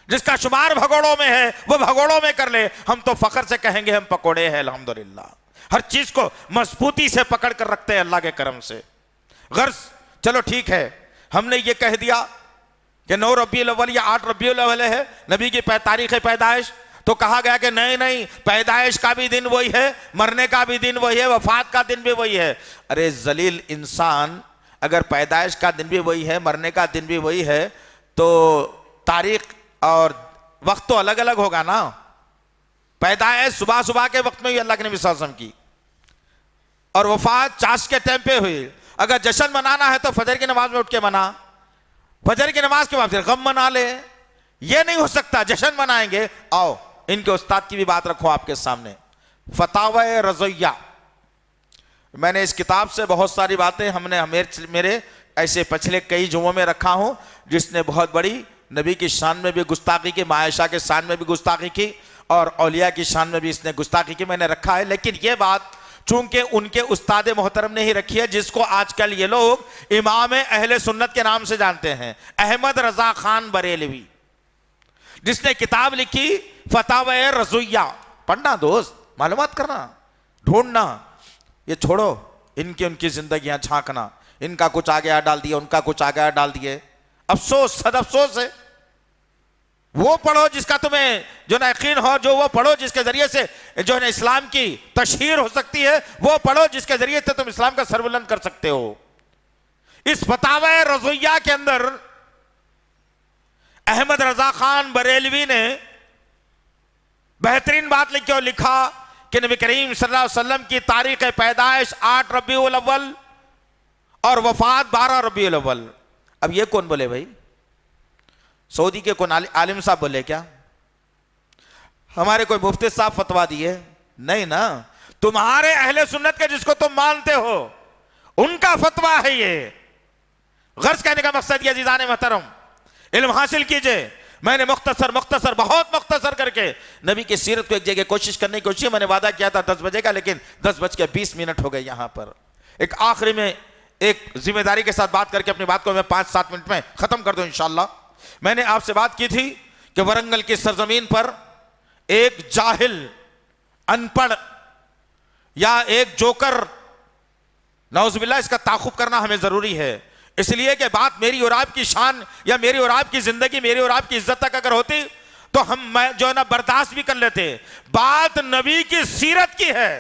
C: जिसका शुमार भगोड़ों में है वो भगोड़ों में कर ले। हम तो फख्र से कहेंगे हम पकोड़े हैं अल्हम्दुलिल्लाह। हर चीज को मजबूती से पकड़ कर रखते हैं अल्लाह के करम से। गर्ज चलो ठीक है, हमने ये कह दिया कि 9 रबीउल अव्वल या 8 रबीउल अव्वल है नबी की तारीख पैदाइश, तो कहा गया कि नहीं नहीं, पैदाइश का भी दिन वही है, मरने का भी दिन वही है, वफात का दिन भी वही है। अरे जलील इंसान, अगर पैदाइश का दिन भी वही है, मरने का दिन भी वही है, तो तारीख और वक्त तो अलग अलग होगा ना। पैदाइश सुबह सुबह के वक्त में हुई अल्लाह के नबी सल्लल्लाहु अलैहि वसल्लम की, और वफात चाश के टाइम पे हुई। अगर जश्न मनाना है तो फजर की नमाज में उठ के मना, फजर की नमाज के बाद फिर गम मना ले। ये नहीं हो सकता जश्न मनाएंगे। आओ इनके उस्ताद की भी बात रखो आपके सामने, फतावा रज़िया। मैंने इस किताब से बहुत सारी बातें मेरे ऐसे पिछले कई जुमों में रखा हूं, जिसने बहुत बड़ी नबी की शान में भी गुस्ताखी की, मायशा के शान में भी गुस्ताखी की और औलिया की शान में भी इसने गुस्ताखी की, मैंने रखा है। लेकिन यह बात चूंकि उनके उस्ताद मोहतरम ने ही रखी है, जिसको आजकल ये लोग इमाम अहले सुन्नत के नाम से जानते हैं, अहमद रजा खान बरेलवी, जिसने किताब लिखी फतावा रज़िया। पढ़ना दोस्त, मालूमात करना, ढूंढना, ये छोड़ो इनकी उनकी जिंदगियां झांकना। इनका कुछ आ गया डाल दिए, उनका कुछ आ गया डाल दिए। अफसोस, सद अफसोस है। वो पढ़ो जिसका तुम्हें जो ना यकीन हो, जो वो पढ़ो जिसके जरिए से जो है इस्लाम की तशहीर हो सकती है, वो पढ़ो जिसके जरिए से तुम इस्लाम का सरबुलंद कर सकते हो। इस फतावा रज़िया के अंदर अहमद रजा खान बरेलवी ने बेहतरीन बात लिखी और लिखा कि नबी करीम सल्लल्लाहु अलैहि वसल्लम की तारीख पैदाइश 8 रबीउल अव्वल और वफात 12 रबीउल अव्वल। अब ये कौन बोले भाई? सऊदी के कौन आलिम साहब बोले क्या? हमारे कोई मुफ्ती साहब फतवा दिए? नहीं ना। तुम्हारे अहले सुन्नत के जिसको तुम मानते हो उनका फतवा है ये। गर्ज कहने का मकसद ये अजीजान मोहतरम, इल्म हासिल कीजिए। मैंने मुख्तसर बहुत मुख्तसर करके नबी की सीरत को एक जगह कोशिश करने की कोशिश, मैंने वादा किया था 10 बजे का, लेकिन 10:20 हो गए। यहां पर एक आखिरी में एक जिम्मेदारी के साथ बात करके अपनी बात को मैं 5-7 मिनट में खत्म कर दूं इंशाअल्लाह। मैंने आपसे बात की थी कि वरंगल की सरजमीन पर एक जाहिल, अनपढ़ या एक जोकर, नौजुबिल्लाह, इसका ताक़ुब करना हमें जरूरी है। इसलिए कि बात मेरी और आपकी शान या मेरी और आपकी जिंदगी, मेरी और आपकी इज्जत तक अगर होती तो हम जो है ना बर्दाश्त भी कर लेते। बात नबी की सीरत की है,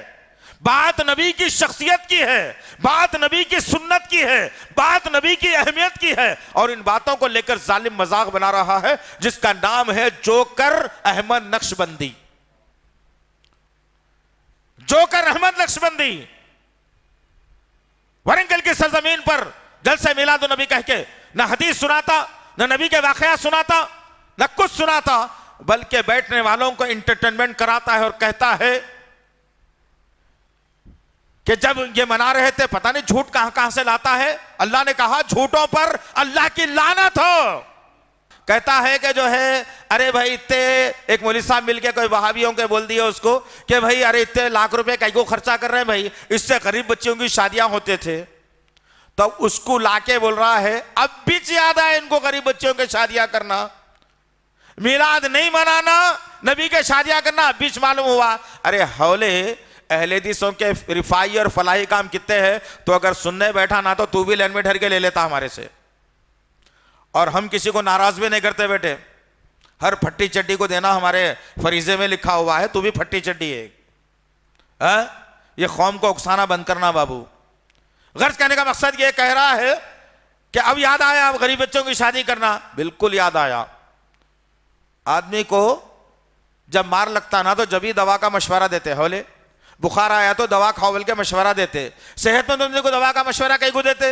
C: बात नबी की शख्सियत की है, बात नबी की सुन्नत की है, बात नबी की अहमियत की है। और इन बातों को लेकर जालिम मजाक बना रहा है जिसका नाम है जोकर अहमद नक्शबंदी। जोकर अहमद नक्शबंदी वरंगल की सरजमीन पर जलसे मिलाद नबी कह के न हदीस सुनाता, न नबी के वाकया सुनाता, न कुछ सुनाता, बल्कि बैठने वालों को एंटरटेनमेंट कराता है और कहता है कि जब ये मना रहे थे, पता नहीं झूठ कहां कहां से लाता है। अल्लाह ने कहा झूठों पर अल्लाह की लानत हो। कहता है कि जो है अरे भाई इतने, एक मौलवी साहब मिलके कोई वहाबियों के बोल दिया उसको कि भाई अरे इतने लाख रुपए कई को खर्चा कर रहे हैं भाई, इससे गरीब बच्चियों की शादियां होते थे। तो उसको लाके बोल रहा है अब भी याद है इनको गरीब बच्चियों के शादियां करना, मिलाद नहीं मनाना, नबी के शादियां करना अब बीच मालूम हुआ। अरे हौले अहले हदीसों के रिफाई और फलाही काम कितने हैं, तो अगर सुनने बैठा ना तो तू भी लाइन में ठहर के ले लेता हमारे से। और हम किसी को नाराज भी नहीं करते बेटे, हर फट्टी चड्डी को देना हमारे फरीजे में लिखा हुआ है, तू भी फट्टी चड्डी है। ये कौम को उकसाना बंद करना बाबू। गर्ज कहने का मकसद ये कह रहा है कि अब याद आया अब गरीब बच्चों की शादी करना। बिल्कुल याद आया। आदमी को जब मार लगता ना तो जब ही दवा का मशवरा देते, हौले बुखार आया तो दवा खाओ बोल के मशवरा देते। सेहतमंद बंदे को दवा का मशवरा कहीं को देते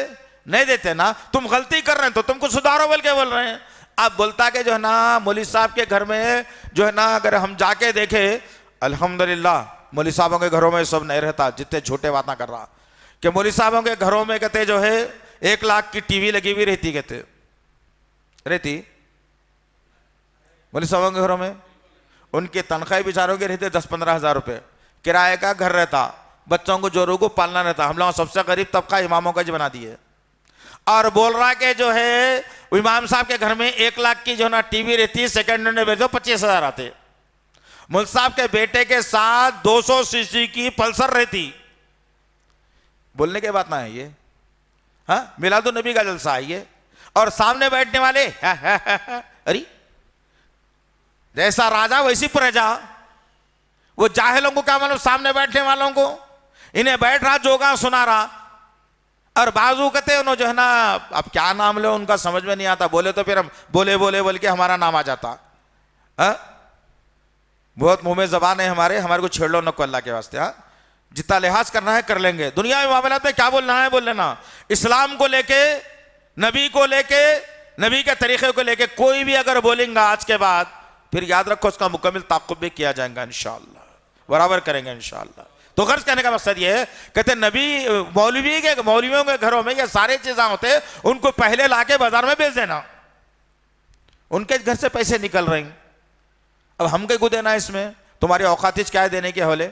C: नहीं देते ना। तुम गलती कर रहे हैं तो तुमको सुधारो बोल के बोल रहे हैं। अब बोलता कि जो है ना मौलवी साहब के घर में जो है ना अगर हम जाके देखे, अल्हम्दुलिल्लाह मौलवी साहबों के घरों में सब नहीं रहता, जितने झूठे बातें कर रहा कि मौलवी साहबों के घरों में कहते जो है 1 लाख की टीवी लगी हुई रहती, कहते रहती मौलवी साहबों के घरों में। उनकी तनख्वाह बेचारों की रहती 10-15 हज़ार रुपये, किराए का घर रहता, बच्चों को जोरों को पालना रहता। हम लोग सबसे गरीब तबका इमामों का बना दिए। और बोल रहा कि जो है इमाम साहब के घर में 1 लाख की जो ना टीवी रहती, सेकंड हैंड में बेचो 25,000 आते। मुल्क साहब के बेटे के साथ 200 सीसी की पल्सर रहती। बोलने के बात ना है ये, हाँ मिलादो नबी का जलसा है ये। और सामने बैठने वाले अरे जैसा राजा वैसी प्रजा। वो जाहिलों को क्या मालूम, सामने बैठने वालों को इन्हें बैठ रहा जोगा सुना रहा। और बाजू कहते उन्होंने जो है ना अब क्या नाम ले उनका समझ में नहीं आता, बोले तो फिर हम बोले बोल के हमारा नाम आ जाता। बहुत मुंह में जबान है हमारे को छेड़ लो नको अल्लाह के वास्ते। हाँ जितना लिहाज करना है कर लेंगे, दुनिया में मामला में क्या बोलना है बोल लेना। इस्लाम को लेके, नबी को लेके, नबी के तरीके को लेके कोई भी अगर बोलेंगे आज के बाद, फिर याद रखो उसका मुकम्मल ताक़ुब भी किया जाएगा इंशाअल्लाह, बराबर करेंगे इंशाअल्लाह। तो गर्ज कहने का मकसद ये है, कहते नबी मौलवियों के घरों में ये सारे चीजें होते, उनको पहले लाके बाजार में बेच देना। उनके घर से पैसे निकल रहे हैं, अब हम को देना इसमें। तुम्हारी औकातिज क्या है देने के, हौले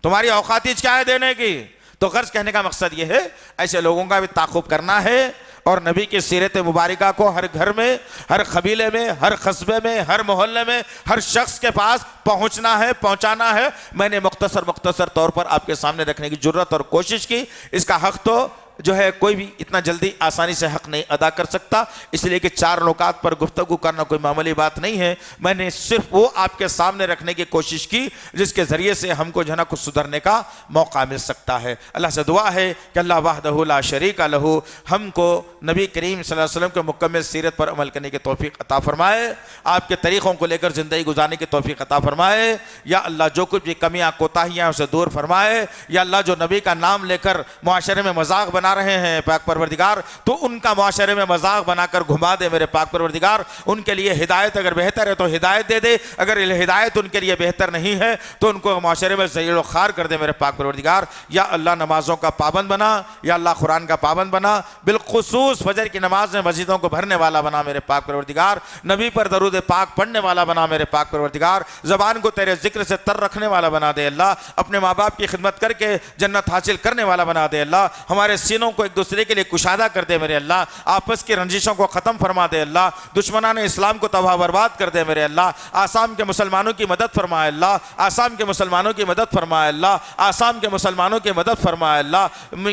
C: तुम्हारी औकातिज क्या है देने की। तो गर्ज कहने का मकसद ये है ऐसे लोगों का भी ताक़ुब करना है और नबी की सीरत मुबारका को हर घर में, हर कबीले में, हर कस्बे में, हर मोहल्ले में, हर शख्स के पास पहुंचना है, पहुंचाना है। मैंने मुख्तसर तौर पर आपके सामने रखने की जरूरत और कोशिश की। इसका हक तो जो है कोई भी इतना जल्दी आसानी से हक नहीं अदा कर सकता, इसलिए कि 4 नुकात पर गुफ्तगू करना कोई मामूली बात नहीं है। मैंने सिर्फ वो आपके सामने रखने की कोशिश की जिसके ज़रिए से हमको जो है ना कुछ सुधरने का मौका मिल सकता है। अल्लाह से दुआ है कि अल्लाह वहदहु ला शरीका लहू हमको नबी करीम सल्लल्लाहु अलैहि वसल्लम के मुकम्मल सीरत पर अमल करने की तौफीक अता फरमाए, आपके तरीक़ों को लेकर ज़िंदगी गुजारने की तौफीक अता फरमाए। या अल्लाह जो कुछ भी कमियाँ कोताहियाँ उसे दूर फरमाए। या अल्लाह जो नबी का नाम लेकर मुआशरे में मजाक बना जा रहे हैं पाक परवरदिगार, तो उनका माशरे में मजाक बनाकर घुमा दे मेरे पाक परवरदिगार। उनके लिए हिदायत अगर बेहतर है तो हिदायत दे दे, अगर हिदायत उनके लिए बेहतर नहीं है तो उनको माशरे में ज़हीर व खार कर दे मेरे पाक परवरदिगार। या अल्लाह नमाज़ों का पाबंद बना, या अल्लाह कुरान का पाबंद बना, बिलखुसूस फजर की नमाज में मस्जिदों को भरने वाला बना मेरे पाक परवरदिगार। नबी पर दरूद पाक पढ़ने वाला बना मेरे पाक परवरदिगार। ज़बान को तेरे जिक्र से तर रखने वाला बना दे अल्लाह। अपने माँ बाप की खिदमत करके जन्नत हासिल करने वाला बना दे अल्लाह। हमारे सीनों को एक दूसरे के लिए कुशादा कर दे मेरे अल्लाह। आपस की रंजिशों को ख़त्म फरमा दे अल्लाह। दुश्मनान इस्लाम को तबाह बर्बाद कर दे मेरे अल्लाह। आसाम के मुसलमानों की मदद फरमाए अल्लाह। आसाम के मुसलमानों की मदद फरमाए अल्लाह। आसाम के मुसलमानों की मदद फरमाए अल्लाह।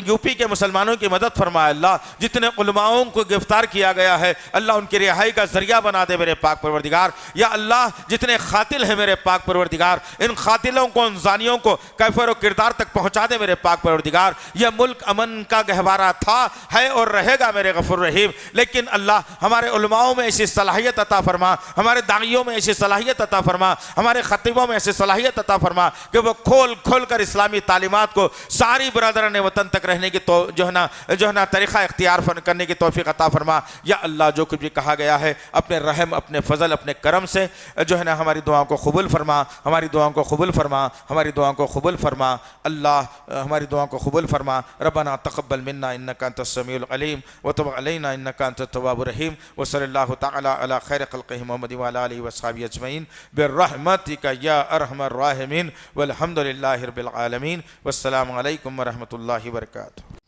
C: यूपी के मुसलमानों की मदद फरमाए अल्लाह। जितने उलमाओं को गिरफ्तार किया गया है अल्लाह उनकी रिहाई का जरिया बना दे मेरे पाक परवरदिगार। या अल्लाह जितने खातिल हैं मेरे पाक परवरदिगार, इन खातिलों को, इन जानियों को कैफर और किरदार तक पहुंचा दे मेरे पाक परवरदिगार। यह मुल्क अमन का गहवारा था, है और रहेगा मेरे गफूर रहीम। लेकिन अल्लाह हमारे उलमाओं में ऐसी सलाहियत अता फरमा, हमारे दाइयों में ऐसी सलाहियत अता फरमा, हमारे खतीबों में ऐसी सलाहियत अता फरमा कि वो खोल खोल कर इस्लामी तालीमात को सारी बरादरान वतन तक रहने की तो जो है ना तरीक़ा इख्तियार करने की तौफीक अता फरमा। या अल्लाह जो कुछ भी कहा गया है अपने रहम, अपने फजल, अपने करम से जो है ना हमारी दुआओं को कबूल फरमा, हमारी दुआओं को कबूल फरमा, हमारी दुआओं को कबूल फरमा अल्लाह, हमारी दुआओं को कबूल फरमा। रब्बना तक़ब्बल मिन्ना इन्नका अंतस समीउल अलीम व तुब अलैना इन्नका अंतत तव्वाबुर रहीम व सल्लल्लाहु तआला अला खैर खल्क़िही मुहम्मद व अला आलिहि व अस्हाबिहि अजमईन बिर्रहमतिका या अरहमर राहिमीन वल्हम्दुलिल्लाहि रब्बिल आलमीन। वस्सलामु अलैकुम व रहमतुल्लाहि व बरकातुहू।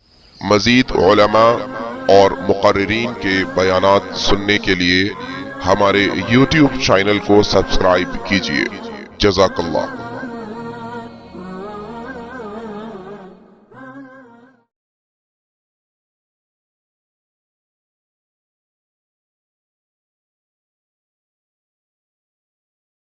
D: मज़ीद उलमा और मुक़र्रिरीन के बयानात सुनने के लिए हमारे YouTube चैनल को सब्सक्राइब कीजिए। जज़ाकल्लाह।